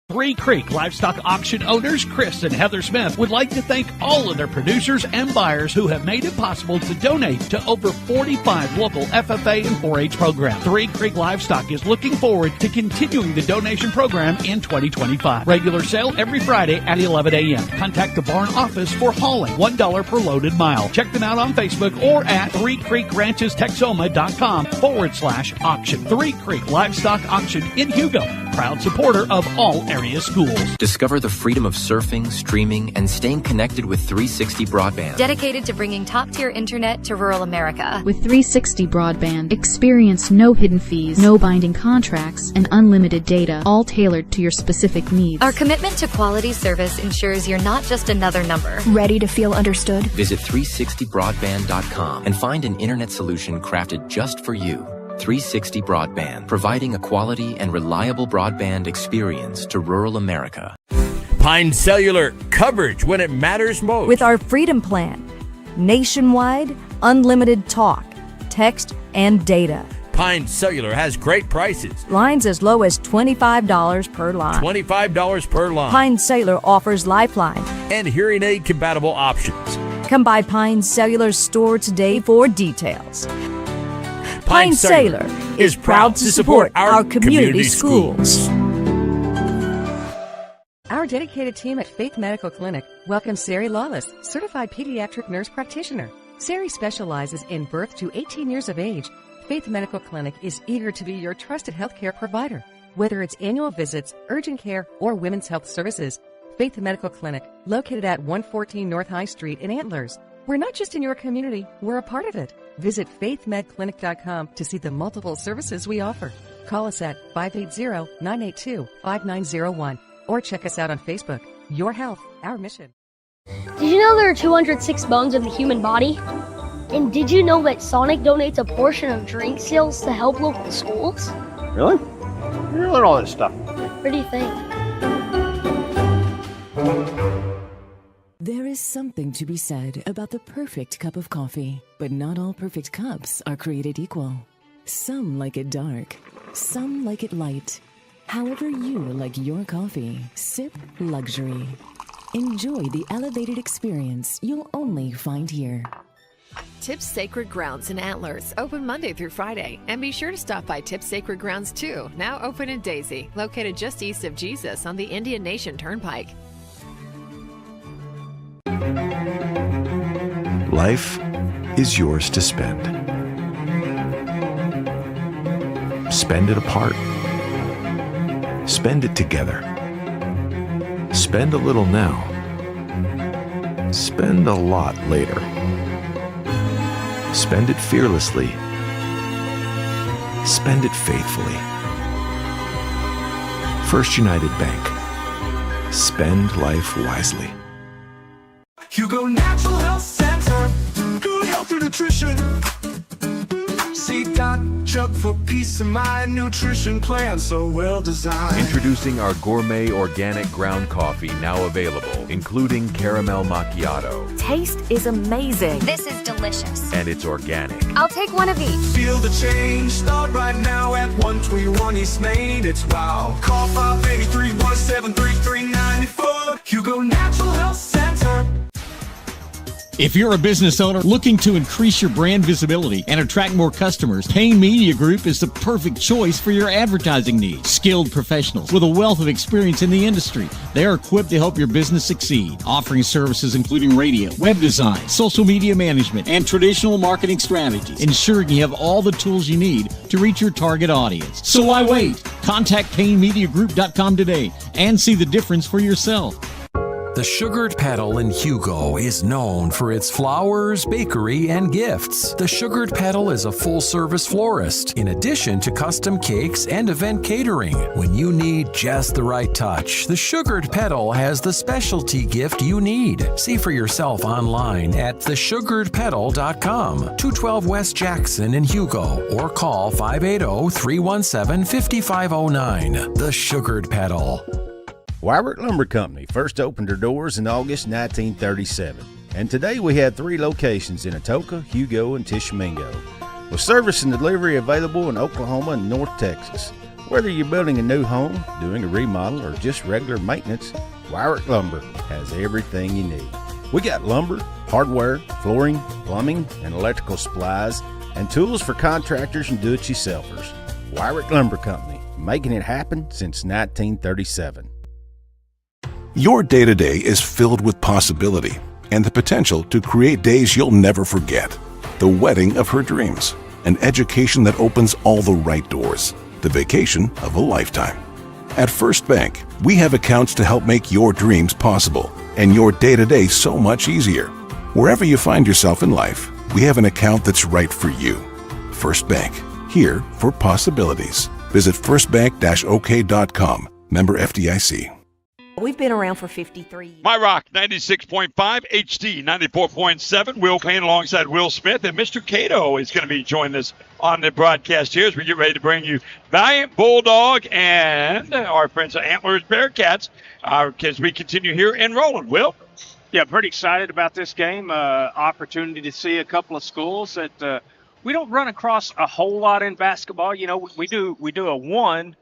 Three Creek Livestock Auction owners Chris and Heather Smith would like to thank all of their producers and buyers who have made it possible to donate to over 45 local FFA and 4-H programs. Three Creek Livestock is looking forward to continuing the donation program in 2025. Regular sale every Friday at 11 a.m. Contact the barn office for hauling, $1 per loaded mile. Check them out on Facebook or at threecreekranchestexoma.com/auction. Three Creek Livestock Auction in Hugo, proud supporter of all area schools. Discover the freedom of surfing, streaming, and staying connected with 360 Broadband. Dedicated to bringing top-tier internet to rural America. With 360 Broadband, experience no hidden fees, no binding contracts, and unlimited data, all tailored to your specific needs. Our commitment to quality service ensures you're not just another number. Ready to feel understood? Visit 360broadband.com and find an internet solution crafted just for you. 360 Broadband, providing a quality and reliable broadband experience to rural America. Pine Cellular, coverage when it matters most. With our Freedom Plan, nationwide, unlimited talk, text, and data. Pine Cellular has great prices. Lines as low as $25 per line. $25 per line. Pine Cellular offers Lifeline and hearing aid compatible options. Come by Pine Cellular's store today for details. Pine Cellular is proud to support our community schools. Our dedicated team at Faith Medical Clinic welcomes Sari Lawless, certified pediatric nurse practitioner. Sari specializes in birth to 18 years of age. Faith Medical Clinic is eager to be your trusted healthcare provider. Whether it's annual visits, urgent care, or women's health services, Faith Medical Clinic, located at 114 North High Street in Antlers. We're not just in your community, we're a part of it. Visit faithmedclinic.com to see the multiple services we offer. Call us at 580-982-5901 or check us out on Facebook. Your health, our mission. Did you know there are 206 bones in the human body? And did you know that Sonic donates a portion of drink sales to help local schools? Really? You learn all this stuff. What do you think? There is something to be said about the perfect cup of coffee, but not all perfect cups are created equal. Some like it dark, some like it light. However you like your coffee, sip luxury. Enjoy the elevated experience you'll only find here. Tips Sacred Grounds in Antlers, open Monday through Friday. And be sure to stop by Tips Sacred Grounds too, now open in Daisy, located just east of Jesus on the Indian Nation Turnpike. Life is yours to spend. Spend it apart. Spend it together. Spend a little now. Spend a lot later. Spend it fearlessly. Spend it faithfully. First United Bank. Spend life wisely. Hugo Natural Health Center, good health and nutrition. See Doc Chuck for peace of mind, nutrition plan so well designed. Introducing our gourmet organic ground coffee, now available, including caramel macchiato. Taste is amazing. This is delicious. And it's organic. I'll take one of each. Feel the change, start right now at 121 East Main, it's wow. Call 583-173-3394, Hugo Natural Health Center. If you're a business owner looking to increase your brand visibility and attract more customers, Payne Media Group is the perfect choice for your advertising needs. Skilled professionals with a wealth of experience in the industry. They are equipped to help your business succeed, offering services including radio, web design, social media management, and traditional marketing strategies, ensuring you have all the tools you need to reach your target audience. So why wait? Contact PayneMediaGroup.com today and see the difference for yourself. The Sugared Petal in Hugo is known for its flowers, bakery, and gifts. The Sugared Petal is a full-service florist, in addition to custom cakes and event catering. When you need just the right touch, the Sugared Petal has the specialty gift you need. See for yourself online at thesugaredpetal.com, 212 West Jackson in Hugo, or call 580-317-5509. The Sugared Petal. Wybert Lumber Company first opened their doors in August 1937, and today we have 3 locations in Atoka, Hugo, and Tishomingo, with service and delivery available in Oklahoma and North Texas. Whether you're building a new home, doing a remodel, or just regular maintenance, Wybert Lumber has everything you need. We got lumber, hardware, flooring, plumbing, and electrical supplies, and tools for contractors and do-it-yourselfers. Wybert Lumber Company, making it happen since 1937. Your day-to-day is filled with possibility and the potential to create days you'll never forget. The wedding of her dreams, an education that opens all the right doors, the vacation of a lifetime. At First Bank, we have accounts to help make your dreams possible and your day-to-day so much easier. Wherever you find yourself in life, we have an account that's right for you. First Bank, here for possibilities. Visit firstbank-ok.com. Member FDIC. We've been around for 53 years. My Rock 96.5, HD 94.7. Will Payne alongside Will Smith. And Mr. Cato is going to be joining us on the broadcast here as we get ready to bring you Valliant, Bulldog, and our friends at Antlers, Bearcats as we continue here in Roland. Will? Yeah, pretty excited about this game. Opportunity to see a couple of schools that we don't run across a whole lot in basketball. You know, we do a one.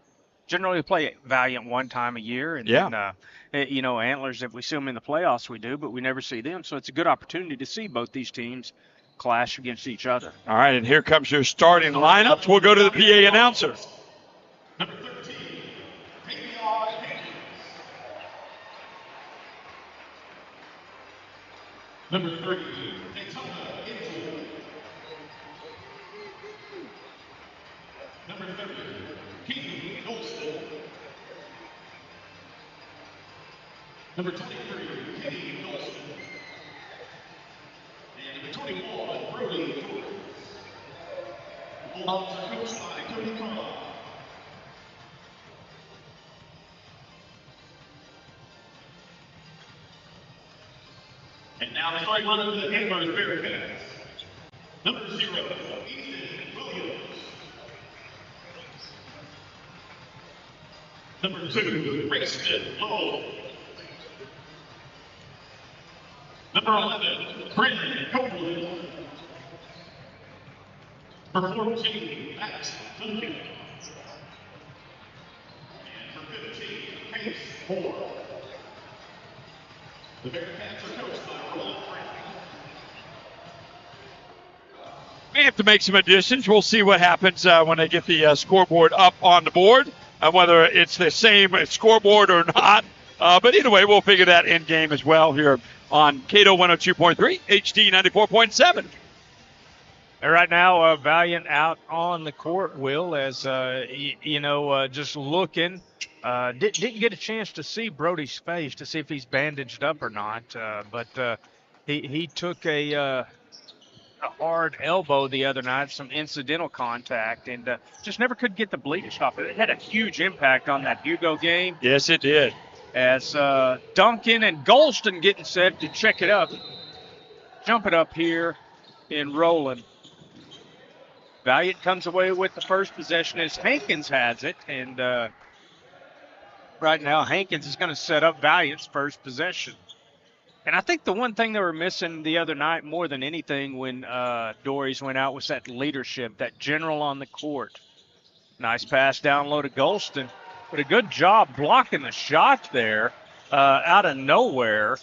Generally, we play Valliant one time a year, and then, Antlers, if we see them in the playoffs, we do, but we never see them. So it's a good opportunity to see both these teams clash against each other. All right, and here comes your starting lineups. We'll go to the PA announcer. Number 30, Number 30, Katie Goldston. Number 23, Katie Goldston. And number 21, Brody Torres. All are coached by Cody Carl. And now the starting lineup of the Antlers Bearcats. Number 0, Ethan Williams. Number 2, Rayston Lowe. Number 11, Brandon Copeland. Number 14, Max Duncan. And for 15, Pace Moore. The Bearcats are coached by Roland Frank. We have to make some additions. We'll see what happens when they get the scoreboard up on the board, whether it's the same scoreboard or not. But either way, we'll figure that in game as well here on Cato 102.3, HD 94.7. And right now, Valliant out on the court, Will, as, just looking. Didn't get a chance to see Brody's face to see if he's bandaged up or not. But he took a hard elbow the other night, some incidental contact, and just never could get the bleeding off. It had a huge impact on that Hugo game. Yes, it did. As Duncan and Golston getting set to check it up. Jump it up here in Roland. Valliant comes away with the first possession as Hankins has it, and right now Hankins is going to set up Valliant's first possession. And I think the one thing they were missing the other night more than anything when Dories went out was that leadership, that general on the court. Nice pass down low to Golston. But a good job blocking the shot there out of nowhere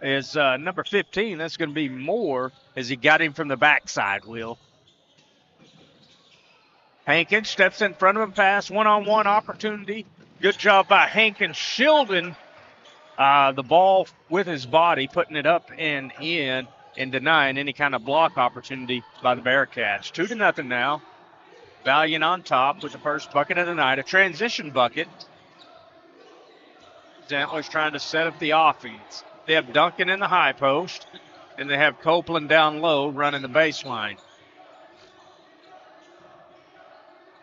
is number 15. That's going to be Moore as he got him from the backside, Will. Hankins steps in front of him, pass, one-on-one opportunity. Good job by Hankins shielding the ball with his body, putting it up and in and denying any kind of block opportunity by the Bearcats. 2-0 now. Valliant on top with the first bucket of the night, a transition bucket. Antlers trying to set up the offense. They have Duncan in the high post, and they have Copeland down low running the baseline.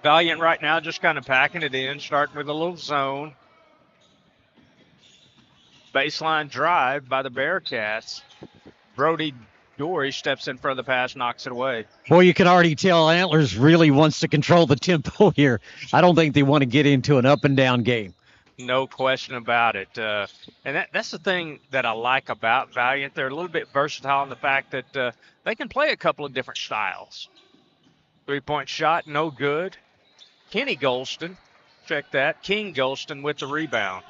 Valliant right now just kind of packing it in, starting with a little zone. Baseline drive by the Bearcats. Brody Dory steps in front of the pass, knocks it away. Boy, you can already tell Antlers really wants to control the tempo here. I don't think they want to get into an up and down game. No question about it. And that's the thing that I like about Valliant. They're a little bit versatile in the fact that they can play a couple of different styles. 3-point shot, no good. Kenny Golston, check that. King Golston with the rebound.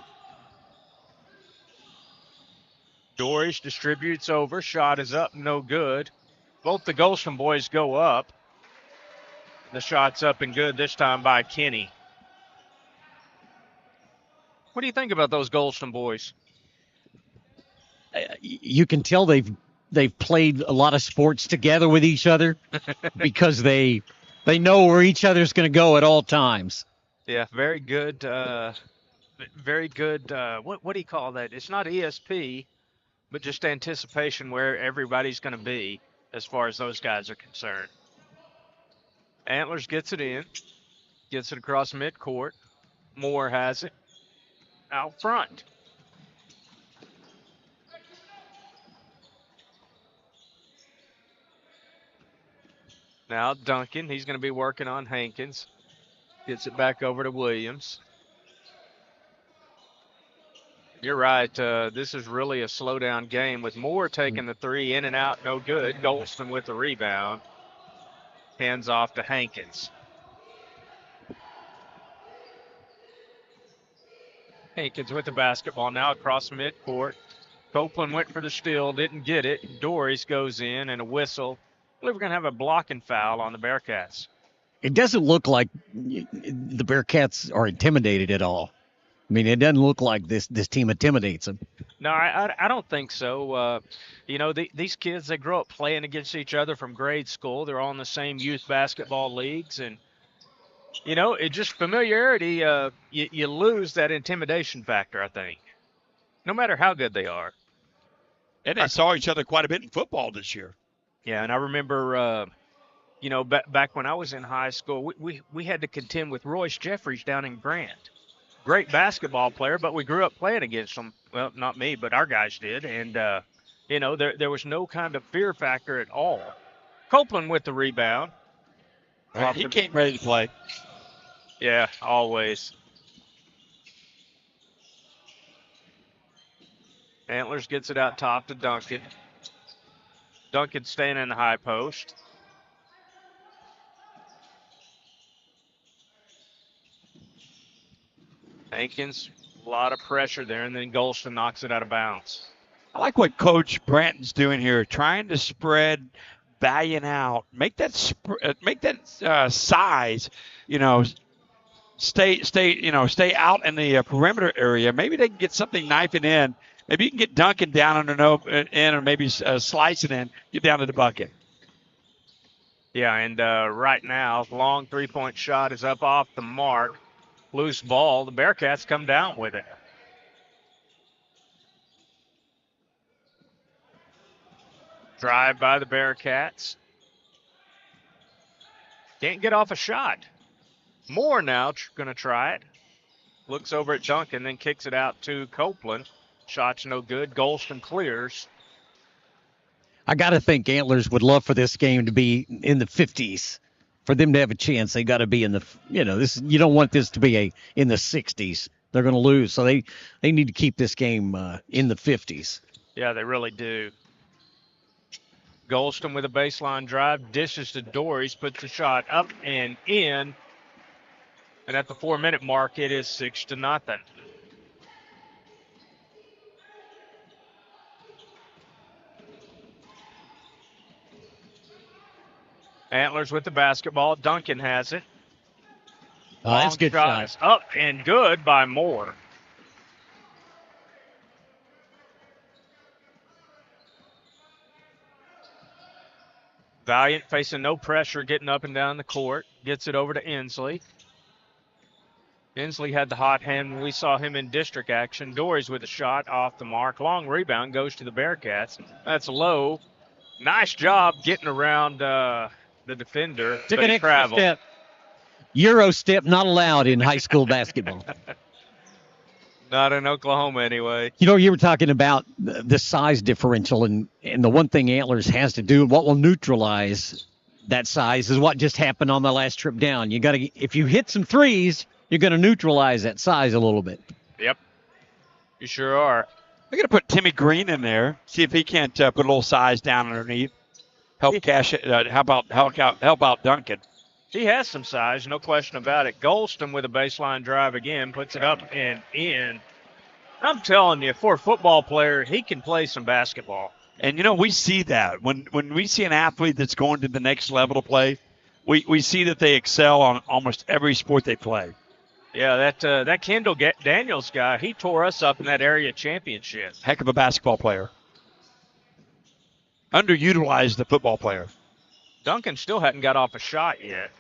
Doris distributes over. Shot is up, no good. Both the Golston boys go up. The shot's up and good this time by Kenny. What do you think about those Golston boys? You can tell they've played a lot of sports together with each other because they know where each other's going to go at all times. Yeah, very good. Very good. What do you call that? It's not ESP, but just anticipation where everybody's going to be as far as those guys are concerned. Antlers gets it in, gets it across midcourt. Moore has it out front. Now Duncan, he's going to be working on Hankins. Gets it back over to Williams. You're right. This is really a slow-down game with Moore taking the three in and out, no good. Golston with the rebound. Hands off to Hankins. Hankins with the basketball now across midcourt. Copeland went for the steal, didn't get it. Doris goes in and a whistle. I believe we're going to have a blocking foul on the Bearcats. It doesn't look like the Bearcats are intimidated at all. I mean, it doesn't look like this team intimidates them. No, I don't think so. These kids, they grow up playing against each other from grade school. They're all in the same youth basketball leagues. And, it just familiarity, you lose that intimidation factor, I think, no matter how good they are. And they saw each other quite a bit in football this year. Yeah, and I remember, back when I was in high school, we had to contend with Royce Jeffries down in Grant. Great basketball player, but we grew up playing against him. Well, not me, but our guys did. And, there was no kind of fear factor at all. Copeland with the rebound. Right, he came ready to play. Yeah, always. Antlers gets it out top to Duncan. Duncan staying in the high post. Hankins, a lot of pressure there, and then Golston knocks it out of bounds. I like what Coach Branton's doing here, trying to spread Valliant out, make that size, stay out in the perimeter area. Maybe they can get something knifing in. Maybe you can get Duncan down in, or maybe slice it in, get down to the bucket. Yeah, and right now, long three-point shot is up off the mark. Loose ball. The Bearcats come down with it. Drive by the Bearcats. Can't get off a shot. Moore now going to try it. Looks over at Duncan, then kicks it out to Copeland. Shot's no good. Golston clears. I got to think Antlers would love for this game to be in the 50s. For them to have a chance, they got to be in the, you don't want this to be in the 60s. They're going to lose. So they need to keep this game in the 50s. Yeah, they really do. Golston with a baseline drive, dishes to Dories, puts the shot up and in. And at the 4-minute mark, it is 6-0. Antlers with the basketball. Duncan has it. That's good shot. Up and good by Moore. Valliant facing no pressure, getting up and down the court. Gets it over to Inslee. Inslee had the hot hand when we saw him in district action. Dories with a shot off the mark. Long rebound goes to the Bearcats. That's low. Nice job getting around the defender. Took an extra step. Euro step not allowed in high school basketball. Not in Oklahoma anyway. You were talking about the size differential, and the one thing Antlers has to do, what will neutralize that size, is what just happened on the last trip down. You got to, if you hit some threes, you're going to neutralize that size a little bit. Yep, you sure are. We're going to put Timmy Green in there, see if he can't put a little size down underneath. Help cash it. How about Duncan? He has some size, no question about it. Golston with a baseline drive again, puts it up and in. I'm telling you, for a football player, he can play some basketball. And, we see that. When we see an athlete that's going to the next level to play, we see that they excel on almost every sport they play. Yeah, that Kendall Daniels guy, he tore us up in that area championship. Heck of a basketball player. Underutilized the football player. Duncan still hadn't got off a shot yet.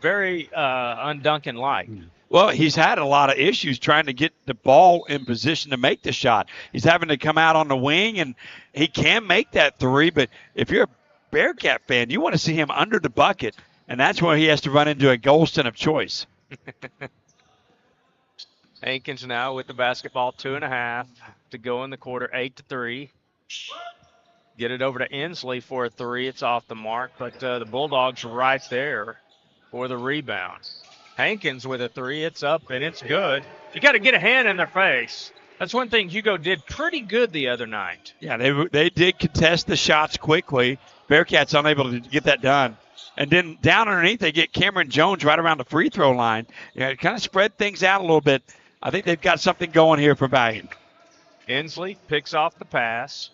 Very un-Duncan-like. Well, he's had a lot of issues trying to get the ball in position to make the shot. He's having to come out on the wing, and he can make that three, but if you're a Bearcat fan, you want to see him under the bucket, and that's where he has to run into a Golston of choice. Hankins now with the basketball, 2.5 to go in the quarter, 8-3. Get it over to Inslee for a three. It's off the mark, but the Bulldogs are right there for the rebound. Hankins with a three. It's up, and it's good. You got to get a hand in their face. That's one thing Hugo did pretty good the other night. Yeah, they did contest the shots quickly. Bearcats unable to get that done. And then down underneath, they get Cameron Jones right around the free throw line. Kind of spread things out a little bit. I think they've got something going here for Valliant. Inslee picks off the pass.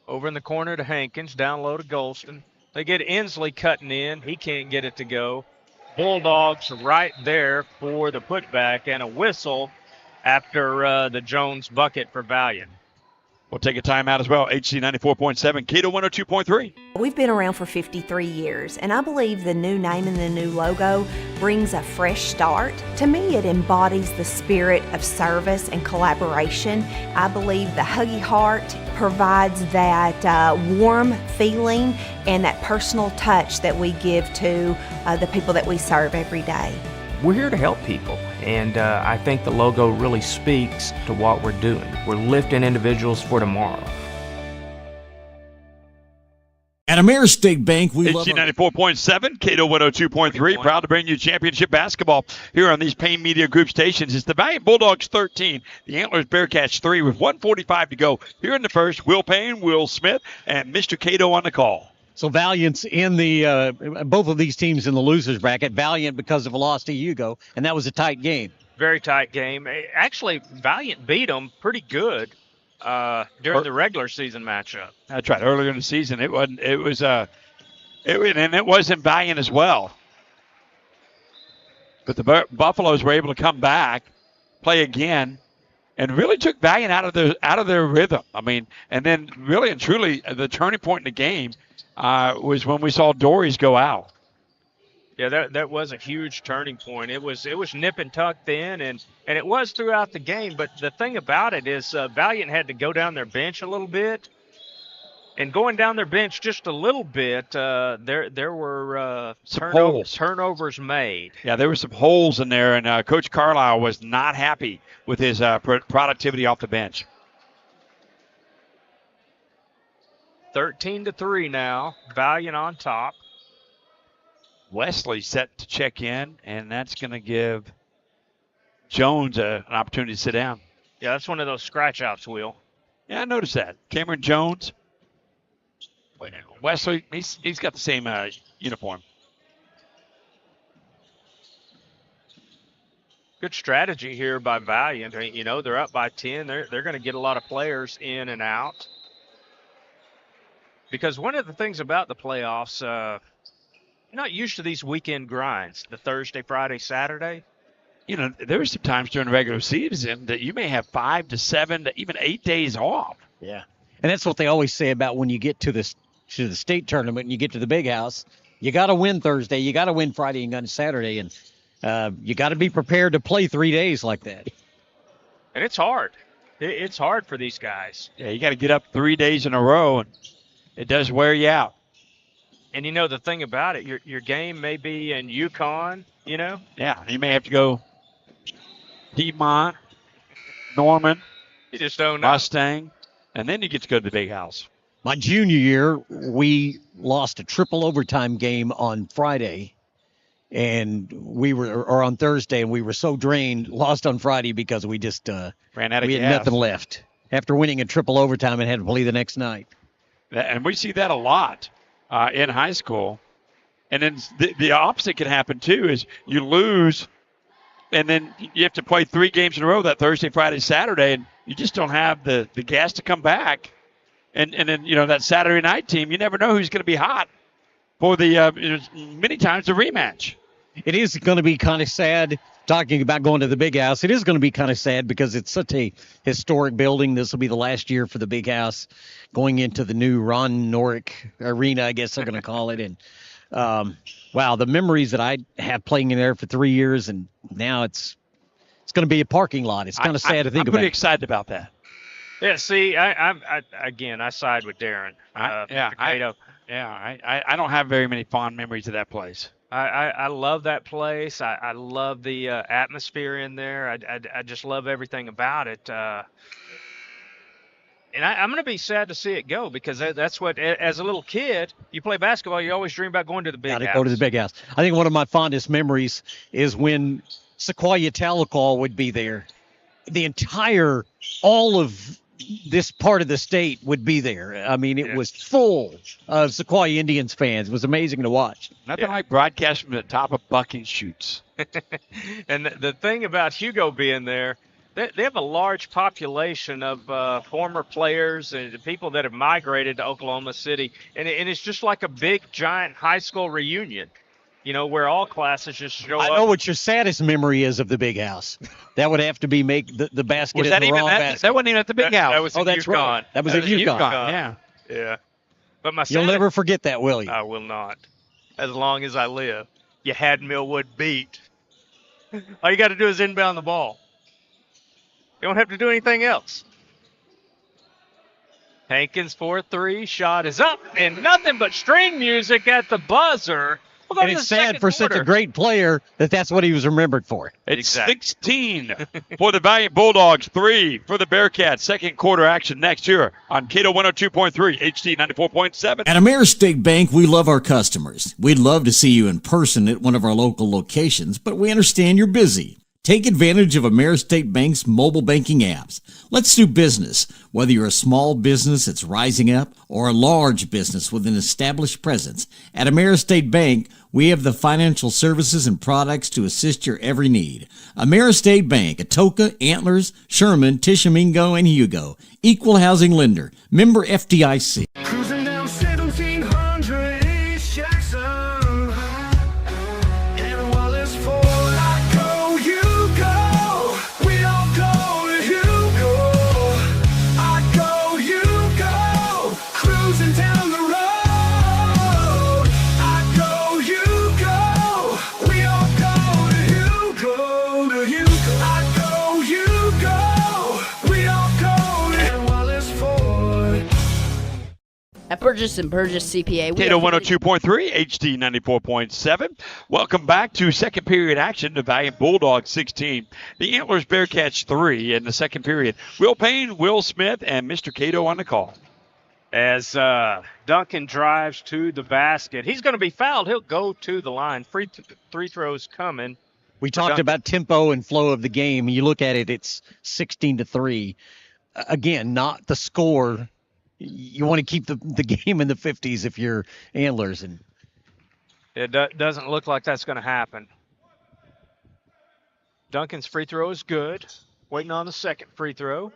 Over in the corner to Hankins, down low to Golston. They get Inslee cutting in. He can't get it to go. Bulldogs right there for the putback and a whistle. after the Jones bucket for Valliant. We'll take a timeout as well. HC 94.7, Cato 102.3. We've been around for 53 years, and I believe the new name and the new logo brings a fresh start. To me, it embodies the spirit of service and collaboration. I believe the Huggy Heart provides that warm feeling and that personal touch that we give to the people that we serve every day. We're here to help people, and I think the logo really speaks to what we're doing. We're lifting individuals for tomorrow. At Ameris State Bank, we love 94.7, Cato 102.3. Proud to bring you championship basketball here on these Payne Media Group stations. It's the Valliant Bulldogs 13, the Antlers Bearcats 3 with 1:45 to go here in the first. Will Payne, Will Smith, and Mr. Cato on the call. So Valiant's in the both of these teams in the losers bracket. Valiant because of a loss to Hugo, and that was a tight game. Very tight game. Actually, Valliant beat them pretty good during the regular season matchup. That's right. Earlier in the season, it wasn't. It was and it wasn't Valliant as well. But the Buffaloes were able to come back, play again, and really took Valliant out of their rhythm. I mean, and then really and truly, the turning point in the game was when we saw Dories go out. Yeah, that was a huge turning point. It was nip and tuck then, and it was throughout the game. But the thing about it is Valliant had to go down their bench a little bit. And going down their bench just a little bit, there were turnovers made. Yeah, there were some holes in there, and Coach Carlisle was not happy with his productivity off the bench. 13-3 now. Valliant on top. Wesley set to check in, and that's going to give Jones an opportunity to sit down. Yeah, that's one of those scratch-outs, Will. Yeah, I noticed that. Cameron Jones. Wesley, he's got the same uniform. Good strategy here by Valliant. You know, they're up by 10. They're going to get a lot of players in and out. Because one of the things about the playoffs, you're not used to these weekend grinds, the Thursday, Friday, Saturday. You know, there were some times during the regular season that you may have 5 to 7 to even 8 days off. Yeah. And that's what they always say about when you get to the state tournament and you get to the big house. You got to win Thursday. You got to win Friday and Saturday. And you got to be prepared to play 3 days like that. And it's hard. It's hard for these guys. Yeah, you got to get up 3 days in a row, and it does wear you out. And, you know, the thing about it, your game may be in Yukon, you know? Yeah, you may have to go Piedmont, Norman, you just don't know. Mustang, and then you get to go to the big house. My junior year, we lost a triple overtime game on Friday, and or on Thursday, and we were so drained, lost on Friday because we just ran out of gas. We had nothing left after winning a triple overtime and had to play the next night. And we see that a lot in high school. And then the opposite can happen, too, is you lose, and then you have to play 3 games in a row that Thursday, Friday, Saturday, and you just don't have the gas to come back. And then, you know, that Saturday night team, you never know who's going to be hot for the many times the rematch. It is going to be kind of sad talking about going to the big house. It is going to be kind of sad because it's such a historic building. This will be the last year for the big house going into the new Ron Norick Arena, I guess they're going to call it. And wow, the memories that I have playing in there for 3 years, and now it's going to be a parking lot. It's kind of sad to think I'm about. pretty excited about that. Yeah, see, I side with Darren. I don't have very many fond memories of that place. I love that place. I love the atmosphere in there. I just love everything about it. And I'm going to be sad to see it go because that's what, as a little kid, you play basketball, you always dream about going to the big house. Go to the big house. I think one of my fondest memories is when Sequoia Tahlequah would be there. All of this part of the state would be there. I mean, it was full of Sequoia Indians fans. It was amazing to watch. Nothing like broadcast from the top of bucking chutes. And the thing about Hugo being there, they have a large population of former players and people that have migrated to Oklahoma City. And it's just like a big, giant high school reunion. where all classes just show I up. know what your saddest memory is of the big house. That would have to be make the basket Was in that the even wrong that? basket. That wasn't even at the big house. That was in that's Yukon. right. That was at Yukon. Yeah. Yeah. But my You'll saddest- never forget that, will you? I will not, as long as I live. You had Millwood beat. All you got to do is inbound the ball. You don't have to do anything else. Hankins 4-3, shot is up, and nothing but string music at the buzzer. We'll go And to it's the sad second for such a quarter. great player that's what he was remembered for. It's Exactly. 16 for the Valliant Bulldogs, 3 for the Bearcats. Second quarter action next year on Cato 102.3, HD 94.7. At Ameristate Bank, we love our customers. We'd love to see you in person at one of our local locations, but we understand you're busy. Take advantage of Ameristate Bank's mobile banking apps. Let's do business. Whether you're a small business that's rising up or a large business with an established presence, at Ameristate Bank, we have the financial services and products to assist your every need. Ameristate Bank, Atoka, Antlers, Sherman, Tishomingo, and Hugo. Equal housing lender. Member FDIC. Cruising down 1700 East Jackson. And while it's full, I go, you go. We all go to Hugo. I go, you go. Cruising down the road. I go, you go. We all go to Hugo, to Hugo. I go, you go. We all go. And while it's full. At Burgess & Burgess CPA, we Cato are 102.3, HD 94.7. Welcome back to second period action. The Valiant Bulldogs 16. The Antlers Bearcats 3 in the second period. Will Payne, Will Smith, and Mr. Cato on the call. As Duncan drives to the basket, he's going to be fouled. He'll go to the line. Free throws coming. We talked about tempo and flow of the game. You look at it, it's 16-3. Again, not the score. You want to keep the game in the 50s if you're Antlers. And It doesn't look like that's going to happen. Duncan's free throw is good. Waiting on the second free throw.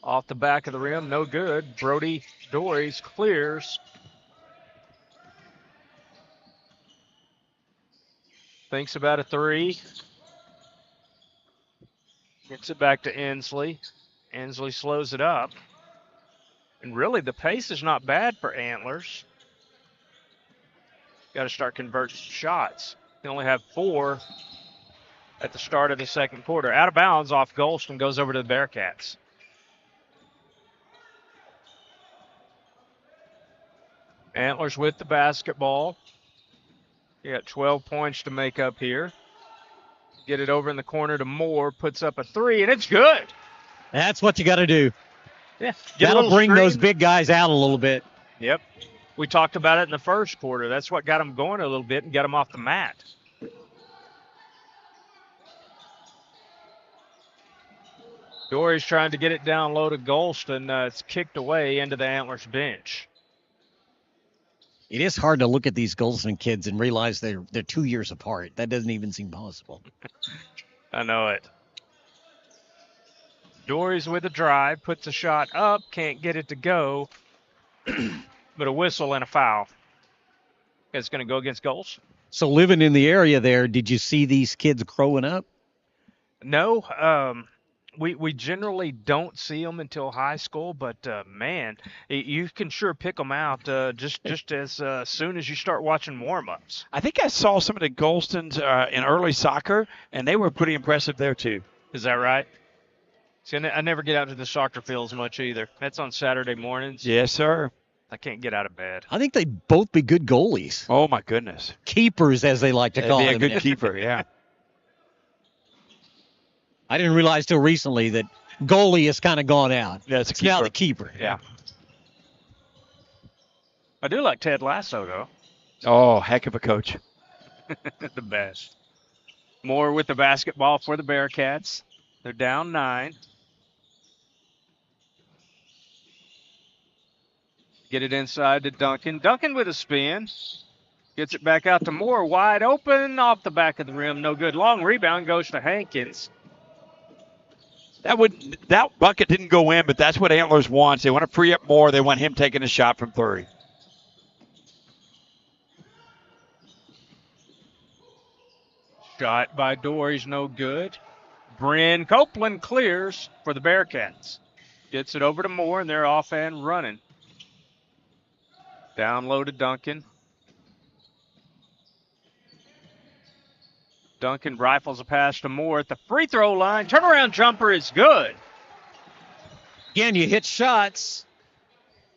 Off the back of the rim, no good. Brody Dories clears. Thinks about a three. Gets it back to Inslee. Inslee slows it up. And really, the pace is not bad for Antlers. Got to start converting shots. They only have 4 at the start of the second quarter. Out of bounds off Golston, goes over to the Bearcats. Antlers with the basketball. You got 12 points to make up here. Get it over in the corner to Moore, puts up a three, and it's good. that's what you got to do. Yeah, get a That'll little bring screen. those big guys out a little bit. Yep. We talked about it in the first quarter. That's what got them going a little bit and got them off the mat. Dory's trying to get it down low to Golston. It's kicked away into the Antlers bench. It is hard to look at these Golston kids and realize they're 2 years apart. That doesn't even seem possible. I know it. Dory's with a drive, puts a shot up, can't get it to go, but a whistle and a foul. It's going to go against Golston. So living in the area there, did you see these kids growing up? No, we generally don't see them until high school, but man, you can sure pick them out just as soon as you start watching warm-ups. I think I saw some of the Golstons in early soccer, and they were pretty impressive there, too. Is that right? See, I never get out to the soccer fields much either. That's on Saturday mornings. Yes, sir. I can't get out of bed. I think they'd both be good goalies. Oh, my goodness. Keepers, as they like to call They'd them. be a good keeper, yeah. I didn't realize till recently that goalie has kind of gone out. Yeah, it's now the keeper. Yeah. I do like Ted Lasso, though. Oh, heck of a coach. The best. Moore with the basketball for the Bearcats. They're down 9. Get it inside to Duncan. Duncan with a spin. Gets it back out to Moore. Wide open off the back of the rim. No good. Long rebound goes to Hankins. That bucket didn't go in, but that's what Antlers wants. They want to free up more. They want him taking a shot from 3. Shot by Dory's no good. Bryn Copeland clears for the Bearcats. Gets it over to Moore, and they're off and running. Down low to Duncan. Duncan rifles a pass to Moore at the free throw line. Turnaround jumper is good. Again, you hit shots.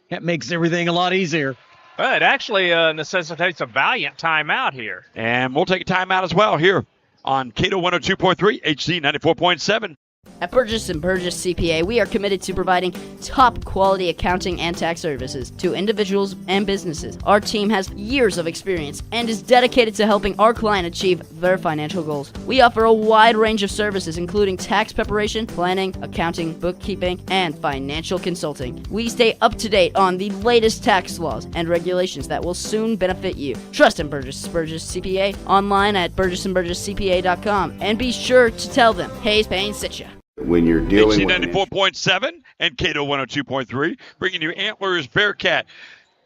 That makes everything a lot easier. Well, it actually necessitates a Valliant timeout here. And we'll take a timeout as well here on Cato 102.3, HC 94.7. At Burgess & Burgess CPA, we are committed to providing top quality accounting and tax services to individuals and businesses. Our team has years of experience and is dedicated to helping our client achieve their financial goals. We offer a wide range of services, including tax preparation, planning, accounting, bookkeeping, and financial consulting. We stay up to date on the latest tax laws and regulations that will soon benefit you. Trust in Burgess & Burgess CPA online at burgessandburgesscpa.com, and be sure to tell them Hayes Payne sent you. When you're dealing HC with 94.7 and Cato 102.3, bringing you Antlers Bearcat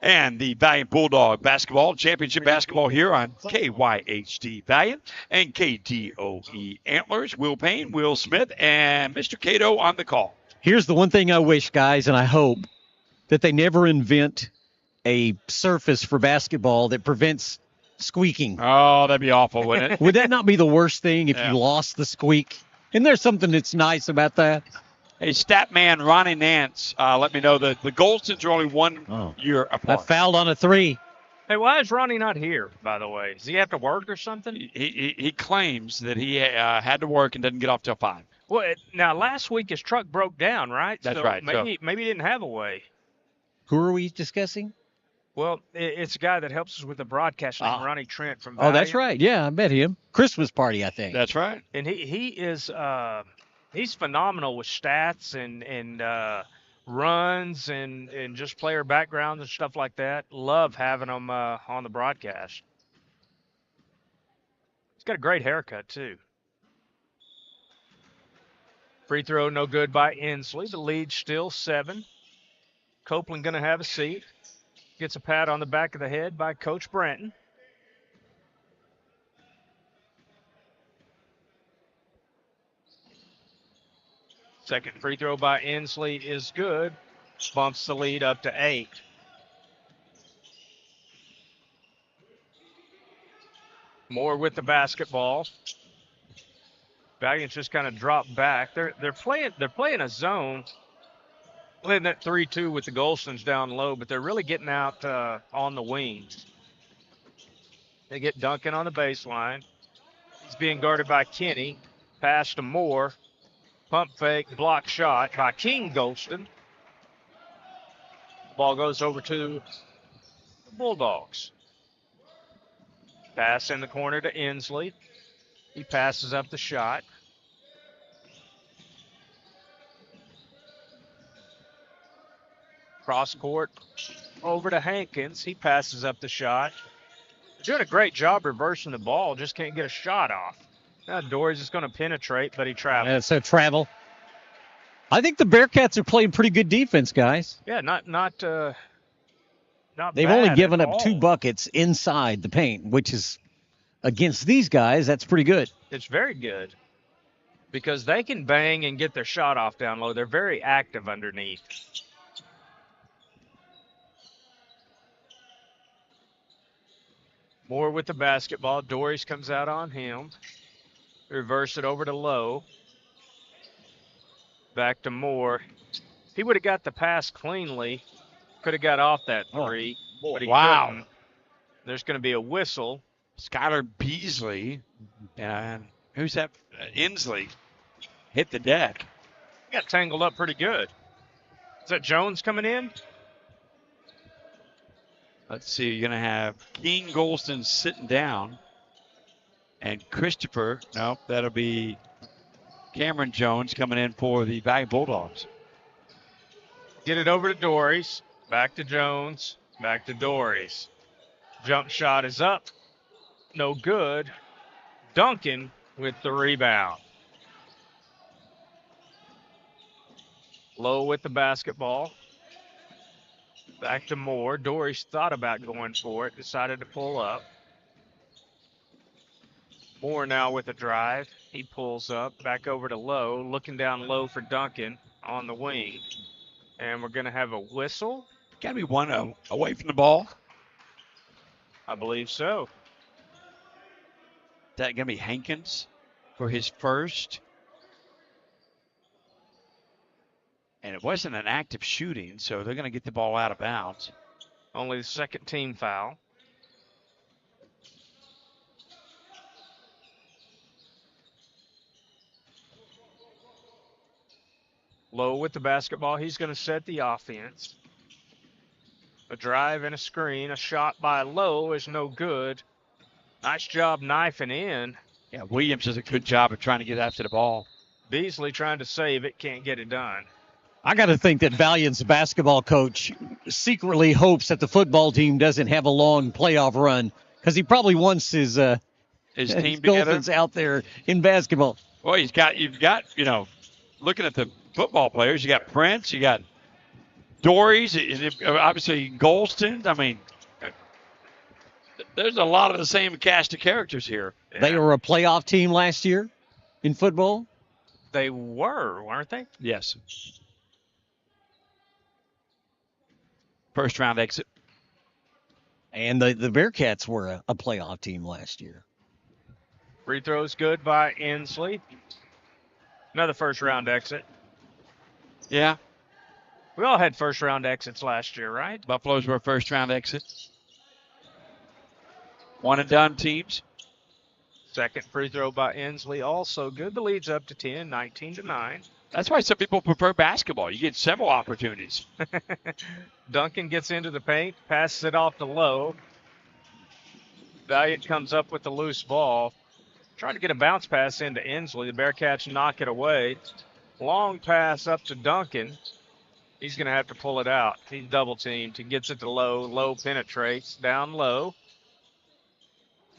and the Valliant Bulldog basketball, championship basketball here on KYHD Valliant and KDOE Antlers. Will Payne, Will Smith, and Mr. Cato on the call. Here's the one thing I wish, guys, and I hope that they never invent a surface for basketball that prevents squeaking. Oh, that'd be awful, wouldn't it? Would that not be the worst thing if you lost the squeak? Isn't there something that's nice about that? Hey, stat man Ronnie Nance, let me know that the Goldstons are only 1 year apart. I fouled on a 3. Hey, why is Ronnie not here, by the way? Does he have to work or something? He claims that he had to work and doesn't get off till 5. Well, now, last week his truck broke down, right? That's so right. Maybe he didn't have a way. Who are we discussing? Well, it's a guy that helps us with the broadcast named Ronnie Trent from Oh, Valliant. that's right. Yeah, I met him. Christmas party, I think. That's right. And he is he's phenomenal with stats and runs and just player backgrounds and stuff like that. Love having him on the broadcast. He's got a great haircut, too. Free throw no good by Inslee. The lead still 7. Copeland going to have a seat. Gets a pat on the back of the head by Coach Branton. Second free throw by Inslee is good. Bumps the lead up to 8. Moore with the basketball. Valiant's just kind of dropped back. They're playing a zone. Playing that 3-2 with the Golstons down low, but they're really getting out on the wings. They get Duncan on the baseline. He's being guarded by Kenny. Pass to Moore. Pump fake, block shot by King Golston. Ball goes over to the Bulldogs. Pass in the corner to Inslee. He passes up the shot. Cross court over to Hankins. He passes up the shot. Doing a great job reversing the ball. Just can't get a shot off. Now Dory's just going to penetrate, but he travels. Yeah, so travel. I think the Bearcats are playing pretty good defense, guys. Yeah, not They've bad only given at up all. 2 buckets inside the paint, which is against these guys. That's pretty good. It's very good because they can bang and get their shot off down low. They're very active underneath. Moore with the basketball. Doris comes out on him. Reverse it over to Lowe. Back to Moore. He would have got the pass cleanly. Could have got off that 3. But he couldn't. There's going to be a whistle. Skylar Beasley and who's that? Inslee hit the deck. Got tangled up pretty good. Is that Jones coming in? Let's see. You're going to have King Golston sitting down. And Christopher, nope, that'll be Cameron Jones coming in for the Valliant Bulldogs. Get it over to Doris. Back to Jones. Back to Doris. Jump shot is up. No good. Duncan with the rebound. Lowe with the basketball. Back to Moore. Doris thought about going for it. Decided to pull up. Moore now with a drive. He pulls up, back over to Lowe, looking down low for Duncan on the wing. And we're going to have a whistle. Got to be one away from the ball. I believe so. Is that going to be Hankins for his first? And it wasn't an active shooting, so they're going to get the ball out of bounds. Only the second team foul. Lowe with the basketball. He's going to set the offense. A drive and a screen. A shot by Lowe is no good. Nice job knifing in. Yeah, Williams does a good job of trying to get after the ball. Beasley trying to save it, can't get it done. I got to think that Valliant's basketball coach secretly hopes that the football team doesn't have a long playoff run because he probably wants his team Dolphins out there in basketball. Well, you've got, looking at the football players, you got Prince, you got Dories, obviously Golston. I mean, there's a lot of the same cast of characters here. They were a playoff team last year in football. They were, weren't they? Yes. First round exit. And the Bearcats were a playoff team last year. Free throws good by Inslee. Another first round exit. Yeah. We all had first round exits last year, right? Buffaloes were a first round exit. One and done teams. Second free throw by Inslee, also good. The lead's up to 10, 19-9. That's why some people prefer basketball. You get several opportunities. Duncan gets into the paint, passes it off to Lowe. Valliant comes up with the loose ball. Trying to get a bounce pass into Inslee. The Bearcats knock it away. Long pass up to Duncan. He's going to have to pull it out. He's double teamed. He gets it to Lowe. Lowe penetrates down low.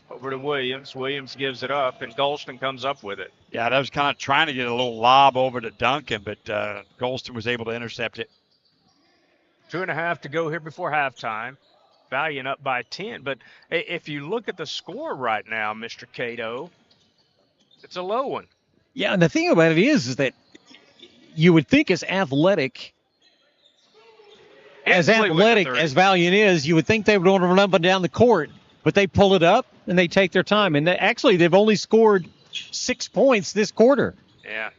Over to Williams. Williams gives it up, and Golston comes up with it. Yeah, that was kind of trying to get a little lob over to Duncan, but Golston was able to intercept it. 2.5 to go here before halftime. Valliant up by 10. But if you look at the score right now, Mr. Cato, it's a low one. Yeah, and the thing about it is that you would think as athletic as Valliant is, you would think they would want to run up and down the court, but they pull it up and they take their time. And they've only scored 6 points this quarter. Yeah.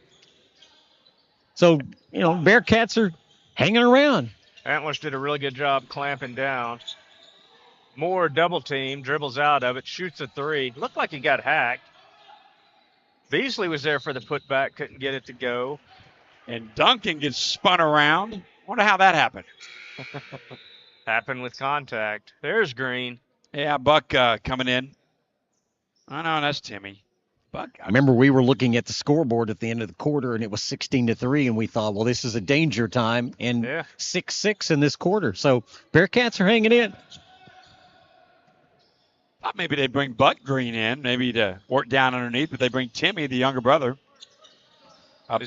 So, Bearcats are hanging around. Antlers did a really good job clamping down. Moore double team, dribbles out of it, shoots a three. Looked like he got hacked. Beasley was there for the putback, couldn't get it to go. And Duncan gets spun around. Wonder how that happened. Happened with contact. There's Green. Yeah, Buck coming in. Oh, no, that's Timmy. Buck. I remember we were looking at the scoreboard at the end of the quarter, and it was 16-3, and we thought, well, this is a danger time, and 6-6 in this quarter. So Bearcats are hanging in. Thought maybe they'd bring Buck Green in, maybe to work down underneath, but they bring Timmy, the younger brother,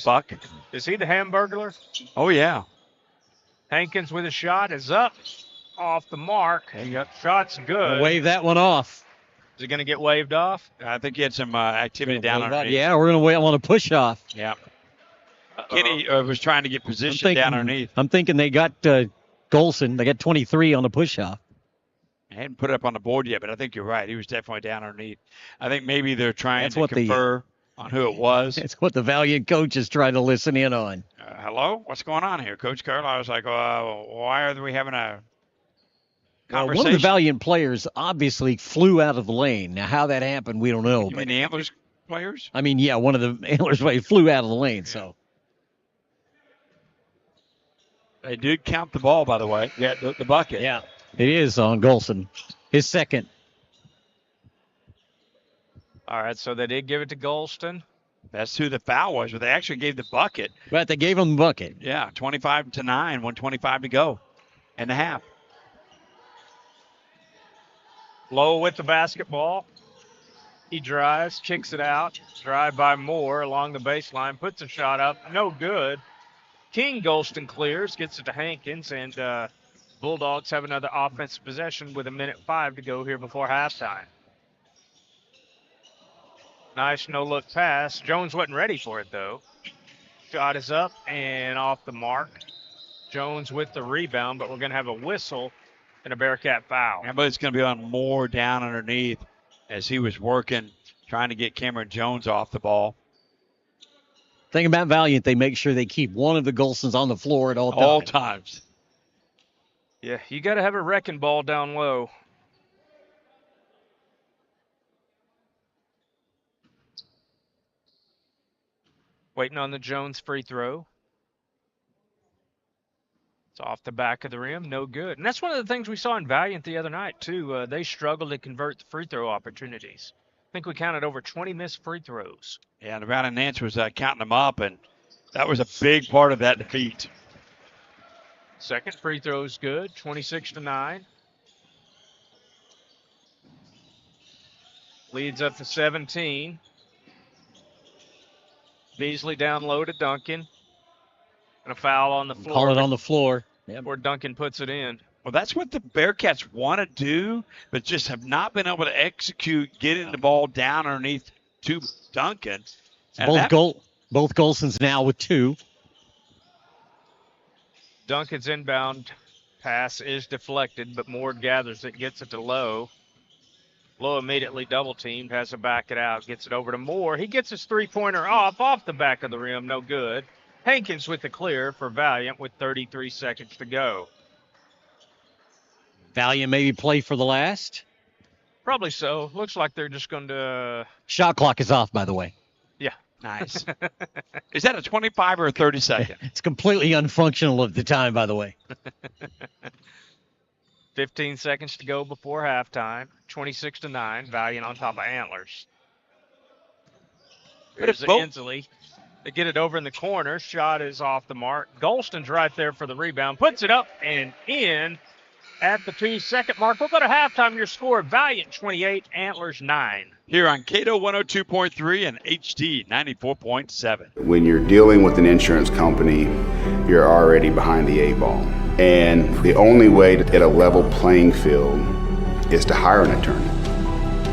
Buck. Is he the Hamburglar? Oh, yeah. Hankins with a shot is up, off the mark. Shot's good. Wave that one off. Is it going to get waved off? I think he had some activity down underneath. Yeah, we're going to wait on a push off. Yeah. Kenny was trying to get position down underneath. I'm thinking they got Golson. They got 23 on the push off. I hadn't put it up on the board yet, but I think you're right. He was definitely down underneath. I think maybe they're trying to confer on who it was. That's what the Valliant coach is trying to listen in on. Hello? What's going on here? Coach Carl, I was like, why are we having a conversation? One of the Valliant players obviously flew out of the lane. Now, how that happened, we don't know. You mean the Antlers players? I mean, yeah, one of the Antlers players flew out of the lane, so. They did count the ball, by the way. Yeah, the bucket. Yeah, it is on Golson. His second. All right, so they did give it to Golston. That's who the foul was, but they actually gave the bucket. Right, they gave him the bucket. Yeah, 25-9, 1:25 to go and a half. Lowe with the basketball. He drives, kicks it out. Drive by Moore along the baseline, puts a shot up. No good. King Golston clears, gets it to Hankins, and Bulldogs have another offensive possession with 1:05 to go here before halftime. Nice no-look pass. Jones wasn't ready for it, though. Shot is up and off the mark. Jones with the rebound, but we're going to have a whistle and a Bearcat foul. Yeah, but it's going to be on Moore down underneath as he was working, trying to get Cameron Jones off the ball. Thing about Valliant, they make sure they keep one of the Golsons on the floor at all times. All times. Yeah, you got to have a wrecking ball down low. Waiting on the Jones free throw. It's off the back of the rim, no good. And that's one of the things we saw in Valliant the other night, too. They struggled to convert the free throw opportunities. I think we counted over 20 missed free throws. Yeah, and Brandon Nance was counting them up, and that was a big part of that defeat. Second free throw is good, 26-9. Leads up to 17. Beasley down low to Duncan. And a foul on the floor. Call it on the floor. Yep. Where Duncan puts it in. Well, that's what the Bearcats want to do, but just have not been able to execute getting the ball down underneath to Duncan. Both Golsons now with 2. Duncan's inbound pass is deflected, but Moore gathers it, gets it to Lowe. Lowe immediately double-teamed, has to back it out, gets it over to Moore. He gets his three-pointer off the back of the rim, no good. Hankins with the clear for Valliant with 33 seconds to go. Valliant maybe play for the last? Probably so. Looks like they're just going to... Shot clock is off, by the way. Yeah. Nice. Is that a 25 or a 30 second? It's completely unfunctional at the time, by the way. 15 seconds to go before halftime. 26-9. Valliant on top of Antlers. There's Inslee. They get it over in the corner. Shot is off the mark. Golston's right there for the rebound. Puts it up and in at the 2-second mark. We'll go to halftime. Your score, Valliant 28, Antlers 9. Here on Cato 102.3 and HD 94.7. When you're dealing with an insurance company, you're already behind the 8 ball. And the only way to get a level playing field is to hire an attorney.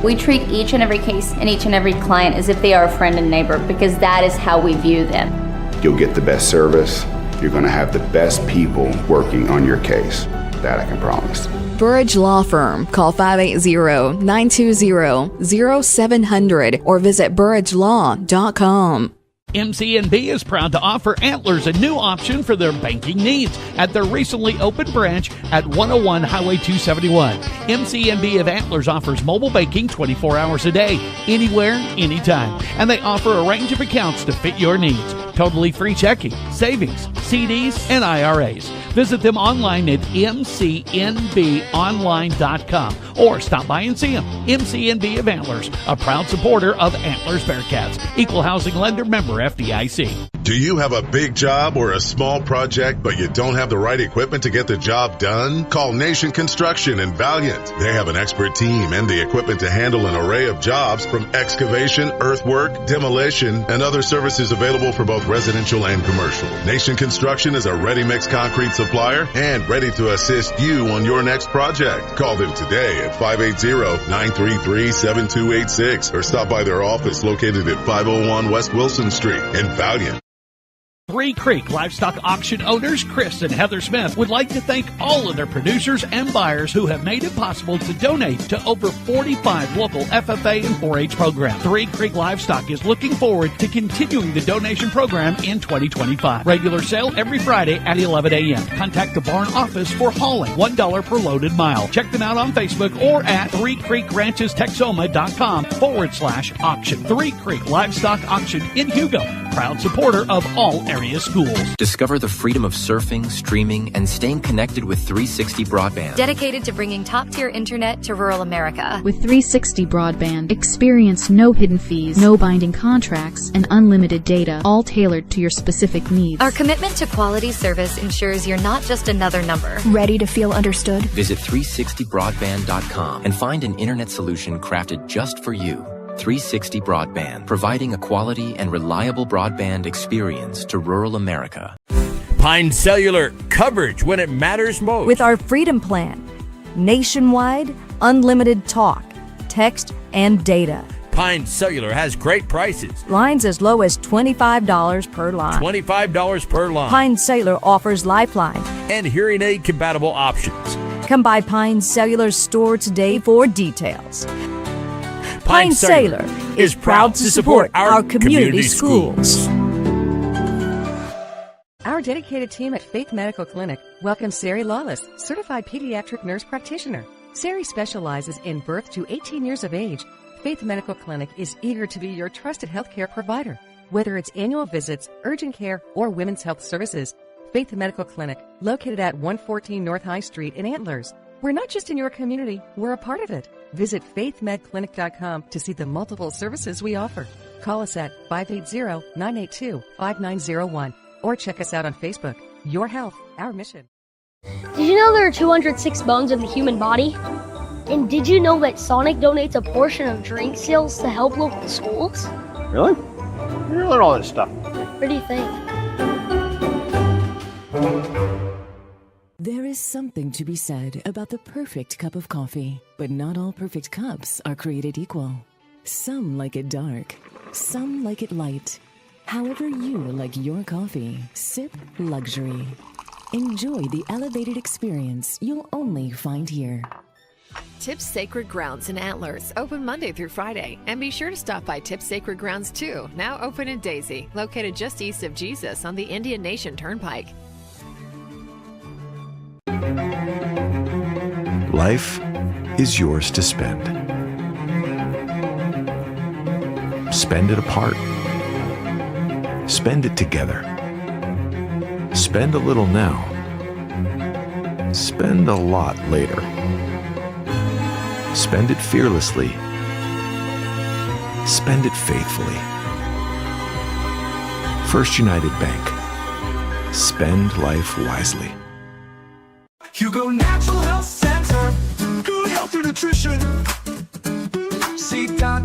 We treat each and every case and each and every client as if they are a friend and neighbor because that is how we view them. You'll get the best service. You're going to have the best people working on your case. That I can promise. Burridge Law Firm. Call 580-920-0700 or visit burridgelaw.com. MCNB is proud to offer Antlers a new option for their banking needs at their recently opened branch at 101 Highway 271. MCNB of Antlers offers mobile banking 24 hours a day, anywhere, anytime. And they offer a range of accounts to fit your needs. Totally free checking, savings, CDs, and IRAs. Visit them online at mcnbonline.com or stop by and see them. MCNB of Antlers, a proud supporter of Antlers Bearcats. Equal housing lender, member FDIC. Do you have a big job or a small project, but you don't have the right equipment to get the job done? Call Nation Construction and Valliant. They have an expert team and the equipment to handle an array of jobs from excavation, earthwork, demolition, and other services available for both residential and commercial. Nation Construction is a ready-mix concrete supplier and ready to assist you on your next project. Call them today at 580-933-7286 or stop by their office located at 501 West Wilson Street in Valliant. Three Creek Livestock Auction owners Chris and Heather Smith would like to thank all of their producers and buyers who have made it possible to donate to over 45 local FFA and 4-H programs. Three Creek Livestock is looking forward to continuing the donation program in 2025. Regular sale every Friday at 11 a.m. Contact the barn office for hauling, $1 per loaded mile. Check them out on Facebook or at threecreekranchestexoma.com/auction. Three Creek Livestock Auction in Hugo, proud supporter of all area schools. Discover the freedom of surfing, streaming, and staying connected with 360 Broadband. Dedicated to bringing top-tier internet to rural America. With 360 Broadband, experience no hidden fees, no binding contracts, and unlimited data, all tailored to your specific needs. Our commitment to quality service ensures you're not just another number. Ready to feel understood? Visit 360broadband.com and find an internet solution crafted just for you. 360 Broadband, providing a quality and reliable broadband experience to rural America. Pine Cellular, coverage when it matters most. With our Freedom Plan, nationwide, unlimited talk, text, and data. Pine Cellular has great prices. Lines as low as $25 per line. $25 per line. Pine Cellular offers Lifeline and hearing aid compatible options. Come by Pine Cellular's store today for details. Pine Cellular is proud to support our community schools. Our dedicated team at Faith Medical Clinic welcomes Sari Lawless, certified pediatric nurse practitioner. Sari specializes in birth to 18 years of age. Faith Medical Clinic is eager to be your trusted healthcare provider. Whether it's annual visits, urgent care, or women's health services, Faith Medical Clinic, located at 114 North High Street in Antlers. We're not just in your community, we're a part of it. Visit faithmedclinic.com to see the multiple services we offer. Call us at 580-982-5901 or check us out on Facebook. Your health, our mission. Did you know there are 206 bones in the human body? And did you know that Sonic donates a portion of drink sales to help local schools? Really? You learn all this stuff. What do you think? There is something to be said about the perfect cup of coffee, but not all perfect cups are created equal. Some like it dark, some like it light. However you like your coffee, sip luxury. Enjoy the elevated experience you'll only find here. Tips Sacred Grounds in Antlers, open Monday through Friday. And be sure to stop by Tips Sacred Grounds too, now open in Daisy, located just east of Jesus on the Indian Nation Turnpike. Life is yours to spend. Spend it apart. Spend it together. Spend a little now. Spend a lot later. Spend it fearlessly. Spend it faithfully. First United Bank. Spend life wisely. Hugo Natural Health Center, good health and nutrition. See Doc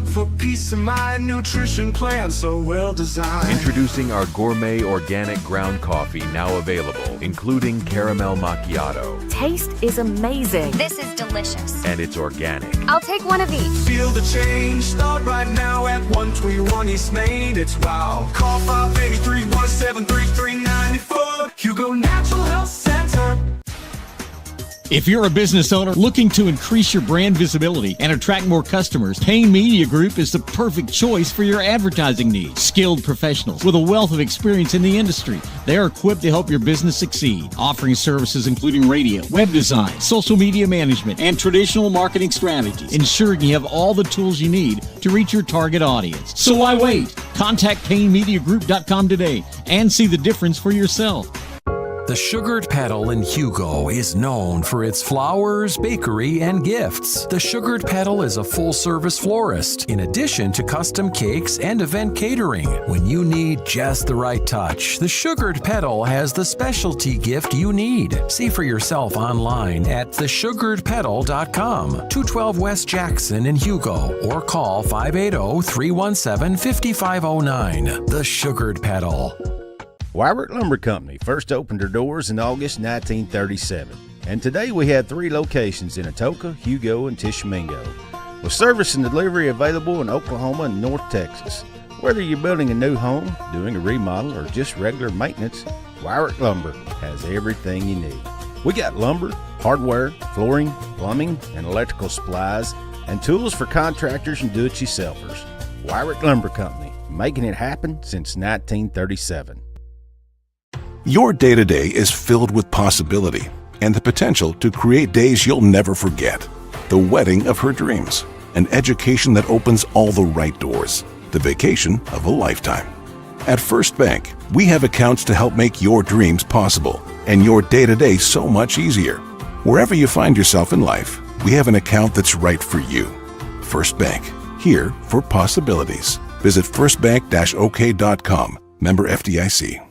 for peace of mind, nutrition plan so well designed. Introducing our gourmet organic ground coffee, now available, including caramel macchiato. Taste is amazing. This is delicious. And it's organic. I'll take one of each. Feel the change, start right now at 121 East Main. It's wow. Call 583-173-3394. Hugo Natural Health Center. If you're a business owner looking to increase your brand visibility and attract more customers, Payne Media Group is the perfect choice for your advertising needs. Skilled professionals with a wealth of experience in the industry. They are equipped to help your business succeed, offering services including radio, web design, social media management, and traditional marketing strategies, ensuring you have all the tools you need to reach your target audience. So why wait? Contact PayneMediaGroup.com today and see the difference for yourself. The Sugared Petal in Hugo is known for its flowers, bakery, and gifts. The Sugared Petal is a full-service florist, in addition to custom cakes and event catering. When you need just the right touch, the Sugared Petal has the specialty gift you need. See for yourself online at thesugaredpetal.com, 212 West Jackson in Hugo, or call 580-317-5509. The Sugared Petal. Wyrick Lumber Company first opened their doors in August 1937, and today we have 3 locations in Atoka, Hugo, and Tishomingo, with service and delivery available in Oklahoma and North Texas. Whether you're building a new home, doing a remodel, or just regular maintenance, Wyrick Lumber has everything you need. We got lumber, hardware, flooring, plumbing, and electrical supplies, and tools for contractors and do-it-yourselfers. Wyrick Lumber Company, making it happen since 1937. Your day-to-day is filled with possibility and the potential to create days you'll never forget. The wedding of her dreams, an education that opens all the right doors, the vacation of a lifetime. At First Bank, we have accounts to help make your dreams possible and your day-to-day so much easier. Wherever you find yourself in life, we have an account that's right for you. First Bank, here for possibilities. Visit firstbank-ok.com. Member FDIC.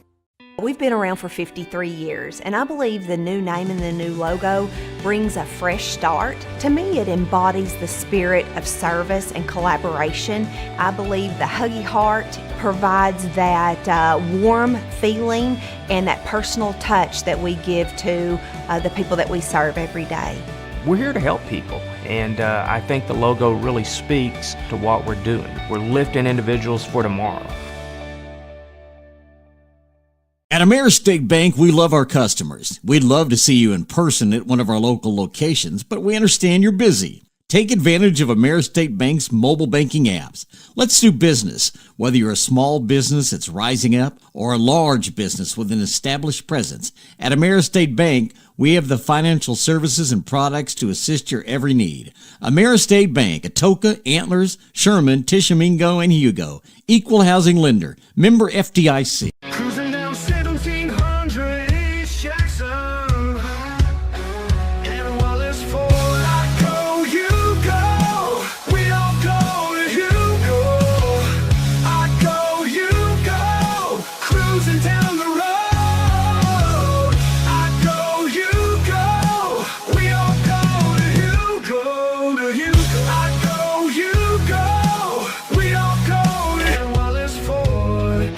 We've been around for 53 years, and I believe the new name and the new logo brings a fresh start. To me, it embodies the spirit of service and collaboration. I believe the Huggy Heart provides that warm feeling and that personal touch that we give to the people that we serve every day. We're here to help people, And I think the logo really speaks to what we're doing. We're lifting individuals for tomorrow. At Ameristate Bank, we love our customers. We'd love to see you in person at one of our local locations, but we understand you're busy. Take advantage of Ameristate Bank's mobile banking apps. Let's do business. Whether you're a small business that's rising up or a large business with an established presence, at Ameristate Bank, we have the financial services and products to assist your every need. Ameristate Bank, Atoka, Antlers, Sherman, Tishomingo, and Hugo. Equal housing lender. Member FDIC. Cruising down 1700 East Jackson. And while it's full, I go, you go. We all go to Hugo. I go, you go. Cruising down the road. I go, you go. We all go to Hugo, to Hugo. I go, you go. We all go. And while it's full.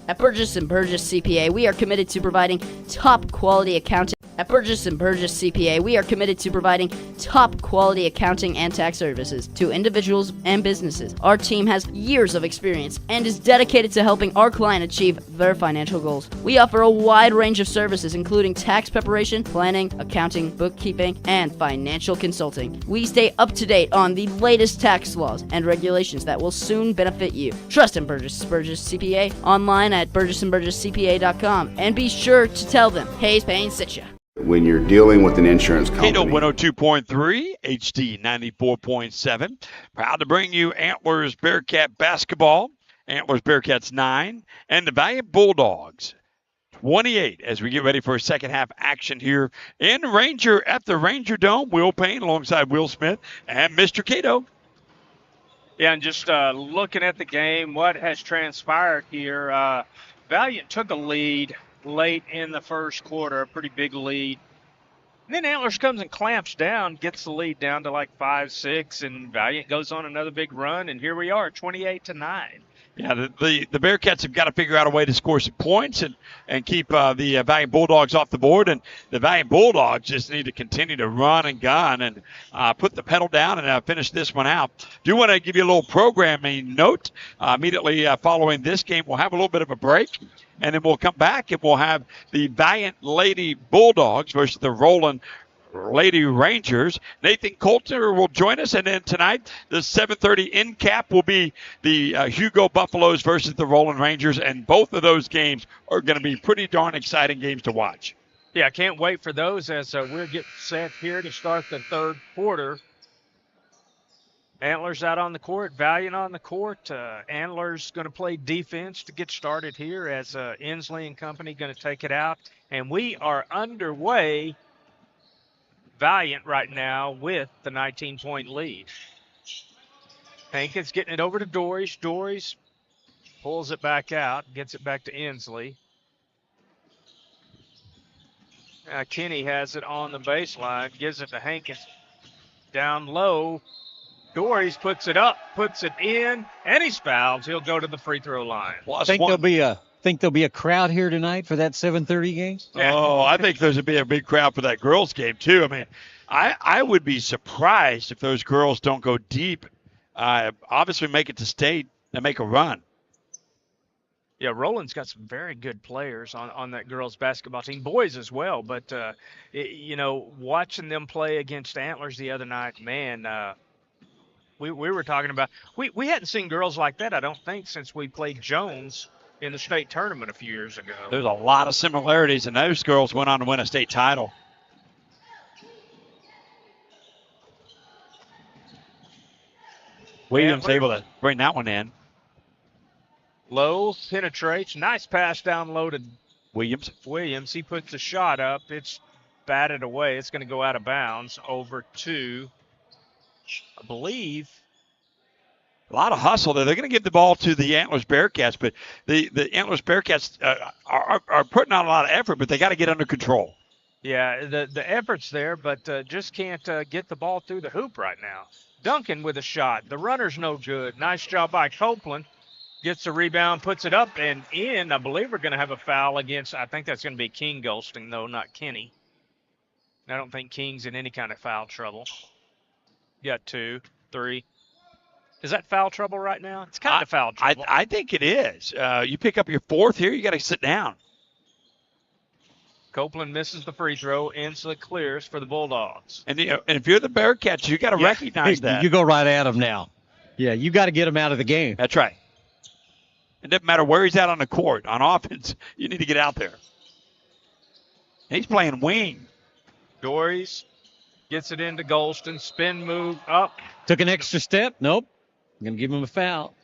At Burgess & Burgess CPA, we are committed to providing top quality accounting. At Burgess & Burgess CPA, we are committed to providing top quality accounting and tax services to individuals and businesses. Our team has years of experience and is dedicated to helping our client achieve their financial goals. We offer a wide range of services, including tax preparation, planning, accounting, bookkeeping, and financial consulting. We stay up to date on the latest tax laws and regulations that will soon benefit you. Trust in Burgess & Burgess CPA online at burgessandburgesscpa.com, and be sure to tell them Hayes Payne sent you. When you're dealing with an insurance company. Kato 102.3, HD 94.7. Proud to bring you Antlers Bearcat basketball. Antlers Bearcats 9 and the Valliant Bulldogs 28 as we get ready for a second half action here in Ranger at the Ranger Dome. Will Payne alongside Will Smith and Mr. Cato. Yeah, and just looking at the game, what has transpired here, Valliant took a lead late in the first quarter, a pretty big lead. And then Antlers comes and clamps down, gets the lead down to like 5-6, and Valliant goes on another big run, and here we are, 28-9. Yeah, the Bearcats have got to figure out a way to score some points and keep the Valliant Bulldogs off the board. And the Valliant Bulldogs just need to continue to run and gun and put the pedal down and finish this one out. Do want to give you a little programming note. Immediately following this game, we'll have a little bit of a break. And then we'll come back and we'll have the Valliant Lady Bulldogs versus the Roland Lady Rangers. Nathan Coulter will join us, and then tonight the 7:30 end cap will be the Hugo Buffaloes versus the Roland Rangers, and both of those games are going to be pretty darn exciting games to watch. Yeah, I can't wait for those as we're getting set here to start the third quarter. Antlers out on the court, Valliant on the court. Antlers going to play defense to get started here as Inslee and company going to take it out, and we are underway. Valliant right now with the 19-point lead. Hankins getting it over to Dories. Dories pulls it back out, gets it back to Inslee. Kenny has it on the baseline, gives it to Hankins. Down low, Dories puts it up, puts it in, and he's fouled. He'll go to the free throw line. Think there'll be a crowd here tonight for that 7:30 game? Yeah. Oh, I think there's going to be a big crowd for that girls game, too. I mean, I would be surprised if those girls don't go deep, obviously make it to state and make a run. Yeah, Roland's got some very good players on that girls basketball team, boys as well. But, watching them play against Antlers the other night, man, we were talking about we hadn't seen girls like that, I don't think, since we played Jones in the state tournament a few years ago. There's a lot of similarities, and those girls went on to win a state title. Williams able to bring that one in. Low penetrates. Nice pass down low to Williams. He puts the shot up. It's batted away. It's going to go out of bounds over to, I believe, a lot of hustle there. They're going to give the ball to the Antlers Bearcats, but the Antlers Bearcats are putting out a lot of effort, but they got to get under control. Yeah, the effort's there, but just can't get the ball through the hoop right now. Duncan with a shot. The runner's no good. Nice job by Copeland. Gets the rebound, puts it up and in. I believe we're going to have a foul against, I think that's going to be King Goldstein, though, not Kenny. I don't think King's in any kind of foul trouble. You got 2, 3. Is that foul trouble right now? It's kind of foul trouble. I think it is. You pick up your 4th here, you got to sit down. Copeland misses the free throw. Inslee clears for the Bulldogs. And if you're the Bearcats, you got to recognize that. You go right at him now. Yeah, you got to get him out of the game. That's right. It doesn't matter where he's at on the court. On offense, you need to get out there. He's playing wing. Dories gets it into Golston. Spin move up. Took an extra step. Nope. I'm going to give him a foul.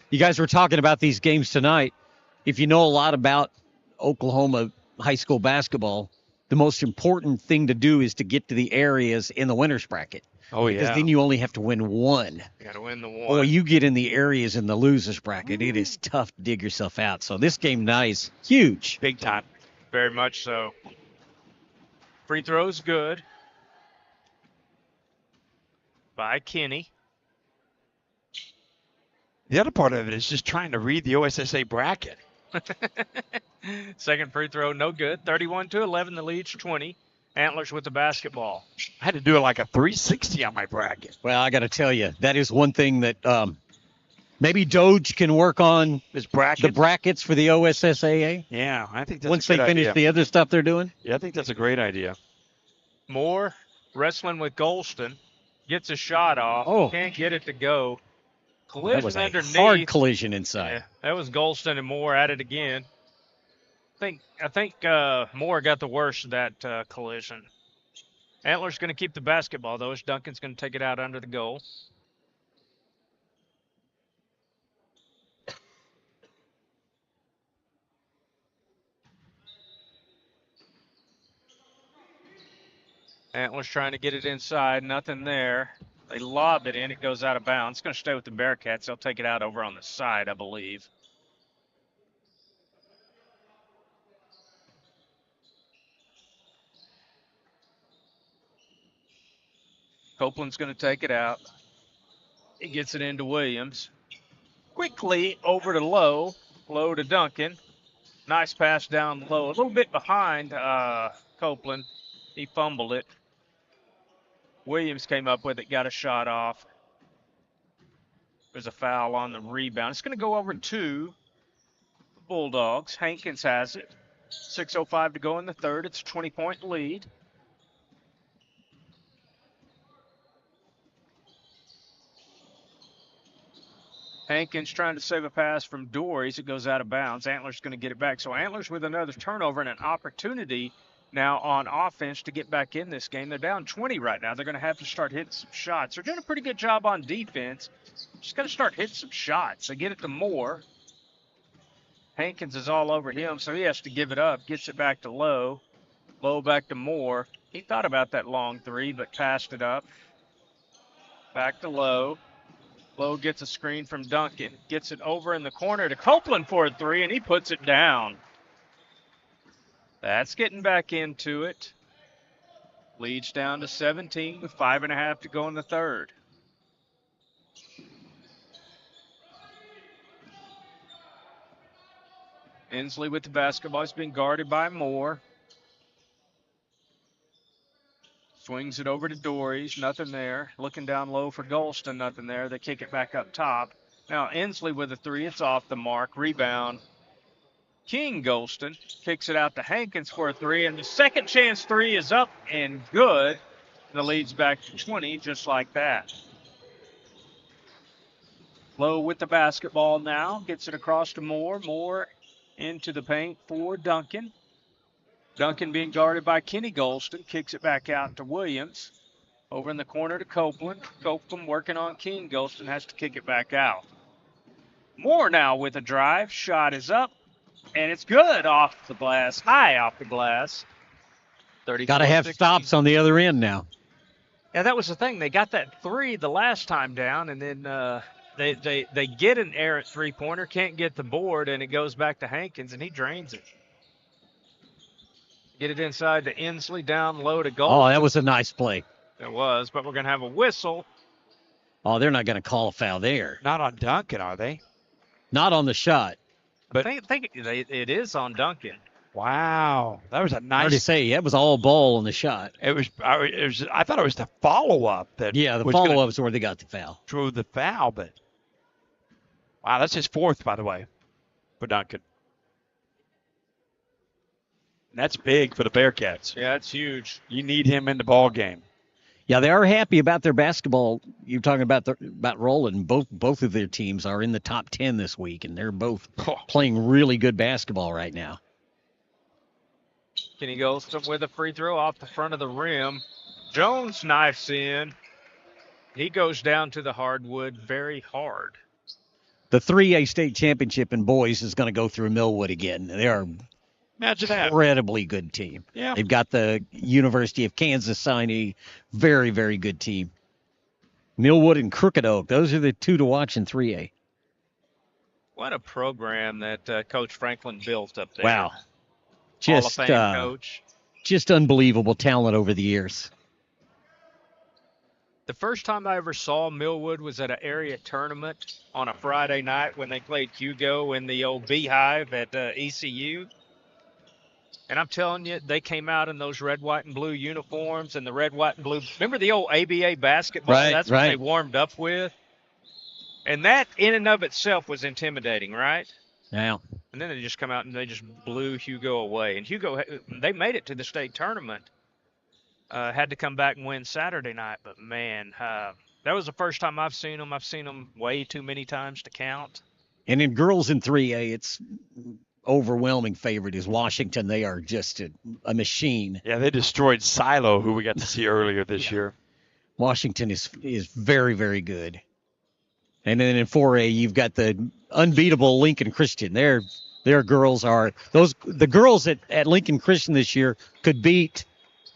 You guys were talking about these games tonight. If you know a lot about Oklahoma high school basketball, the most important thing to do is to get to the areas in the winners bracket. Oh, yeah. Because then you only have to win one. You got to win the one. Or you get in the areas in the losers bracket. It is tough to dig yourself out. So this game, nice. Huge. Big time. Very much so. Free throw's good. By Kenny. The other part of it is just trying to read the OSSA bracket. Second free throw, no good. 31-11, the lead's 20. Antlers with the basketball. I had to do it like a 360 on my bracket. Well, I got to tell you, that is one thing that maybe Doge can work on. His bracket? The brackets for the OSSAA. Yeah, I think that's once a good they finish idea. the other stuff they're doing. Yeah, I think that's a great idea. Moore wrestling with Golston. Gets a shot off. Oh. Can't get it to go. Collision That was a underneath. hard collision inside. Yeah, that was Golston and Moore at it again. I think Moore got the worst of that collision. Antlers going to keep the basketball, though, as Duncan's going to take it out under the goal. Antlers trying to get it inside. Nothing there. They lob it in. It goes out of bounds. It's going to stay with the Bearcats. They'll take it out over on the side, I believe. Copeland's going to take it out. He gets it into Williams. Quickly over to Lowe. Lowe to Duncan. Nice pass down low. A little bit behind Copeland. He fumbled it. Williams came up with it, got a shot off. There's a foul on the rebound. It's going to go over to the Bulldogs. Hankins has it. 6:05 to go in the third. It's a 20-point lead. Hankins trying to save a pass from Dories. It goes out of bounds. Antlers going to get it back. So Antlers with another turnover and an opportunity now on offense to get back in this game. They're down 20 right now. They're going to have to start hitting some shots. They're doing a pretty good job on defense. Just got to start hitting some shots. They get it to Moore. Hankins is all over him, so he has to give it up. Gets it back to Lowe. Lowe back to Moore. He thought about that long three, but passed it up. Back to Lowe. Lowe gets a screen from Duncan. Gets it over in the corner to Copeland for a three, and he puts it down. That's getting back into it. Leads down to 17 with 5.5 to go in the third. Inslee with the basketball. He's been guarded by Moore. Swings it over to Dories. Nothing there. Looking down low for Golston. Nothing there. They kick it back up top. Now Inslee with a three. It's off the mark. Rebound. King Golston kicks it out to Hankins for a three, and the second chance three is up and good. The lead's back to 20 just like that. Lowe with the basketball now. Gets it across to Moore. Moore into the paint for Duncan. Duncan being guarded by Kenny Golston. Kicks it back out to Williams. Over in the corner to Copeland. Copeland working on King. Golston has to kick it back out. Moore now with a drive. Shot is up. And it's good off the glass, high off the glass. Got to have stops on the other end now. Yeah, that was the thing. They got that three the last time down, and then they get an errant three-pointer, can't get the board, and it goes back to Hankins, and he drains it. Get it inside to Inslee, down low to Golston. Oh, that was a nice play. It was, but we're going to have a whistle. Oh, they're not going to call a foul there. Not on Duncan, are they? Not on the shot. But I think it is on Duncan. Wow, that was a nice. Hard to say. That was all ball on the shot. It was. I thought it was the follow-up that. Yeah, the was gonna follow-up is where they got the foul. Drew the foul, but wow, that's his fourth, by the way, for Duncan. And that's big for the Bearcats. Yeah, it's huge. You need him in the ball game. Yeah, they are happy about their basketball. You're talking about Roland. Both of their teams are in the top 10 this week, and they're both playing really good basketball right now. Kenny Golston with a free throw off the front of the rim. Jones knifes in. He goes down to the hardwood very hard. The 3A state championship in boys is going to go through Millwood again. They are Imagine that. Incredibly good team. Yeah. They've got the University of Kansas signee. Very, very good team. Millwood and Crooked Oak. Those are the two to watch in 3A. What a program that Coach Franklin built up there. Wow. Hall of Fame coach. Just unbelievable talent over the years. The first time I ever saw Millwood was at an area tournament on a Friday night when they played Hugo in the old Beehive at ECU. And I'm telling you, they came out in those red, white, and blue uniforms and the red, white, and blue. Remember the old ABA basketball? Right, That's what they warmed up with. And that in and of itself was intimidating, right? Yeah. And then they just come out and they just blew Hugo away. And Hugo, they made it to the state tournament. Had to come back and win Saturday night. But, man, that was the first time I've seen them. I've seen them way too many times to count. And in girls in 3A, it's overwhelming favorite is Washington. They are just a machine. Yeah, they destroyed Silo, who we got to see earlier this year. Washington is very, very good. And then in 4A, you've got the unbeatable Lincoln Christian. Their girls are the girls at Lincoln Christian this year could beat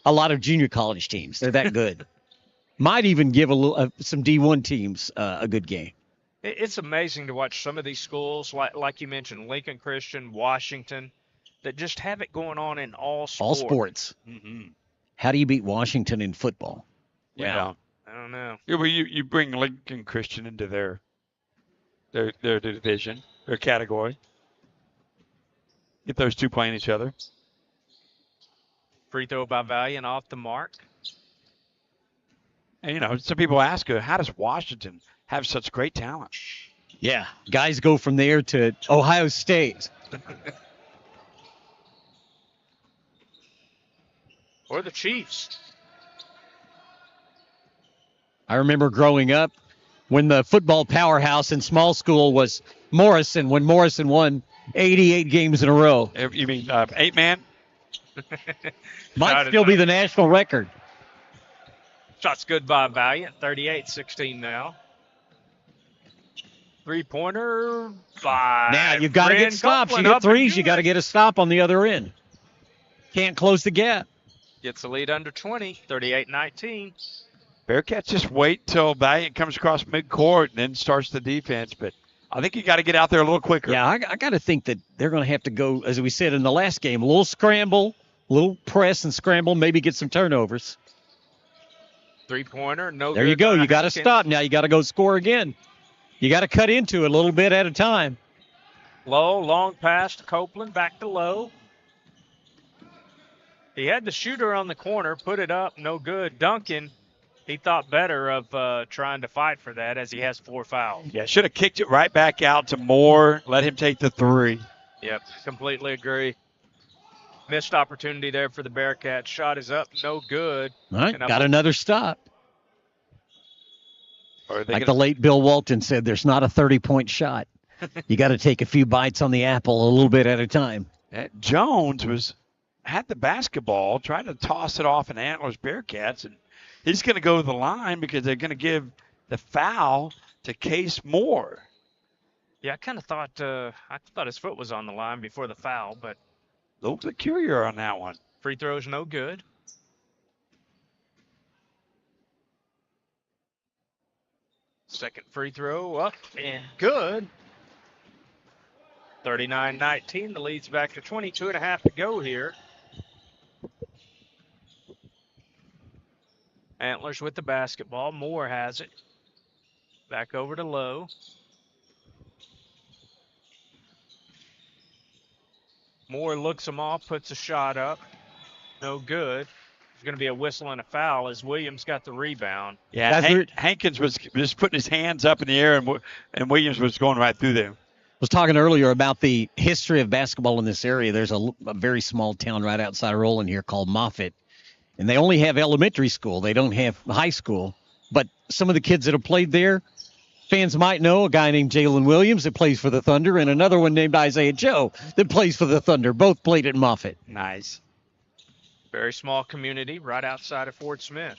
a lot of junior college teams. They're that good. Might even give some D1 teams a good game. It's amazing to watch some of these schools, like you mentioned, Lincoln Christian, Washington, that just have it going on in all sports. All sports. Mm-hmm. How do you beat Washington in football? Yeah. I don't know. Yeah, well, you bring Lincoln Christian into their division, their category. Get those two playing each other. Free throw by Valliant off the mark. And, some people ask, how does Washington have such great talent? Yeah, guys go from there to Ohio State. Or the Chiefs. I remember growing up when the football powerhouse in small school was Morrison, when Morrison won 88 games in a row. You mean 8-man? Might still be the national record. Shots good by Valliant, 38-16 now. Three-pointer by Now you've got to get stops. You get threes, you got to get a stop on the other end. Can't close the gap. Gets the lead under 20, 38-19. Bearcats just wait till Valliant comes across midcourt and then starts the defense. But I think you got to get out there a little quicker. Yeah, I got to think that they're going to have to go, as we said in the last game, a little scramble, a little press and scramble, maybe get some turnovers. Three-pointer, no good. There you go. You got to stop. Now you got to go score again. You got to cut into it a little bit at a time. Low, long pass to Copeland, back to Low. He had the shooter on the corner, put it up, no good. Duncan, he thought better of trying to fight for that as he has 4 fouls. Yeah, should have kicked it right back out to Moore, let him take the three. Yep, completely agree. Missed opportunity there for the Bearcats. Shot is up, no good. All right, got another stop. Like the late Bill Walton said, there's not a 30-point shot. You got to take a few bites on the apple a little bit at a time. Jones had the basketball, trying to toss it off in Antlers Bearcats, and he's going to go to the line because they're going to give the foul to Case Moore. Yeah, I kind of thought his foot was on the line before the foul, but a little peculiar on that one. Free throw's no good. Second free throw up and good. 39-19. The lead's back to 22.5 to go here. Antlers with the basketball. Moore has it. Back over to Lowe. Moore looks him off, puts a shot up. No good. There's going to be a whistle and a foul as Williams got the rebound. Yeah, Hankins was just putting his hands up in the air, and Williams was going right through there. Was talking earlier about the history of basketball in this area. There's a very small town right outside of Roland here called Moffett, and they only have elementary school. They don't have high school. But some of the kids that have played there, fans might know a guy named Jalen Williams that plays for the Thunder and another one named Isaiah Joe that plays for the Thunder. Both played at Moffett. Nice. Very small community right outside of Fort Smith.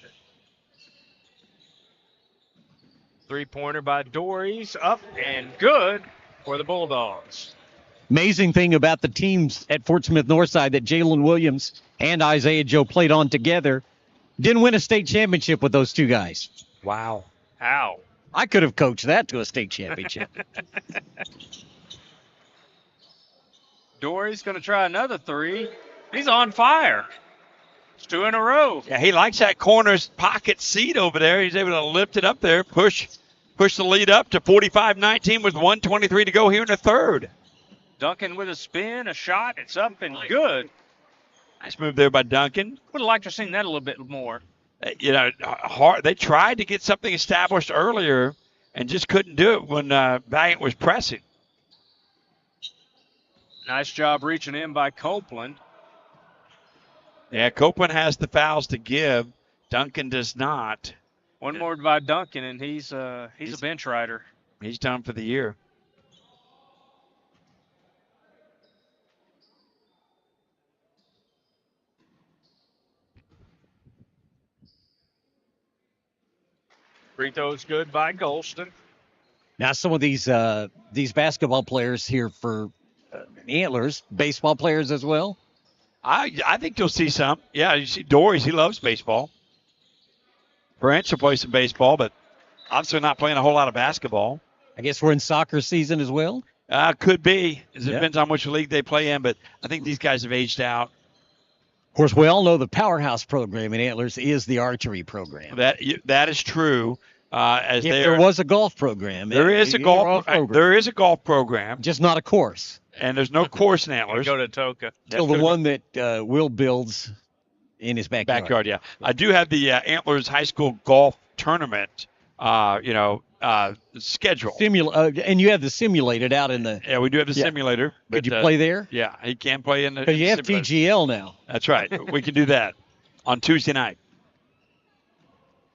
Three-pointer by Dories, up and good for the Bulldogs. Amazing thing about the teams at Fort Smith Northside that Jalen Williams and Isaiah Joe played on together. Didn't win a state championship with those two guys. Wow. How? I could have coached that to a state championship. Dory's going to try another three. He's on fire. It's 2 in a row. Yeah, he likes that corner's pocket seat over there. He's able to lift it up there, push the lead up to 45-19 with 1:23 to go here in the third. Duncan with a spin, a shot. It's up and good. Nice move there by Duncan. Would have liked to have seen that a little bit more. They tried to get something established earlier and just couldn't do it when Valliant was pressing. Nice job reaching in by Copeland. Yeah, Copeland has the fouls to give. Duncan does not. One more by Duncan, and he's a bench rider. He's done for the year. Free throw's good by Golston. Now some of these basketball players here for Antlers, baseball players as well. I think you'll see some. Yeah, you see Dories, he loves baseball. Branch will play some baseball, but obviously not playing a whole lot of basketball. I guess we're in soccer season as well. Could be. It depends on which league they play in, but I think these guys have aged out. Of course, we all know the powerhouse program in Antlers is the archery program. That is true. If there was a golf program, there is a golf program, just not a course. And there's no course in Antlers. Go to Toka. Still the one that Will builds in his backyard. Yeah. I do have the Antlers High School golf tournament, schedule. And you have the simulated out in the. Yeah, we do have the simulator. Could you play there? Yeah, he can play in the. Because you have TGL now. That's right. We can do that on Tuesday night.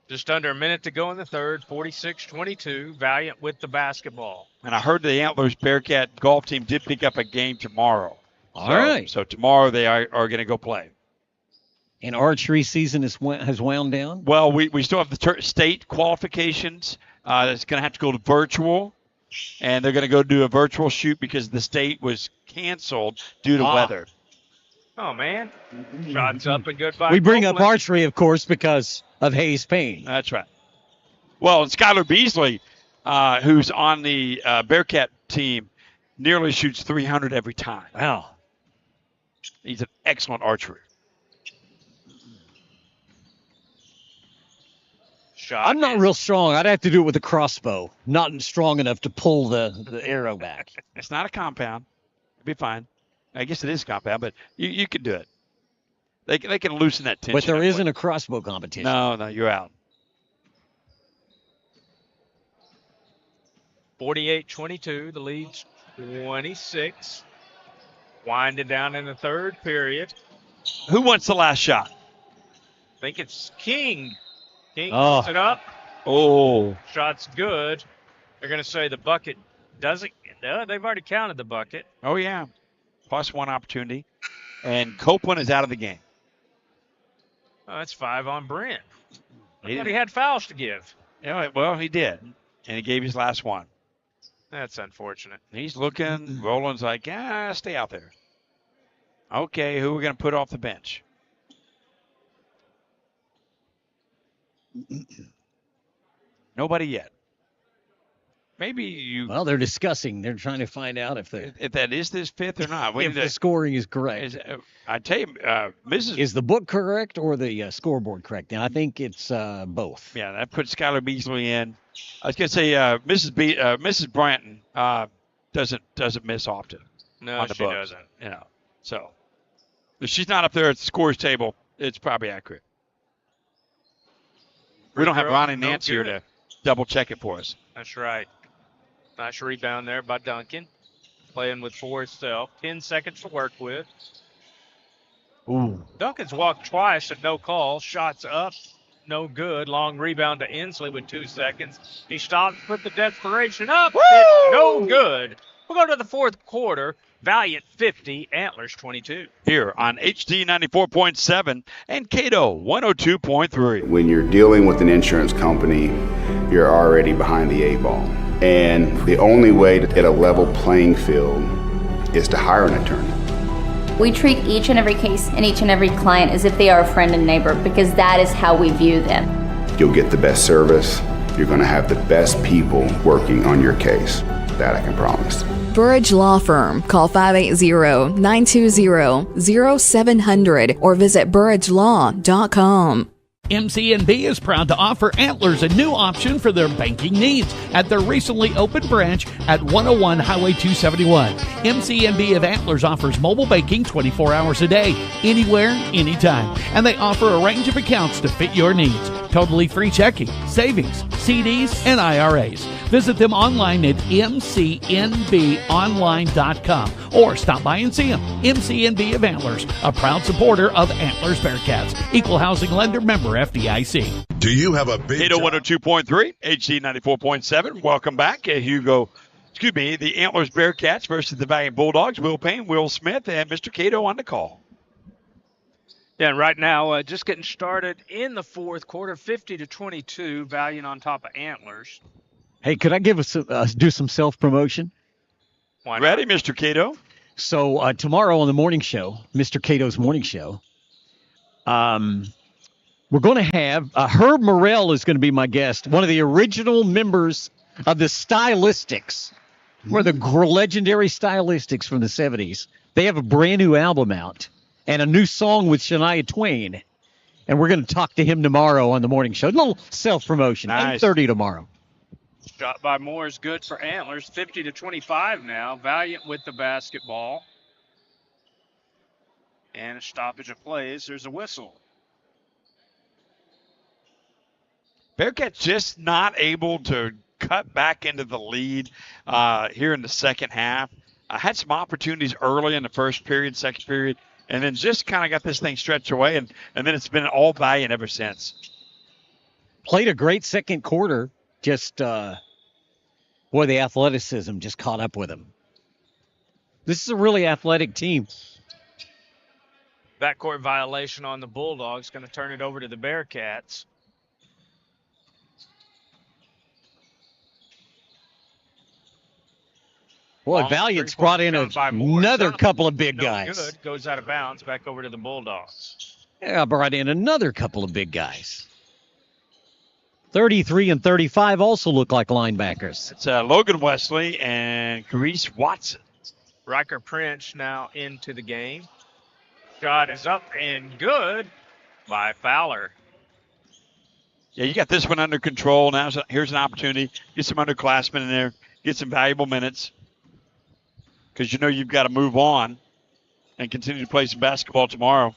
Just under a minute to go in the third, 46-22, Valliant with the basketball. And I heard the Antlers Bearcat golf team did pick up a game tomorrow. All right. So tomorrow they are going to go play. And archery season has wound down? Well, we still have the state qualifications. It's going to have to go to virtual, and they're going to go do a virtual shoot because the state was canceled due to weather. Oh, man. Shots up and good by We bring up Copeland. archery, of course, because of Hayes Payne. That's right. Well, and Skylar Beasley, who's on the Bearcat team, nearly shoots 300 every time. Wow. He's an excellent archer. Shot. I'm not real strong. I'd have to do it with a crossbow. Not strong enough to pull the arrow back. It's not a compound. It'll be fine. I guess it is compound, but you can do it. They can loosen that tension. But there isn't a crossbow competition. No, you're out. 48-22, the lead's 26. Winding down in the third period. Who wants the last shot? I think it's King. King Oh. puts it up. Oh. Shot's good. They're going to say the bucket doesn't. No, they've already counted the bucket. Oh, yeah. Plus one opportunity. And Copeland is out of the game. Oh, that's 5 on Brent. I thought he had fouls to give. Yeah, well, he did. And he gave his last one. That's unfortunate. He's looking. Roland's like, stay out there. Okay, who are we going to put off the bench? Nobody yet. Maybe you. Well, they're discussing. They're trying to find out if that is this fifth or not. if the scoring is correct. I tell you, Mrs. Is the book correct or the scoreboard correct? Now, I think it's both. Yeah, that puts Skylar Beasley in. I was going to say Mrs. Branton doesn't miss often. No, on the she books. doesn't. You know, So if she's not up there at the scores table, it's probably accurate. We don't have Ronnie Nance here to double check it for us. That's right. Nice rebound there by Duncan. Playing with for himself. 10 seconds to work with. Ooh. Duncan's walked twice and no call. Shots up, no good. Long rebound to Inslee with 2 seconds. He stops, put the desperation up. It's no good. We'll go to the fourth quarter. Valliant 50, Antlers 22. Here on HD 94.7 and Cato 102.3. When you're dealing with an insurance company, you're already behind the 8 ball. And the only way to get a level playing field is to hire an attorney. We treat each and every case and each and every client as if they are a friend and neighbor because that is how we view them. You'll get the best service. You're going to have the best people working on your case. That I can promise. Burridge Law Firm. Call 580-920-0700 or visit burridgelaw.com. MCNB is proud to offer Antlers a new option for their banking needs at their recently opened branch at 101 Highway 271. MCNB of Antlers offers mobile banking 24 hours a day, anywhere, anytime. And they offer a range of accounts to fit your needs. Totally free checking, savings, CDs, and IRAs. Visit them online at mcnbonline.com or stop by and see them. MCNB of Antlers, a proud supporter of Antlers Bearcats. Equal housing lender, member FDIC. Do you have a big Cato 102.3, HD 94.7. Welcome back. Hugo, the Antlers Bearcats versus the Valliant Bulldogs. Will Payne, Will Smith, and Mr. Cato on the call. Yeah, and right now, just getting started in the fourth quarter, 50-22, Valliant on top of Antlers. Hey, could I give us do some self-promotion? Why not? Ready, Mr. Cato? So tomorrow on the morning show, Mr. Cato's morning show, we're going to have Herb Morrell is going to be my guest, one of the original members of the Stylistics. One of the legendary Stylistics from the 70s. They have a brand new album out and a new song with Shania Twain. And we're going to talk to him tomorrow on the morning show. A little self-promotion. Nice. 8:30 tomorrow. Shot by Moore is good for Antlers. 50-25 now. Valliant with the basketball. And a stoppage of plays. There's a whistle. Bearcats just not able to cut back into the lead here in the second half. Had some opportunities early in the first period, second period, and then just kind of got this thing stretched away, and then it's been all Valliant ever since. Played a great second quarter. Just, the athleticism just caught up with him. This is a really athletic team. Backcourt violation on the Bulldogs. Going to turn it over to the Bearcats. Boy, Valiant's brought in another couple of big guys. Good. Goes out of bounds. Back over to the Bulldogs. Yeah, brought in another couple of big guys. 33 and 35 also look like linebackers. It's Logan Wesley and Carice Watson. Riker Prince now into the game. Shot is up and good by Fowler. Yeah, you got this one under control. Now here's an opportunity. Get some underclassmen in there. Get some valuable minutes. Because you know you've got to move on and continue to play some basketball tomorrow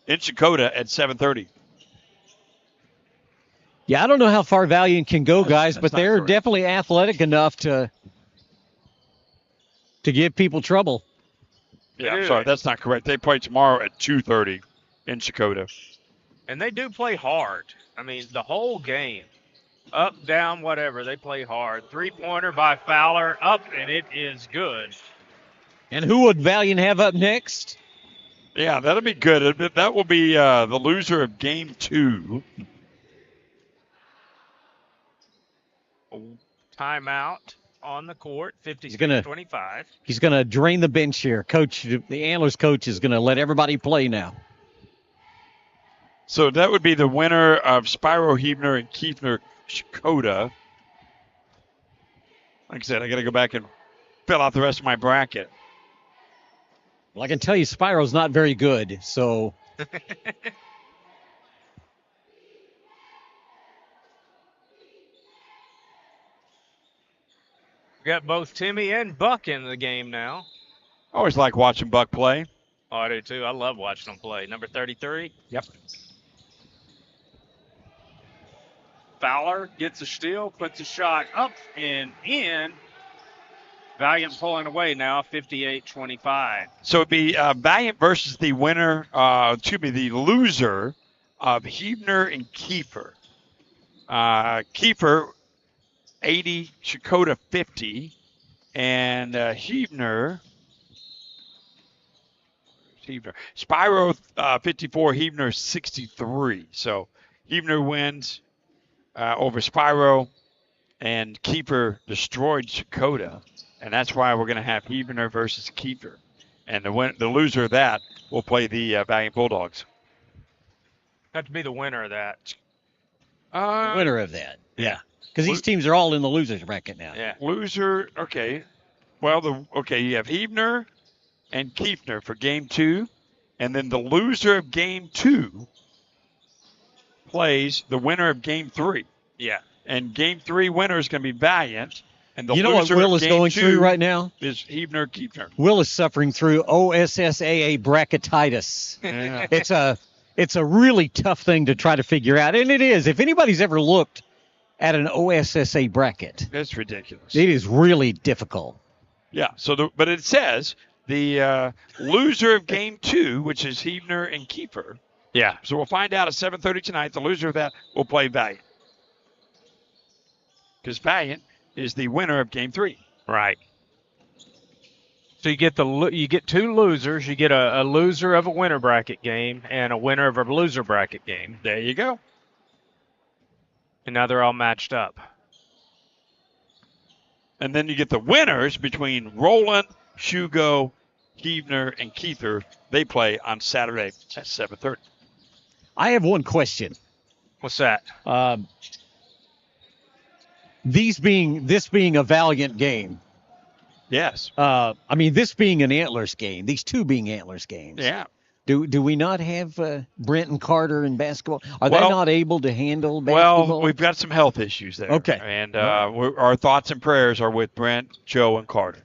in Chakota at 7:30. Yeah, I don't know how far Valliant can go, guys, but they're definitely athletic enough to give people trouble. Yeah, I'm sorry, that's not correct. They play tomorrow at 2:30 in Chakota. And they do play hard. I mean, the whole game. Up, down, whatever, they play hard. Three-pointer by Fowler, up, and it is good. And who would Valliant have up next? Yeah, that'll be good. That will be the loser of game 2. Timeout on the court, 56-25. He's going to drain the bench here. Coach, the Antlers coach is going to let everybody play now. So that would be the winner of Spyro Huebner and Kiefner Chakota. Like I said, I got to go back and fill out the rest of my bracket. Well, I can tell you Spyro's not very good, so... Got both Timmy and Buck in the game now. I always like watching Buck play. Oh, I do too. I love watching them play. Number 33. Yep. Fowler gets a steal, puts a shot up and in. Valliant pulling away now, 58-25. So it'd be Valliant versus the the loser of Huebner and Kiefer. Kiefer, 80, Shakota 50, and Huebner, Spyro 54, Huebner 63. So Huebner wins over Spyro, and Kiefer destroyed Shakota, and that's why we're going to have Huebner versus Kiefer. And the loser of that will play the Valliant Bulldogs. Have to be the winner of that. Winner of that. Yeah. Because these teams are all in the losers bracket now. Yeah. Loser, okay. Well, you have Huebner and Kiefner for game 2, and then the loser of game 2 plays the winner of game 3. Yeah. And game 3 winner is going to be Valliant. And the You know what loser Will of is game going 2 through right now? Is Huebner-Kiefner. Will is suffering through OSSAA bracketitis. Yeah. It's a really tough thing to try to figure out, and it is. If anybody's ever looked at an OSSA bracket, That's ridiculous. it is really difficult. Yeah. But it says the loser of game 2, which is Huebner and Kiefer. Yeah. So we'll find out at 7:30 tonight. The loser of that will play Valliant, because Valliant is the winner of game 3. Right. So you get two losers. You get a loser of a winner bracket game and a winner of a loser bracket game. There you go. And now they're all matched up. And then you get the winners between Roland, Hugo, Huebner, and Kiefer. They play on Saturday at 7:30. I have one question. What's that? This being a Valliant game. Yes. This being an Antlers game. These two being Antlers games. Yeah. Do we not have Brent and Carter in basketball? Are they not able to handle basketball? Well, we've got some health issues there. Okay. And our thoughts and prayers are with Brent, Joe, and Carter.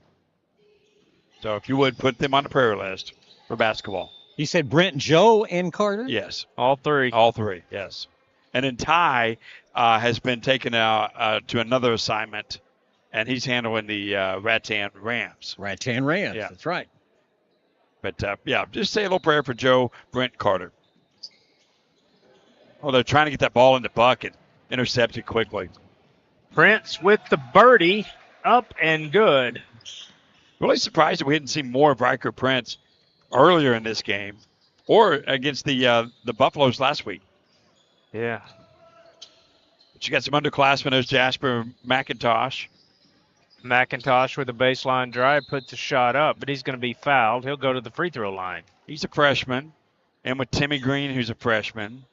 So if you would, put them on the prayer list for basketball. You said Brent, Joe, and Carter? Yes. All three. All three, yes. And then Ty has been taken out to another assignment, and he's handling the Rattan Rams. Rattan Rams, Yeah. that's right. But, just say a little prayer for Joe, Brent, Carter. Oh, they're trying to get that ball in the bucket. Intercepted quickly. Prince with the birdie, up and good. Really surprised that we hadn't seen more of Riker Prince earlier in this game or against the Buffaloes last week. Yeah. But you got some underclassmen. There's Jasper McIntosh. McIntosh with a baseline drive puts a shot up, but he's going to be fouled. He'll go to the free throw line. He's a freshman. And with Timmy Green, who's a freshman.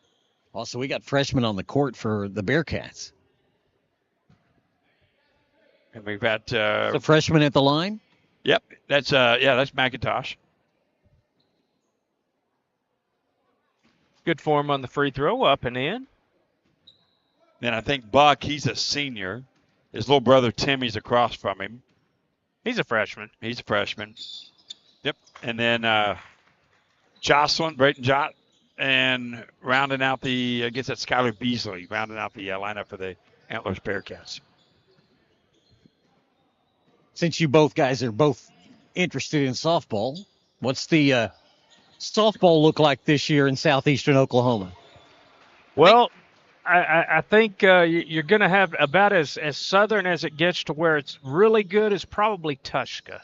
Also, we got freshmen on the court for the Bearcats. And we've got the freshman at the line? Yep. That's McIntosh. Good form on the free throw, up and in. Then I think Buck, he's a senior. His little brother Timmy's across from him. He's a freshman. He's a freshman. Yep. And then Jocelyn, Brayton Jott, and rounding out gets that Skylar Beasley, rounding out the lineup for the Antlers Bearcats. Since you both guys are both interested in softball, what's the softball look like this year in southeastern Oklahoma? Well, I think you're going to have about as southern as it gets to where it's really good is probably Tushka.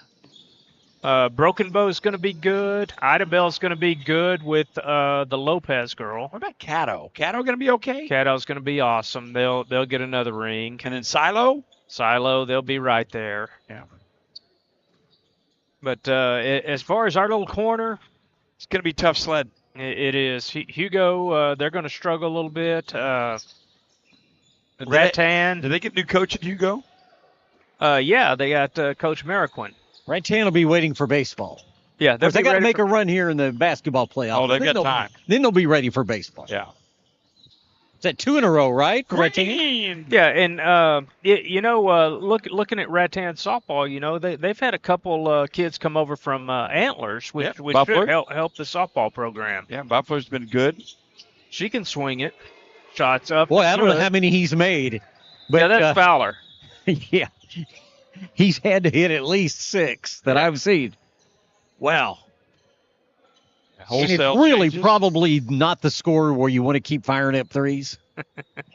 Broken Bow is going to be good. Idabel is going to be good with the Lopez girl. What about Caddo? Caddo going to be okay? Caddo's going to be awesome. They'll get another ring. And then Silo? Silo, they'll be right there. Yeah. But as far as our little corner, it's going to be tough sled. It is. Hugo, they're going to struggle a little bit. Rattan. Did they get new coach at Hugo? Yeah, they got Coach Mariquin. Rattan will be waiting for baseball. Yeah, they got to make a run here in the basketball playoffs. Oh, they've got time. Then they'll be ready for baseball. Yeah. Is that 2 in a row, right? For Rattan? Yeah, and looking at Rattan softball, they've had a couple kids come over from Antlers, which should help the softball program. Yeah, Buffalo's been good. She can swing it. Shots up. Boy, I don't know how many he's made. But, yeah, that's Fowler. Yeah. He's had to hit at least 6 that I've seen. Wow. And it's really probably not the score where you want to keep firing up threes.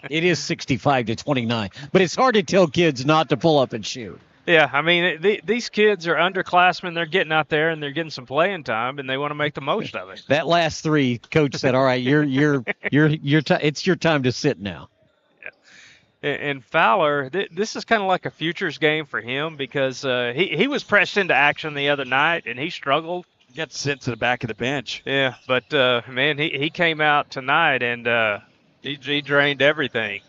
It is 65-29. But it's hard to tell kids not to pull up and shoot. Yeah, I mean, these kids are underclassmen. They're getting out there and they're getting some playing time, and they want to make the most of it. That last 3, coach said, "All right, it's your time to sit now." And Fowler, this is kind of like a futures game for him because he was pressed into action the other night, and he struggled. He got sent to the back of the bench. Yeah, but, man, he came out tonight, and he drained everything.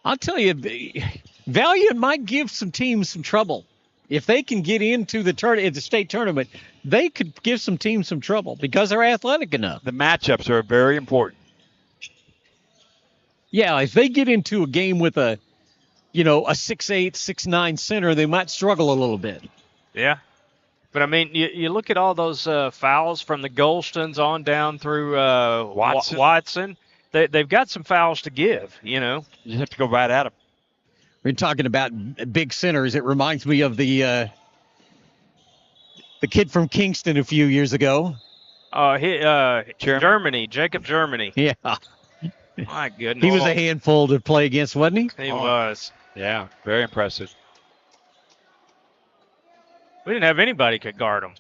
I'll tell you, Valliant might give some teams some trouble. If they can get into the state tournament, they could give some teams some trouble because they're athletic enough. The matchups are very important. Yeah, if they get into a game with a 6'8", 6'9" center, they might struggle a little bit. Yeah. But, I mean, you look at all those fouls from the Golstons on down through Watson. They've got some fouls to give, You have to go right at them. We're talking about big centers. It reminds me of the kid from Kingston a few years ago. Germany, Jacob Germany. Yeah. My goodness. He was a handful to play against, wasn't he? He was. Yeah, very impressive. We didn't have anybody could guard him.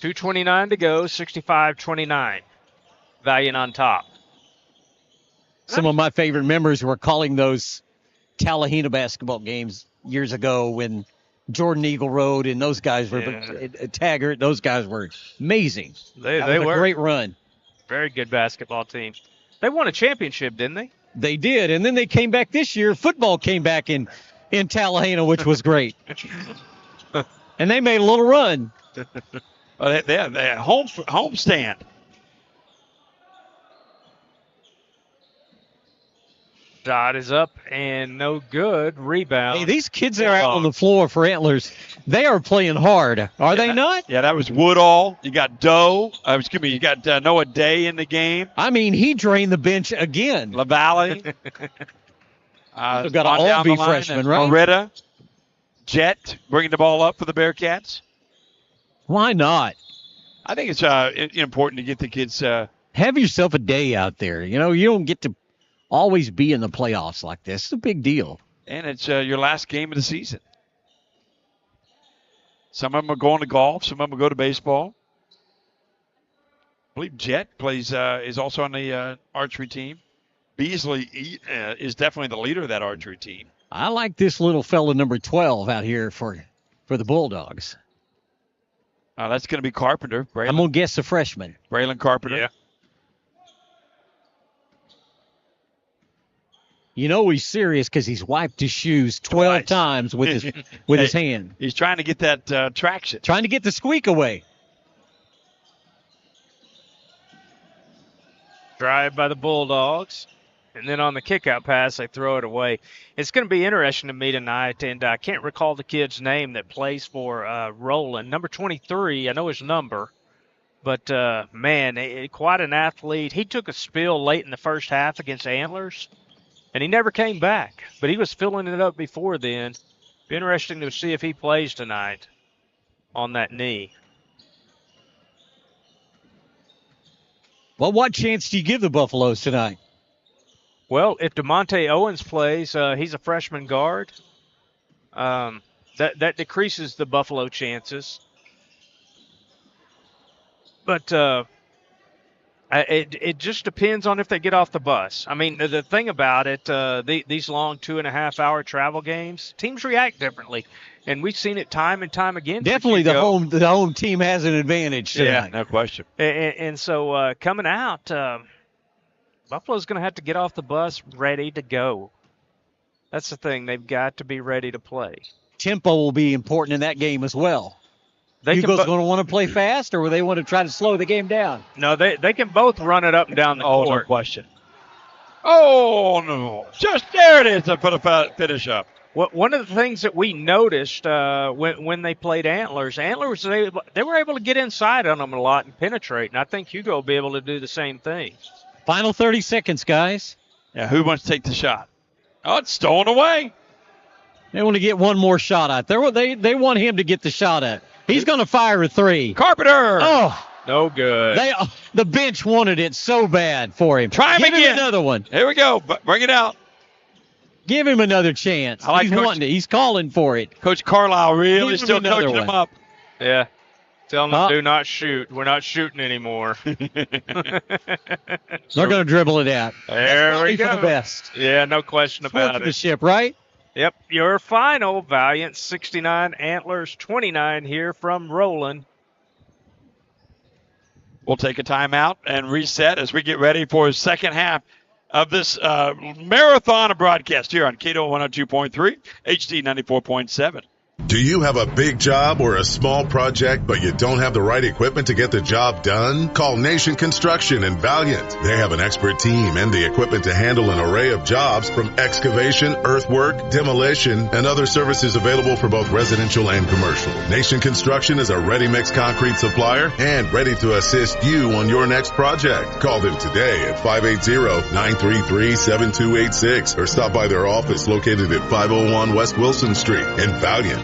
2:29 to go, 65-29. Valliant on top. Some of my favorite members were calling those Tallahena basketball games years ago when Jordan Eagle Road and those guys were Taggart. Those guys were amazing. They were a great run. Very good basketball team. They won a championship, didn't they? They did, and then they came back this year. Football came back in Tallahena, which was great. And they made a little run. They had home stand. Shot is up and no good. Rebound. Hey, these kids that are out on the floor for Antlers, they are playing hard. Are they not? Yeah, that was Woodall. You got you got Noah Day in the game. I mean, he drained the bench again. LaValle. They've got to all be freshmen, right? Moretta. Jet bringing the ball up for the Bearcats. Why not? I think it's important to get the kids. Have yourself a day out there. You don't get to always be in the playoffs like this. It's a big deal. And it's your last game of the season. Some of them are going to golf. Some of them will go to baseball. I believe Jet is also on the archery team. Beasley is definitely the leader of that archery team. I like this little fella, number 12, out here for the Bulldogs. That's going to be Carpenter. Braylon. I'm going to guess a freshman. Braylon Carpenter. Yeah. He's serious because he's wiped his shoes 12 times with his hand. He's trying to get that traction. Trying to get the squeak away. Drive by the Bulldogs. And then on the kickout pass, they throw it away. It's going to be interesting to me tonight, and I can't recall the kid's name that plays for Roland. Number 23, I know his number. But, man, quite an athlete. He took a spill late in the first half against Antlers. And he never came back, but he was filling it up before then. Be interesting to see if he plays tonight on that knee. Well, what chance do you give the Buffaloes tonight? Well, if DeMonte Owens plays, he's a freshman guard. That decreases the Buffalo chances. But it just depends on if they get off the bus. I mean, the thing about it, these long 2.5-hour travel games, teams react differently, and we've seen it time and time again. Definitely, the home team has an advantage tonight. Yeah, no question. And so coming out, Buffalo's going to have to get off the bus ready to go. That's the thing; they've got to be ready to play. Tempo will be important in that game as well. Hugo's going to want to play fast, or they want to try to slow the game down? No, they can both run it up and down the court. No question. Oh, no. Just there it is to put a finish up. One of the things that we noticed when they played Antlers, they were able to get inside on them a lot and penetrate, and I think Hugo will be able to do the same thing. Final 30 seconds, guys. Yeah, who wants to take the shot? Oh, it's stolen away. They want to get one more shot at. They want him to get the shot at. He's going to fire a three. Carpenter. Oh. No good. The bench wanted it so bad for him. Try him Give again. Him another one. Here we go. Bring it out. Give him another chance. He's wanting it. He's calling for it. Coach Carlisle really still coaching him up. Yeah. Telling them do not shoot. We're not shooting anymore. They're going to dribble it out. There we go. For the best. Yeah, no question about it. The ship, right? Yep. Your final, Valliant 69, Antlers 29 here from Roland. We'll take a timeout and reset as we get ready for the second half of this marathon of broadcast here on Cato 102.3, HD 94.7. Do you have a big job or a small project, but you don't have the right equipment to get the job done? Call Nation Construction and Valliant. They have an expert team and the equipment to handle an array of jobs from excavation, earthwork, demolition, and other services available for both residential and commercial. Nation Construction is a ready-mix concrete supplier and ready to assist you on your next project. Call them today at 580-933-7286 or stop by their office located at 501 West Wilson Street in Valliant.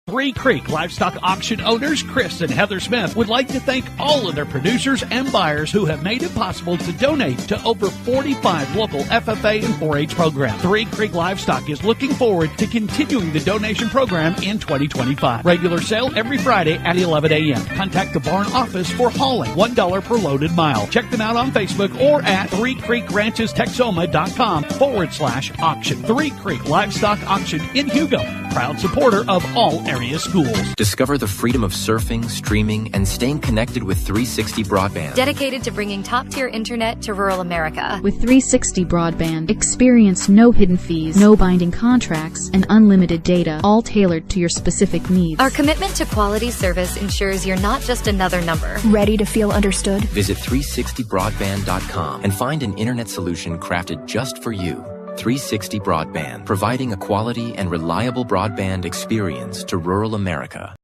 Three Creek Livestock Auction owners Chris and Heather Smith would like to thank all of their producers and buyers who have made it possible to donate to over 45 local FFA and 4-H programs. Three Creek Livestock is looking forward to continuing the donation program in 2025. Regular sale every Friday at 11 a.m. Contact the barn office for hauling, $1 per loaded mile. Check them out on Facebook or at threecreekranchestexoma.com/auction. Three Creek Livestock Auction in Hugo, proud supporter of all area schools. Discover the freedom of surfing, streaming, and staying connected with 360 Broadband. Dedicated to bringing top-tier internet to rural America. With 360 Broadband, experience no hidden fees, no binding contracts, and unlimited data, all tailored to your specific needs. Our commitment to quality service ensures you're not just another number. Ready to feel understood? Visit 360broadband.com and find an internet solution crafted just for you. 360 Broadband, providing a quality and reliable broadband experience to rural America.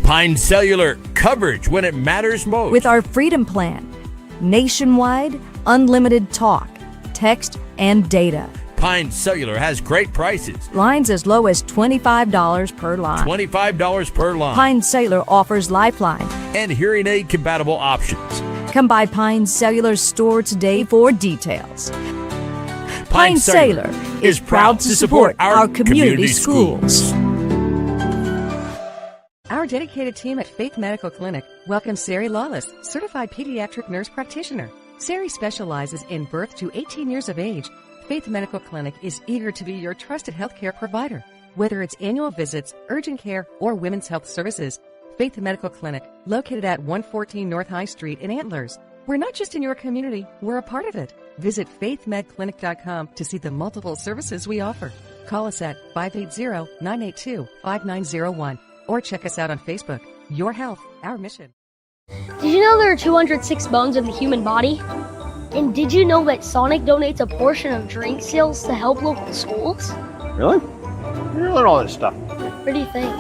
Pine Cellular, coverage when it matters most. With our Freedom Plan, nationwide, unlimited talk, text, and data. Pine Cellular has great prices. Lines as low as $25 per line. $25 per line. Pine Cellular offers Lifeline and hearing aid compatible options. Come by Pine Cellular's store today for details. Pine Cellular is proud to support our community schools. Our dedicated team at Faith Medical Clinic welcomes Sari Lawless, certified pediatric nurse practitioner. Sari specializes in birth to 18 years of age. Faith Medical Clinic is eager to be your trusted healthcare provider. Whether it's annual visits, urgent care, or women's health services, Faith Medical Clinic, located at 114 North High Street in Antlers. We're not just in your community, we're a part of it. Visit faithmedclinic.com to see the multiple services we offer. Call us at 580-982-5901 or check us out on Facebook. Your health, our mission. Did you know there are 206 bones in the human body? And did you know that Sonic donates a portion of drink sales to help local schools? Really? You learn all this stuff. What do you think?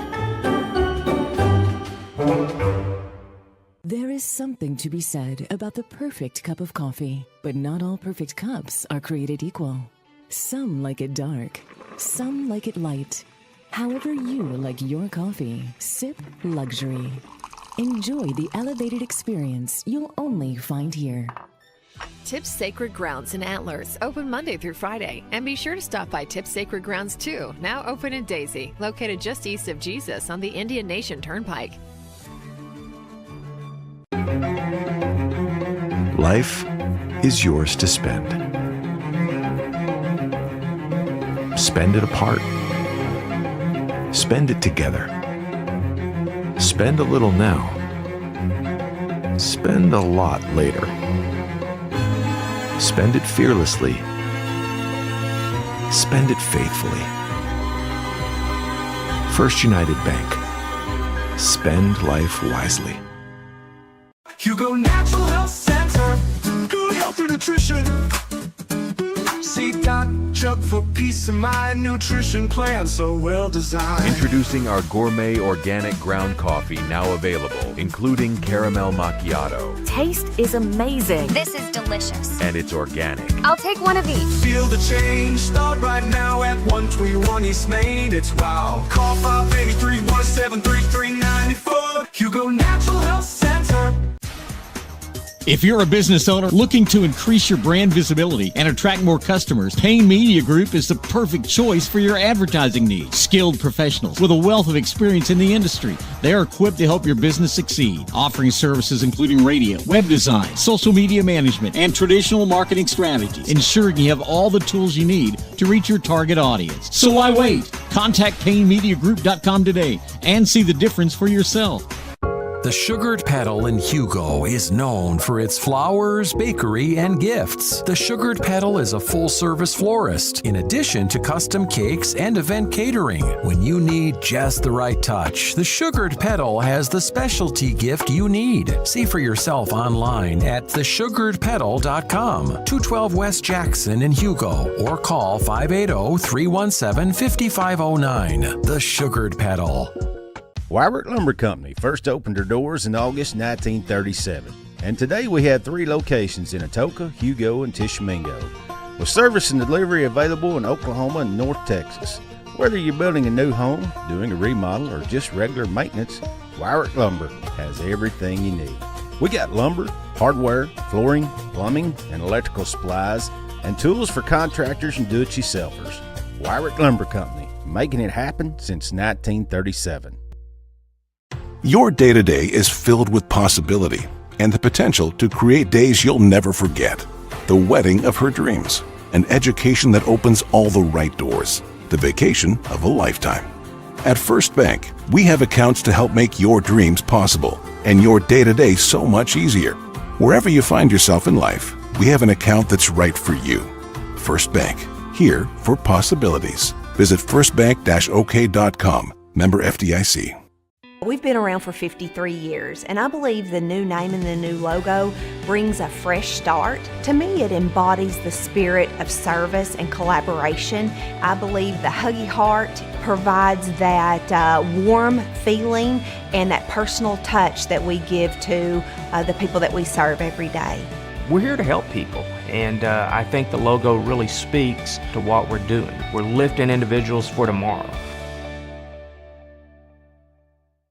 There is something to be said about the perfect cup of coffee, but not all perfect cups are created equal. Some like it dark, some like it light. However you like your coffee, sip luxury. Enjoy the elevated experience you'll only find here. Tips Sacred Grounds in Antlers, open Monday through Friday. And be sure to stop by Tips Sacred Grounds 2, now open in Daisy, located just east of Jesus on the Indian Nation Turnpike. Life is yours to spend. Spend it apart. Spend it together. Spend a little now. Spend a lot later. Spend it fearlessly. Spend it faithfully. First United Bank. Spend life wisely. Hugo Natural Health Center, good health and nutrition. See Chuck for peace of mind, nutrition plan so well designed. Introducing our gourmet organic ground coffee, now available, including caramel macchiato. Taste is amazing. This is delicious. And it's organic. I'll take one of each. Feel the change, start right now at 121 East Main, it's wow. Call 583-173-3394, Hugo Natural Health Center. If you're a business owner looking to increase your brand visibility and attract more customers, Payne Media Group is the perfect choice for your advertising needs. Skilled professionals with a wealth of experience in the industry. They are equipped to help your business succeed, offering services including radio, web design, social media management, and traditional marketing strategies, ensuring you have all the tools you need to reach your target audience. So why wait? Contact PayneMediaGroup.com today and see the difference for yourself. The Sugared Petal in Hugo is known for its flowers, bakery, and gifts. The Sugared Petal is a full-service florist, in addition to custom cakes and event catering. When you need just the right touch, the Sugared Petal has the specialty gift you need. See for yourself online at thesugaredpetal.com, 212 West Jackson in Hugo, or call 580-317-5509. The Sugared Petal. Wyrick Lumber Company first opened their doors in August 1937, and today we have 3 locations in Atoka, Hugo, and Tishomingo, with service and delivery available in Oklahoma and North Texas. Whether you're building a new home, doing a remodel, or just regular maintenance, Wyrick Lumber has everything you need. We got lumber, hardware, flooring, plumbing, and electrical supplies, and tools for contractors and do-it-yourselfers. Wyrick Lumber Company, making it happen since 1937. Your day-to-day is filled with possibility and the potential to create days you'll never forget. The wedding of her dreams, an education that opens all the right doors, the vacation of a lifetime. At First Bank, we have accounts to help make your dreams possible and your day-to-day so much easier. Wherever you find yourself in life, we have an account that's right for you. First Bank, here for possibilities. Visit firstbank-ok.com. Member FDIC. We've been around for 53 years, and I believe the new name and the new logo brings a fresh start. To me, it embodies the spirit of service and collaboration. I believe the Huggy Heart provides that warm feeling and that personal touch that we give to the people that we serve every day. We're here to help people, and I think the logo really speaks to what we're doing. We're lifting individuals for tomorrow.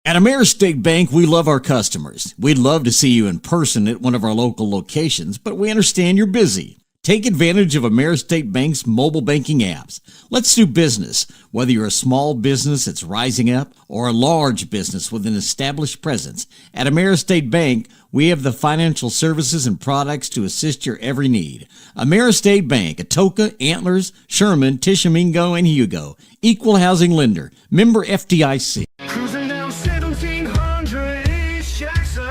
At Ameristate Bank, we love our customers. We'd love to see you in person at one of our local locations, but we understand you're busy. Take advantage of Ameristate Bank's mobile banking apps. Let's do business. Whether you're a small business that's rising up or a large business with an established presence, at Ameristate Bank, we have the financial services and products to assist your every need. Ameristate Bank, Atoka, Antlers, Sherman, Tishomingo, and Hugo. Equal housing lender. Member FDIC. Cruising down 1700 East Jackson,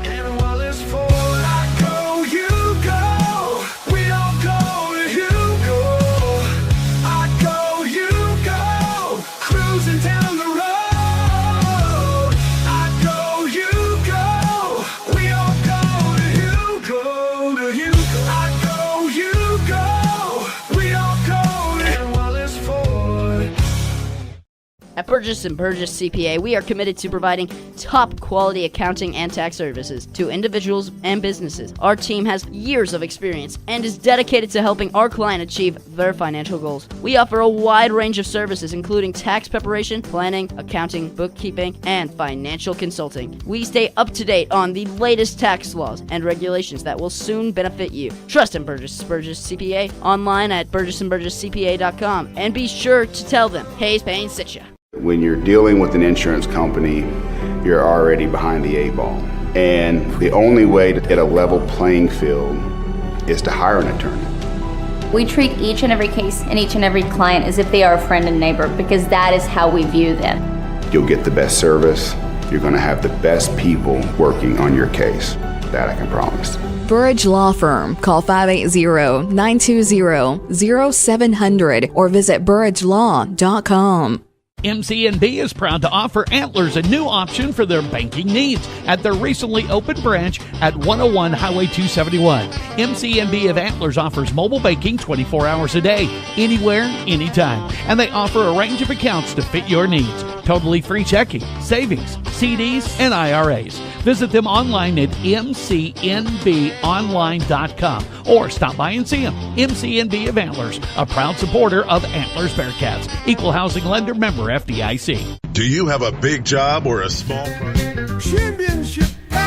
and while it's full, I go, you go, we all go to Hugo. I go, you go, cruising down the road. I go, you go, we all go to Hugo, to Hugo. I go, you go, we all go, and while it's full. At Burgess & Burgess CPA, we are committed to providing top quality accounting and tax services to individuals and businesses. Our team has years of experience and is dedicated to helping our client achieve their financial goals. We offer a wide range of services, including tax preparation, planning, accounting, bookkeeping, and financial consulting. We stay up to date on the latest tax laws and regulations that will soon benefit you. Trust in Burgess & Burgess CPA online at burgessandburgesscpa.com, and be sure to tell them Hayes Payne sent you. When you're dealing with an insurance company, you're already behind the 8 ball. And the only way to get a level playing field is to hire an attorney. We treat each and every case and each and every client as if they are a friend and neighbor, because that is how we view them. You'll get the best service. You're going to have the best people working on your case. That I can promise. Burridge Law Firm. Call 580-920-0700 or visit burridgelaw.com. MCNB is proud to offer Antlers a new option for their banking needs at their recently opened branch at 101 Highway 271. MCNB of Antlers offers mobile banking 24 hours a day, anywhere, anytime. And they offer a range of accounts to fit your needs. Totally free checking, savings, CDs, and IRAs. Visit them online at mcnbonline.com or stop by and see them. MCNB of Antlers, a proud supporter of Antlers Bearcats. Equal housing lender, member FDIC. Do you have a big job or a small project? Championship